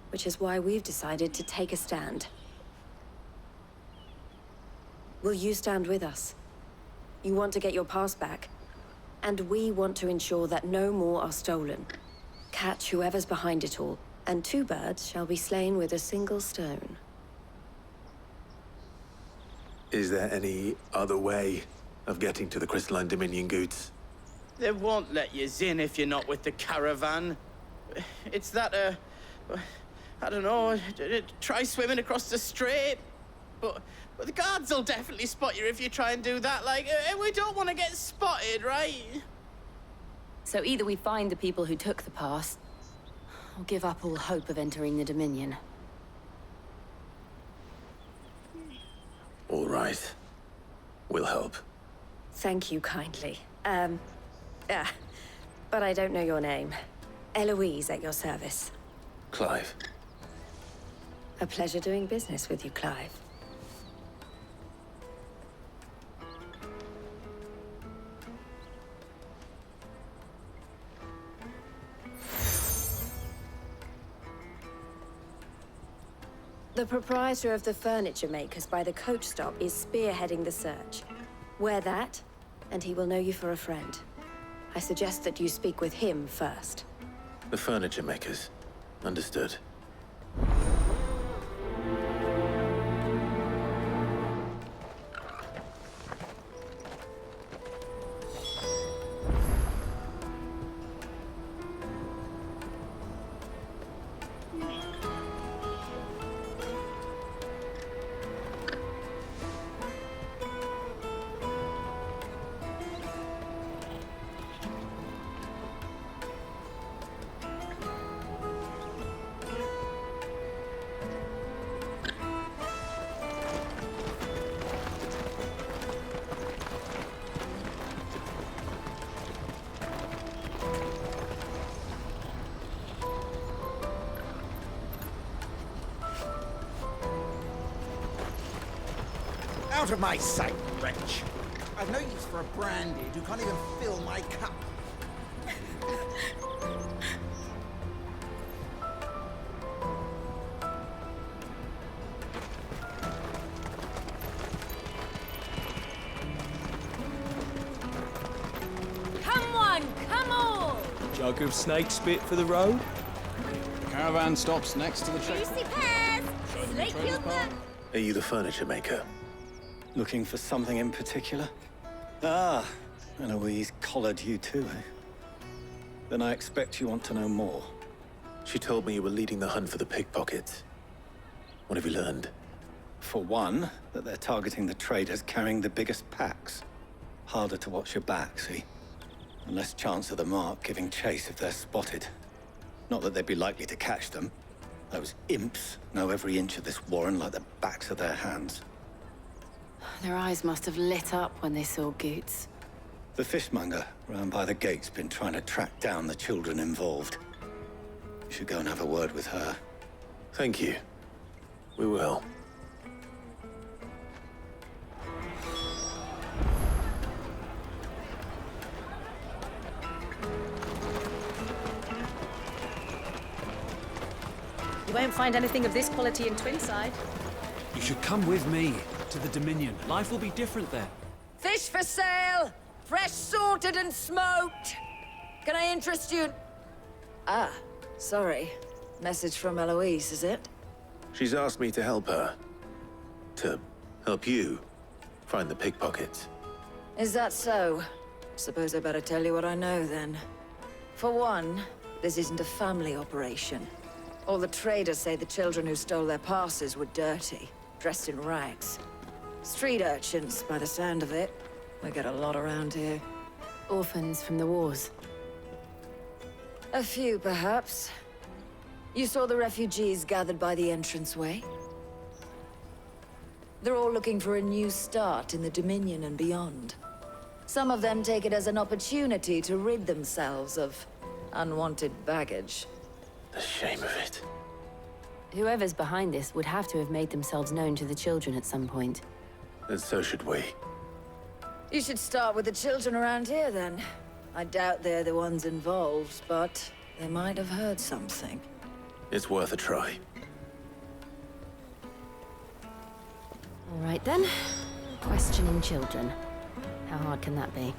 which is why we've decided to take a stand. Will you stand with us? You want to get your pass back, and we want to ensure that no more are stolen. Catch whoever's behind it all, and two birds shall be slain with a single stone. Is there any other way of getting to the Crystalline Dominion, Goots? They won't let you in if you're not with the caravan. It's that, I don't know, try swimming across the strait. But the guards will definitely spot you if you try and do that. Like, we don't want to get spotted, right? So either we find the people who took the pass, or give up all hope of entering the Dominion. All right. We'll help. Thank you kindly. But I don't know your name. Eloise at your service. Clive. A pleasure doing business with you, Clive. The proprietor of the furniture makers by the coach stop is spearheading the search. Wear that, and he will know you for a friend. I suggest that you speak with him first. The furniture makers. Understood. Out of my sight, wretch! I've no use for a brandy who can't even fill my cup. Jug of snake spit for the road? Caravan stops next to the checkpoint. Juicy pears! Show them the Slate traders' your park. Are you the furniture maker? Looking for something in particular? Ah, Eloise collared you too, eh? Then I expect you want to know more. She told me you were leading the hunt for the pickpockets. What have you learned? For one, that they're targeting the traders carrying the biggest packs. Harder to watch your back, see? And less chance of the mark giving chase if they're spotted. Not that they'd be likely to catch them. Those imps know every inch of this warren like the backs of their hands. Their eyes must have lit up when they saw Goots. The fishmonger round by the gate's been trying to track down the children involved. You should go and have a word with her. Thank you. We will. You won't find anything of this quality in Twinside. You should come with me to the Dominion. Life will be different there. Fish for sale! Fresh sorted and smoked! Can I interest you? Ah, sorry. Message from Eloise, is it? She's asked me to help her. To help you find the pickpockets. Is that so? Suppose I better tell you what I know, then. For one, this isn't a family operation. All the traders say the children who stole their passes were dirty, dressed in rags. Street urchins, by the sound of it. We get a lot around here. Orphans from the wars. A few, perhaps. You saw the refugees gathered by the entranceway? They're all looking for a new start in the Dominion and beyond. Some of them take it as an opportunity to rid themselves of unwanted baggage. The shame of it. Whoever's behind this would have to have made themselves known to the children at some point. And so should we. You should start with the children around here, then. I doubt they're the ones involved, but they might have heard something. It's worth a try. All right then. Questioning children. How hard can that be?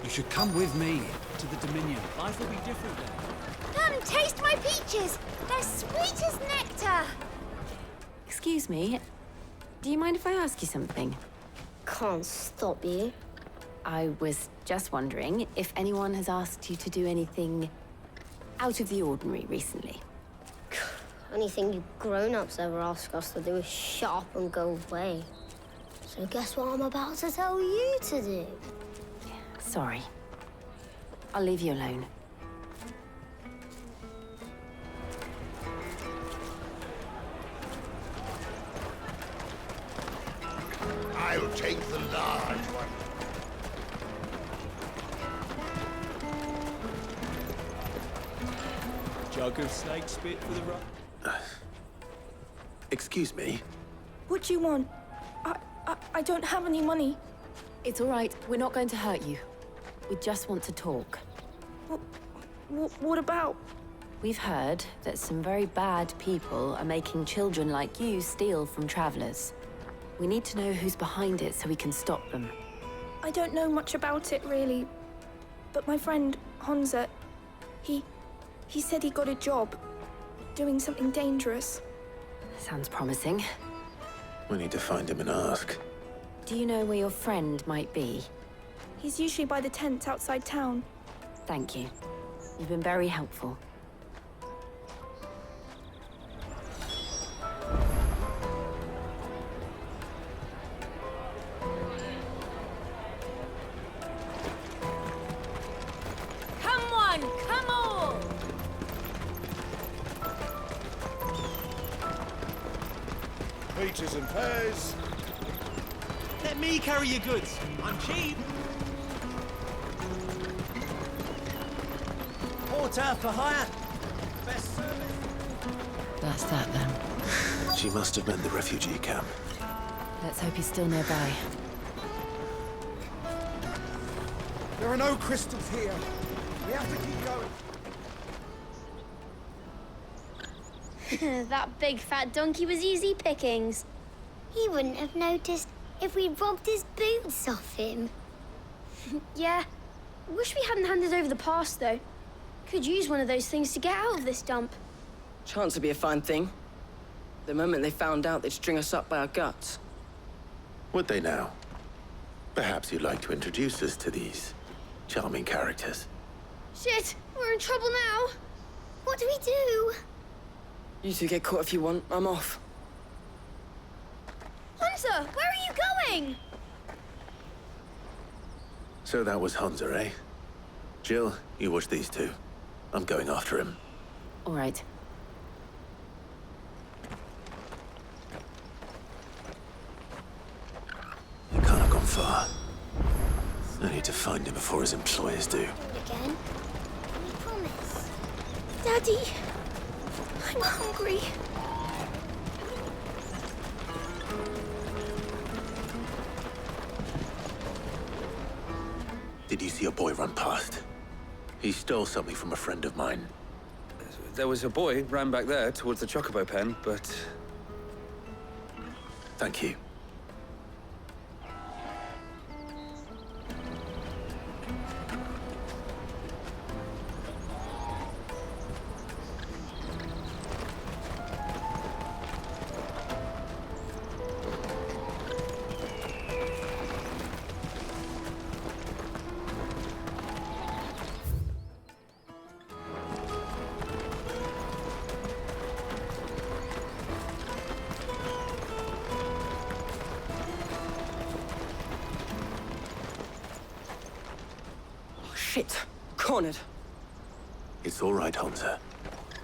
You should come with me to the Dominion. Life will be different there. Come, taste my peaches! They're sweet as nectar! Excuse me. Do you mind if I ask you something? Can't stop you. I was just wondering if anyone has asked you to do anything out of the ordinary recently. Anything you grown-ups ever ask us to do is shut up and go away. So guess what I'm about to tell you to do? Sorry. I'll leave you alone. I'll take the large one. Jug of snake spit for the road. Excuse me? What do you want? I don't have any money. It's all right. We're not going to hurt you. We just want to talk. What about? We've heard that some very bad people are making children like you steal from travelers. We need to know who's behind it so we can stop them. I don't know much about it, really. But my friend, Honza, he said he got a job. Doing something dangerous. Sounds promising. We need to find him and ask. Do you know where your friend might be? He's usually by the tents outside town. Thank you. You've been very helpful. Come on, come on! Peaches and pears. Let me carry your goods. I'm cheap. Porter for hire. Best service. That's that then. She must have meant the refugee camp. Let's hope he's still nearby. There are no crystals here. We have to keep going. That big fat donkey was easy pickings. He wouldn't have noticed if we'd robbed his boots off him. Yeah. Wish we hadn't handed over the pass, though. Could use one of those things to get out of this dump. Chance would be a fine thing. The moment they found out, they'd string us up by our guts. Would they now? Perhaps you'd like to introduce us to these charming characters. Shit, we're in trouble now. What do we do? You two get caught if you want. I'm off. Hunter, where are you going? So that was Hunter, eh? Jill, you watch these two. I'm going after him. All right. He can't have gone far. I need to find him before his employers do. Again? We promise. Daddy, I'm hungry. Did you see a boy run past? He stole something from a friend of mine. There was a boy ran back there towards the chocobo pen, but... Thank you. Shit. Cornered. It's all right, Hunter.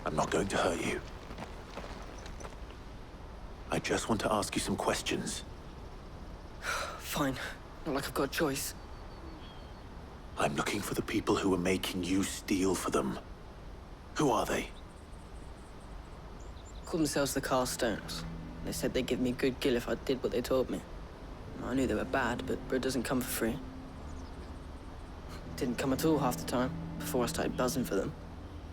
I'm not going to hurt you. I just want to ask you some questions. Fine. Not like I've got a choice. I'm looking for the people who are making you steal for them. Who are they? Called themselves the Carstones. They said they'd give me good gill if I did what they told me. I knew they were bad, but bread doesn't come for free. Didn't come at all half the time, before I started buzzing for them.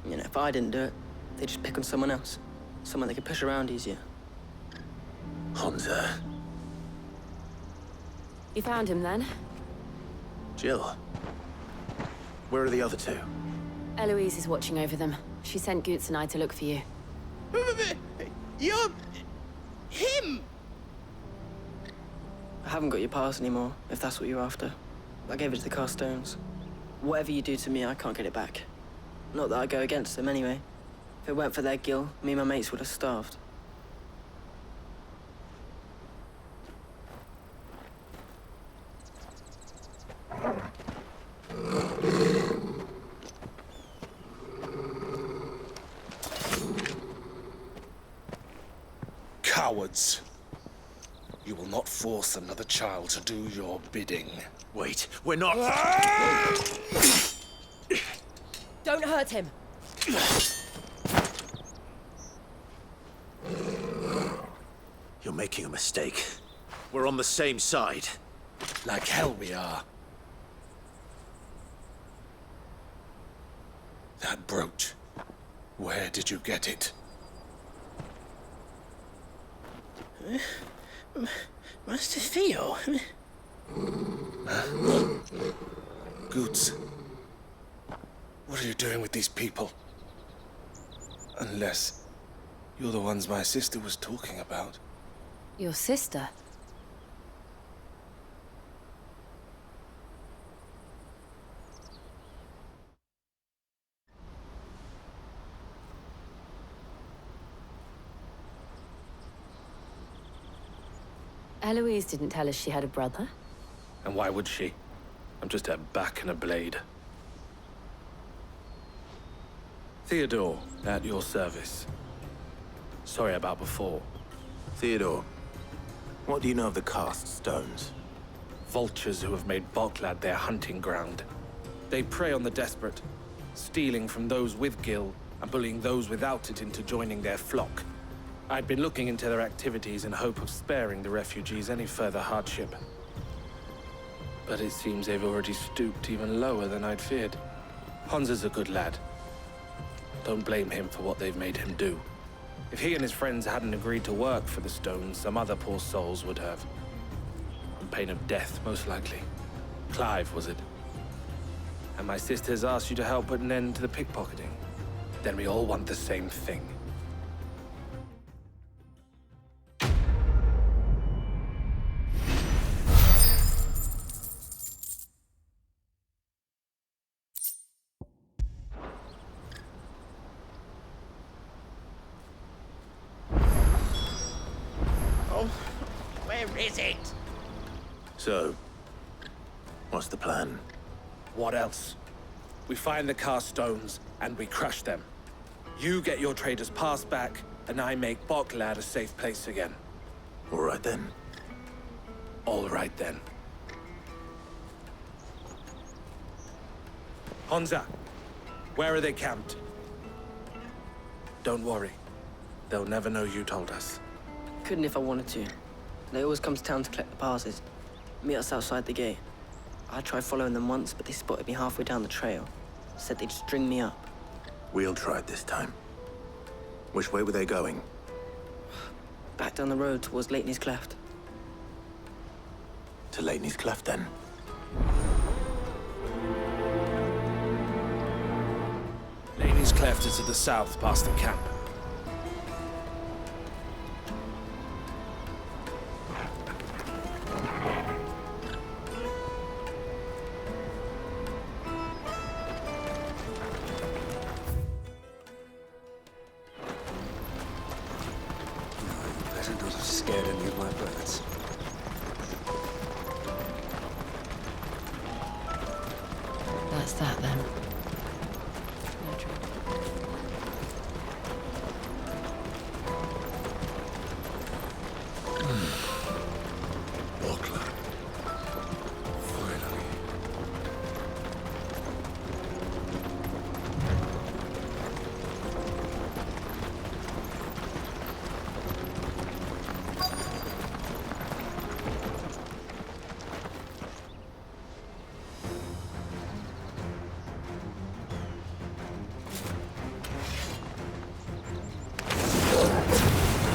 You know, if I didn't do it, they'd just pick on someone else. Someone they could push around easier. Hunter. You found him then? Jill. Where are the other two? Eloise is watching over them. She sent Goots and I to look for you. You're... him! I haven't got your pass anymore, if that's what you're after. I gave it to the Carstones. Whatever you do to me, I can't get it back. Not that I go against them, anyway. If it weren't for their gill, me and my mates would have starved. Cowards. You will not force another child to do your bidding. Wait, we're not... Don't hurt him. You're making a mistake. We're on the same side. Like hell we are. That brooch. Where did you get it? Master Theo? Goots. What are you doing with these people? Unless you're the ones my sister was talking about. Your sister? Eloise didn't tell us she had a brother. And why would she? I'm just her back and a blade. Theodore, at your service. Sorry about before. Theodore, what do you know of the cast stones? Vultures who have made Boklad their hunting ground. They prey on the desperate, stealing from those with gil and bullying those without it into joining their flock. I'd been looking into their activities in hope of sparing the refugees any further hardship. But it seems they've already stooped even lower than I'd feared. Hans is a good lad. Don't blame him for what they've made him do. If he and his friends hadn't agreed to work for the stones, some other poor souls would have. On pain of death, most likely. Clive, was it? And my sisters asked you to help put an end to the pickpocketing. Then we all want the same thing. Oh, where is it? So, what's the plan? What else? We find the cast stones, and we crush them. You get your trader's pass back, and I make Boklad a safe place again. All right then. All right then. Honza, where are they camped? Don't worry. They'll never know you told us. Couldn't if I wanted to. They always come to town to collect the passes. Meet us outside the gate. I tried following them once, but they spotted me halfway down the trail. Said they'd string me up. We'll try it this time. Which way were they going? Back down the road towards Leighton's Cleft. To Leighton's Cleft, then. Leighton's Cleft is to the south, past the camp. Better not have scared any of my birds. That's that then. Boklad. Finally.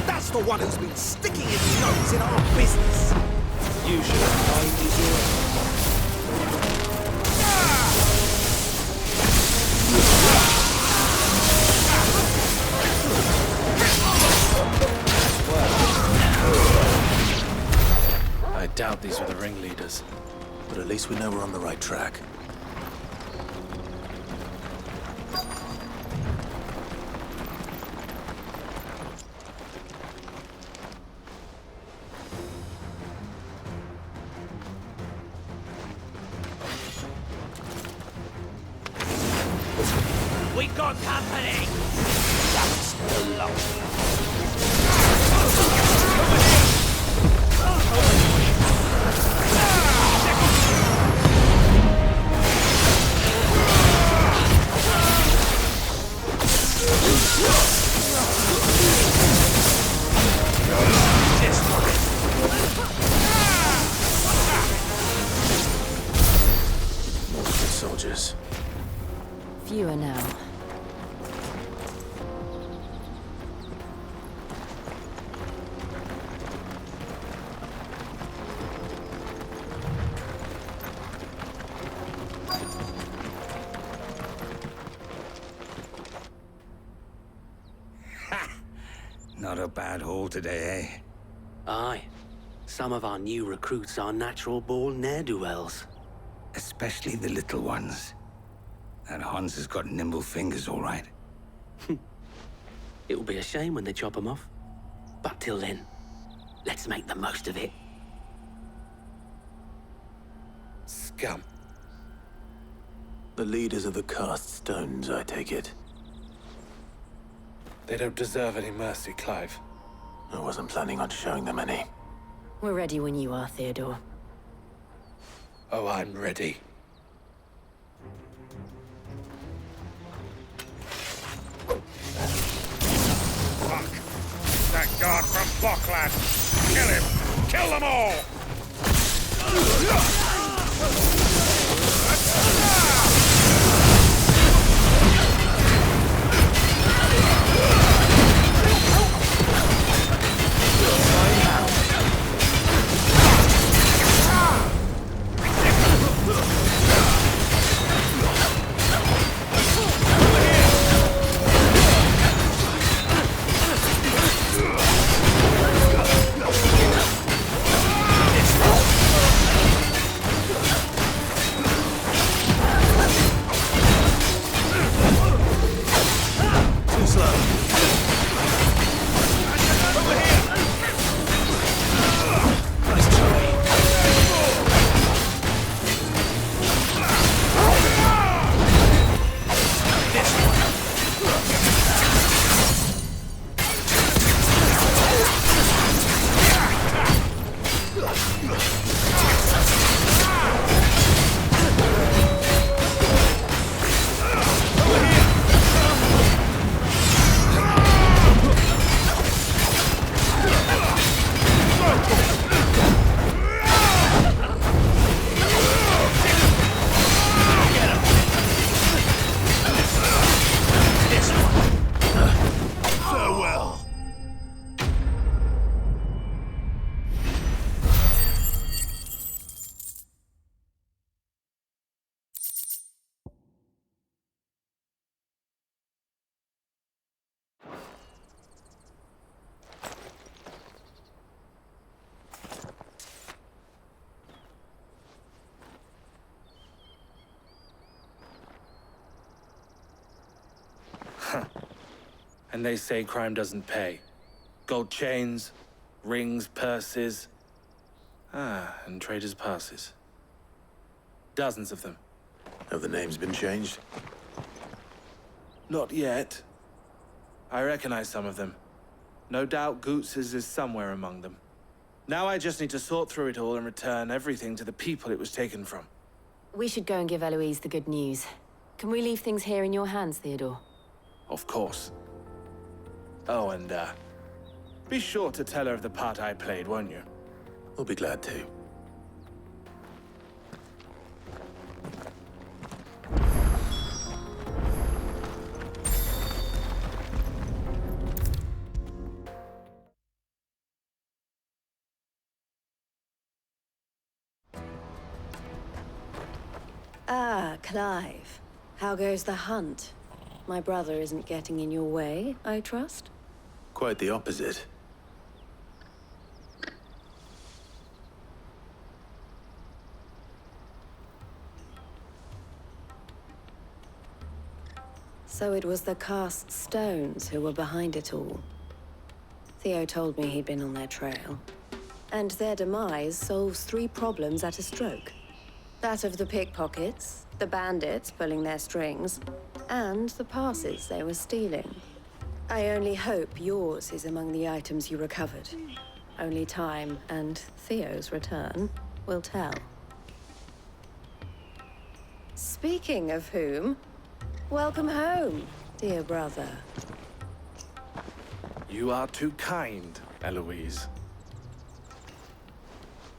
That's the one who's been sticking his nose in our business. You should have known his ear. I doubt these were the ringleaders. But at least we know we're on the right track. We got company! That's the long. More foot soldiers. Fewer now. Not a bad haul today, eh? Aye. Some of our new recruits are natural-born ne'er-do-wells. Especially the little ones. That Hans has got nimble fingers, all right. It will be a shame when they chop them off. But till then, let's make the most of it. Scum. The leaders of the cast stones, I take it. They don't deserve any mercy, Clive. I wasn't planning on showing them any. We're ready when you are, Theodore. Oh, I'm ready. Fuck! That guard from Boklad! Kill him! Kill them all! And they say crime doesn't pay. Gold chains, rings, purses. And traders' passes. Dozens of them. Have the names been changed? Not yet. I recognize some of them. No doubt Goots's is somewhere among them. Now I just need to sort through it all and return everything to the people it was taken from. We should go and give Eloise the good news. Can we leave things here in your hands, Theodore? Of course. Oh, and, be sure to tell her of the part I played, won't you? We'll be glad to. Ah, Clive. How goes the hunt? My brother isn't getting in your way, I trust? Quite the opposite. So it was the cast stones who were behind it all. Theo told me he'd been on their trail. And their demise solves 3 problems at a stroke. That of the pickpockets, the bandits pulling their strings, and the passes they were stealing. I only hope yours is among the items you recovered. Only time and Theo's return will tell. Speaking of whom, welcome home, dear brother. You are too kind, Eloise.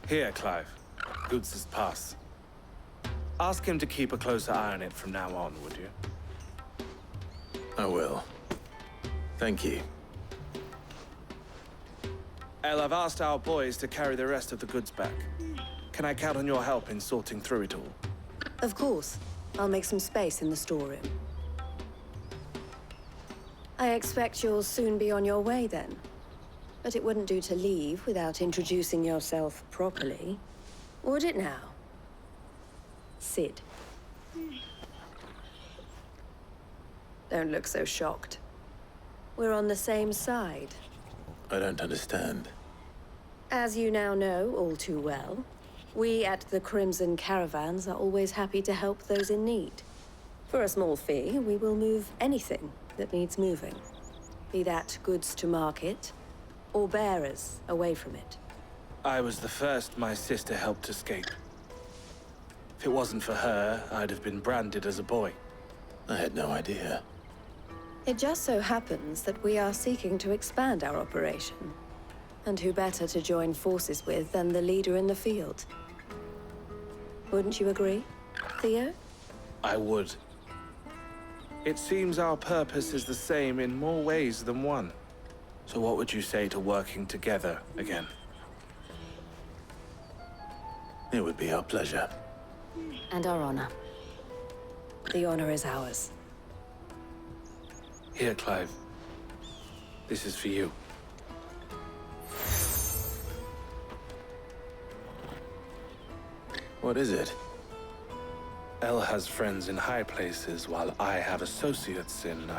Here, Clive. Goods' pass. Ask him to keep a closer eye on it from now on, would you? I will. Thank you. El, I've asked our boys to carry the rest of the goods back. Can I count on your help in sorting through it all? Of course. I'll make some space in the storeroom. I expect you'll soon be on your way then. But it wouldn't do to leave without introducing yourself properly. Would it now? Sid. Don't look so shocked. We're on the same side. I don't understand. As you now know all too well, we at the Crimson Caravans are always happy to help those in need. For a small fee, we will move anything that needs moving. Be that goods to market, or bearers away from it. I was the first my sister helped escape. If it wasn't for her, I'd have been branded as a boy. I had no idea. It just so happens that we are seeking to expand our operation. And who better to join forces with than the leader in the field? Wouldn't you agree, Theo? I would. It seems our purpose is the same in more ways than one. So what would you say to working together again? It would be our pleasure. And our honor. The honor is ours. Here, Clive. This is for you. What is it? El has friends in high places, while I have associates in,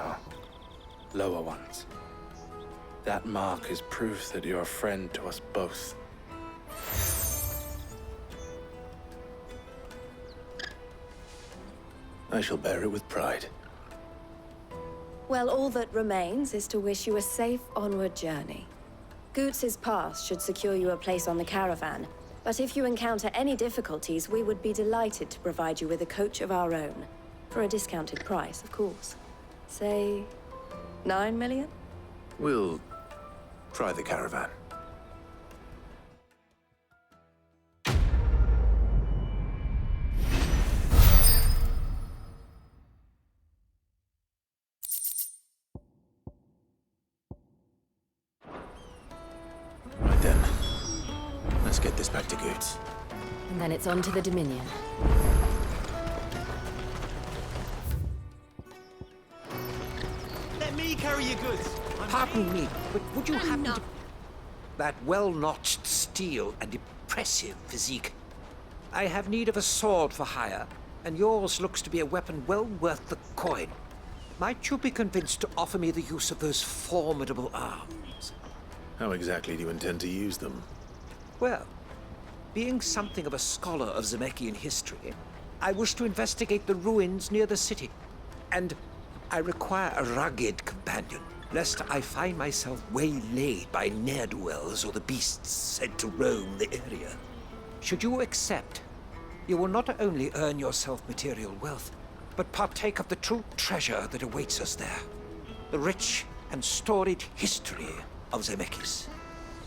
lower ones. That mark is proof that you're a friend to us both. I shall bear it with pride. Well, all that remains is to wish you a safe onward journey. Goots's pass should secure you a place on the caravan, but if you encounter any difficulties, we would be delighted to provide you with a coach of our own. For a discounted price, of course. Say, 9 million? We'll try the caravan. Right then. Let's get this back to Goots. And then it's on to the Dominion. Let me carry your goods. Pardon me, but would you happen to... That well-notched steel and impressive physique. I have need of a sword for hire, and yours looks to be a weapon well worth the coin. Might you be convinced to offer me the use of those formidable arms? How exactly do you intend to use them? Well, being something of a scholar of Zemeckis history, I wish to investigate the ruins near the city. And I require a rugged companion, lest I find myself waylaid by ne'er-do-wells or the beasts said to roam the area. Should you accept, you will not only earn yourself material wealth, but partake of the true treasure that awaits us there. The rich and storied history of Zemeckis.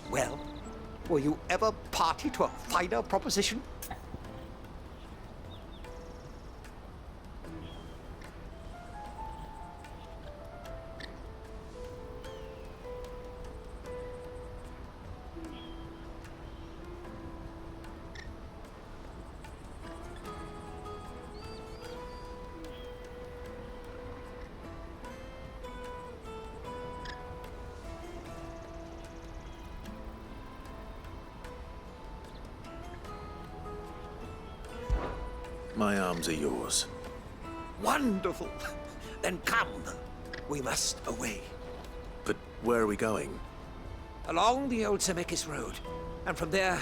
Well, were you ever party to a finer proposition? My arms are yours. Wonderful! Then come. We must away. But where are we going? Along the old Zemeckis Road, and from there,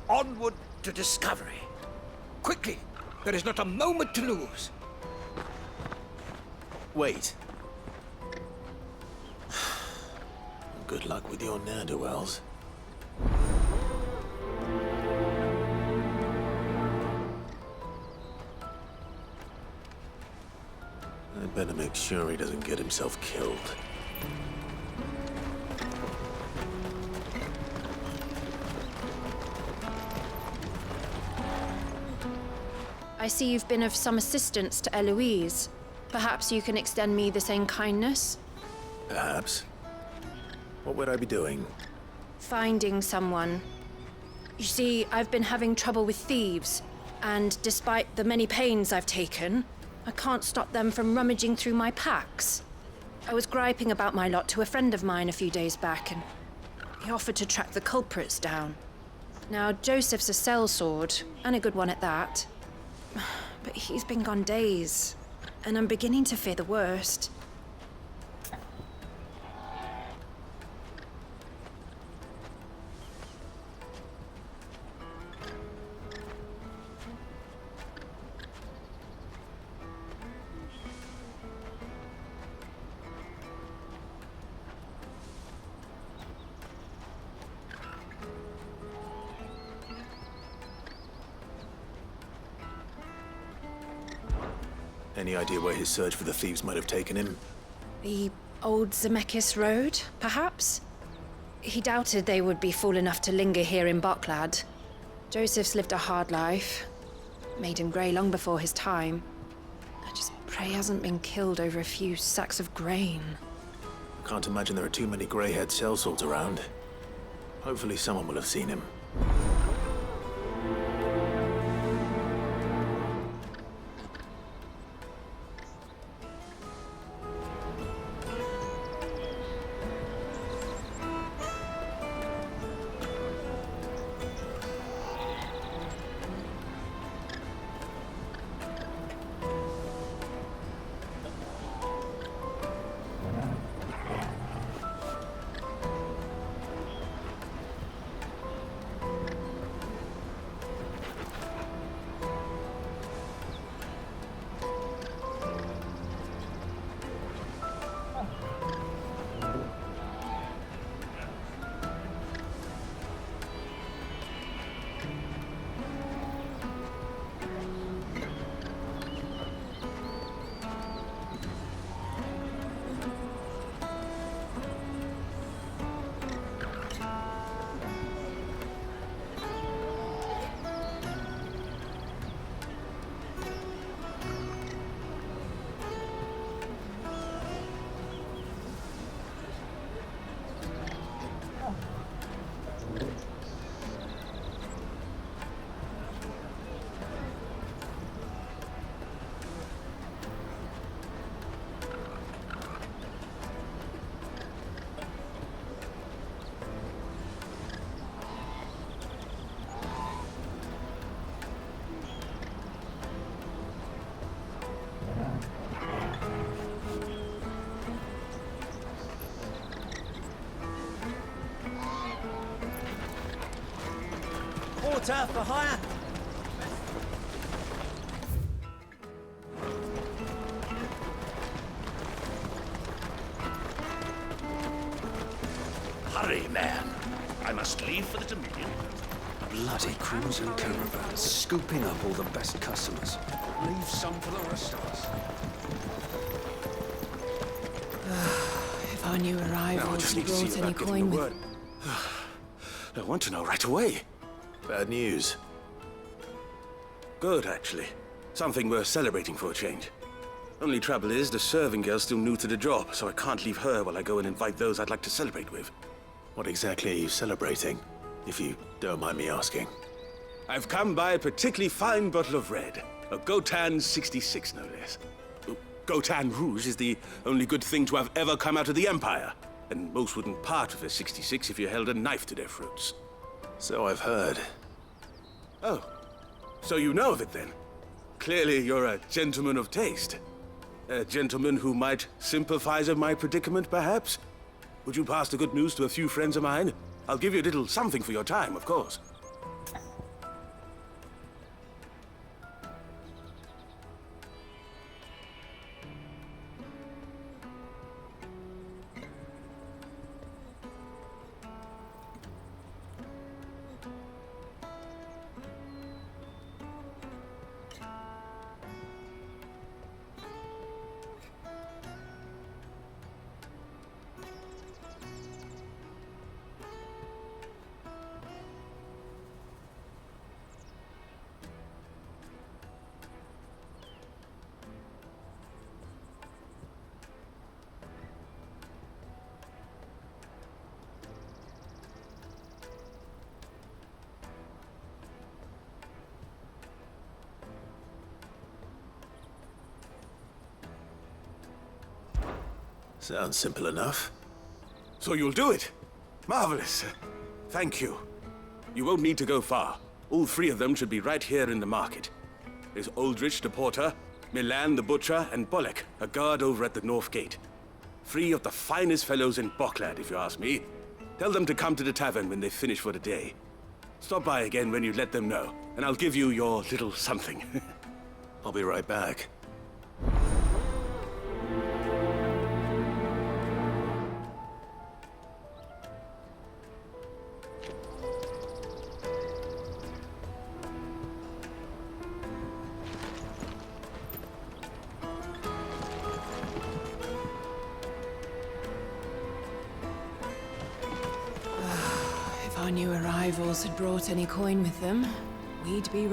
onward to discovery. Quickly! There is not a moment to lose. Wait. Good luck with your ne'er-do-wells. I'd better make sure he doesn't get himself killed. I see you've been of some assistance to Eloise. Perhaps you can extend me the same kindness? Perhaps. What would I be doing? Finding someone. You see, I've been having trouble with thieves, and despite the many pains I've taken, I can't stop them from rummaging through my packs. I was griping about my lot to a friend of mine a few days back, and he offered to track the culprits down. Now, Joseph's a sellsword, and a good one at that. But he's been gone days, and I'm beginning to fear the worst. Any idea where his search for the thieves might have taken him? The old Zemeckis Road, perhaps? He doubted they would be fool enough to linger here in Boklad. Joseph's lived a hard life. Made him grey long before his time. I just pray he hasn't been killed over a few sacks of grain. I can't imagine there are too many grey-haired sellswords around. Hopefully someone will have seen him. water for hire? Hurry, man. I must leave for the Dominion. Bloody cruising caravan, scooping up all the best customers. Leave some for the rest of us. If our new No, I arrivals just had need to see brought any about getting coin the with... word. I want to know right away. Bad news. Good, actually. Something worth celebrating for a change. Only trouble is, the serving girl's still new to the job, so I can't leave her while I go and invite those I'd like to celebrate with. What exactly are you celebrating, if you don't mind me asking? I've come by a particularly fine bottle of red. A Gotan 66, no less. Gotan Rouge is the only good thing to have ever come out of the Empire. And most wouldn't part with a 66 if you held a knife to their throats. So I've heard. Oh, so you know of it then? Clearly you're a gentleman of taste. A gentleman who might sympathize with my predicament, perhaps? Would you pass the good news to a few friends of mine? I'll give you a little something for your time, of course. Sounds simple enough. So you'll do it? Marvelous. Thank you. You won't need to go far. All three of them should be right here in the market. There's Aldrich the porter, Milan the butcher, and Bolek, a guard over at the north gate. Three of the finest fellows in Boklad, if you ask me. Tell them to come to the tavern when they finish for the day. Stop by again when you let them know, and I'll give you your little something. I'll be right back. If our new arrivals had brought any coin with them, we'd be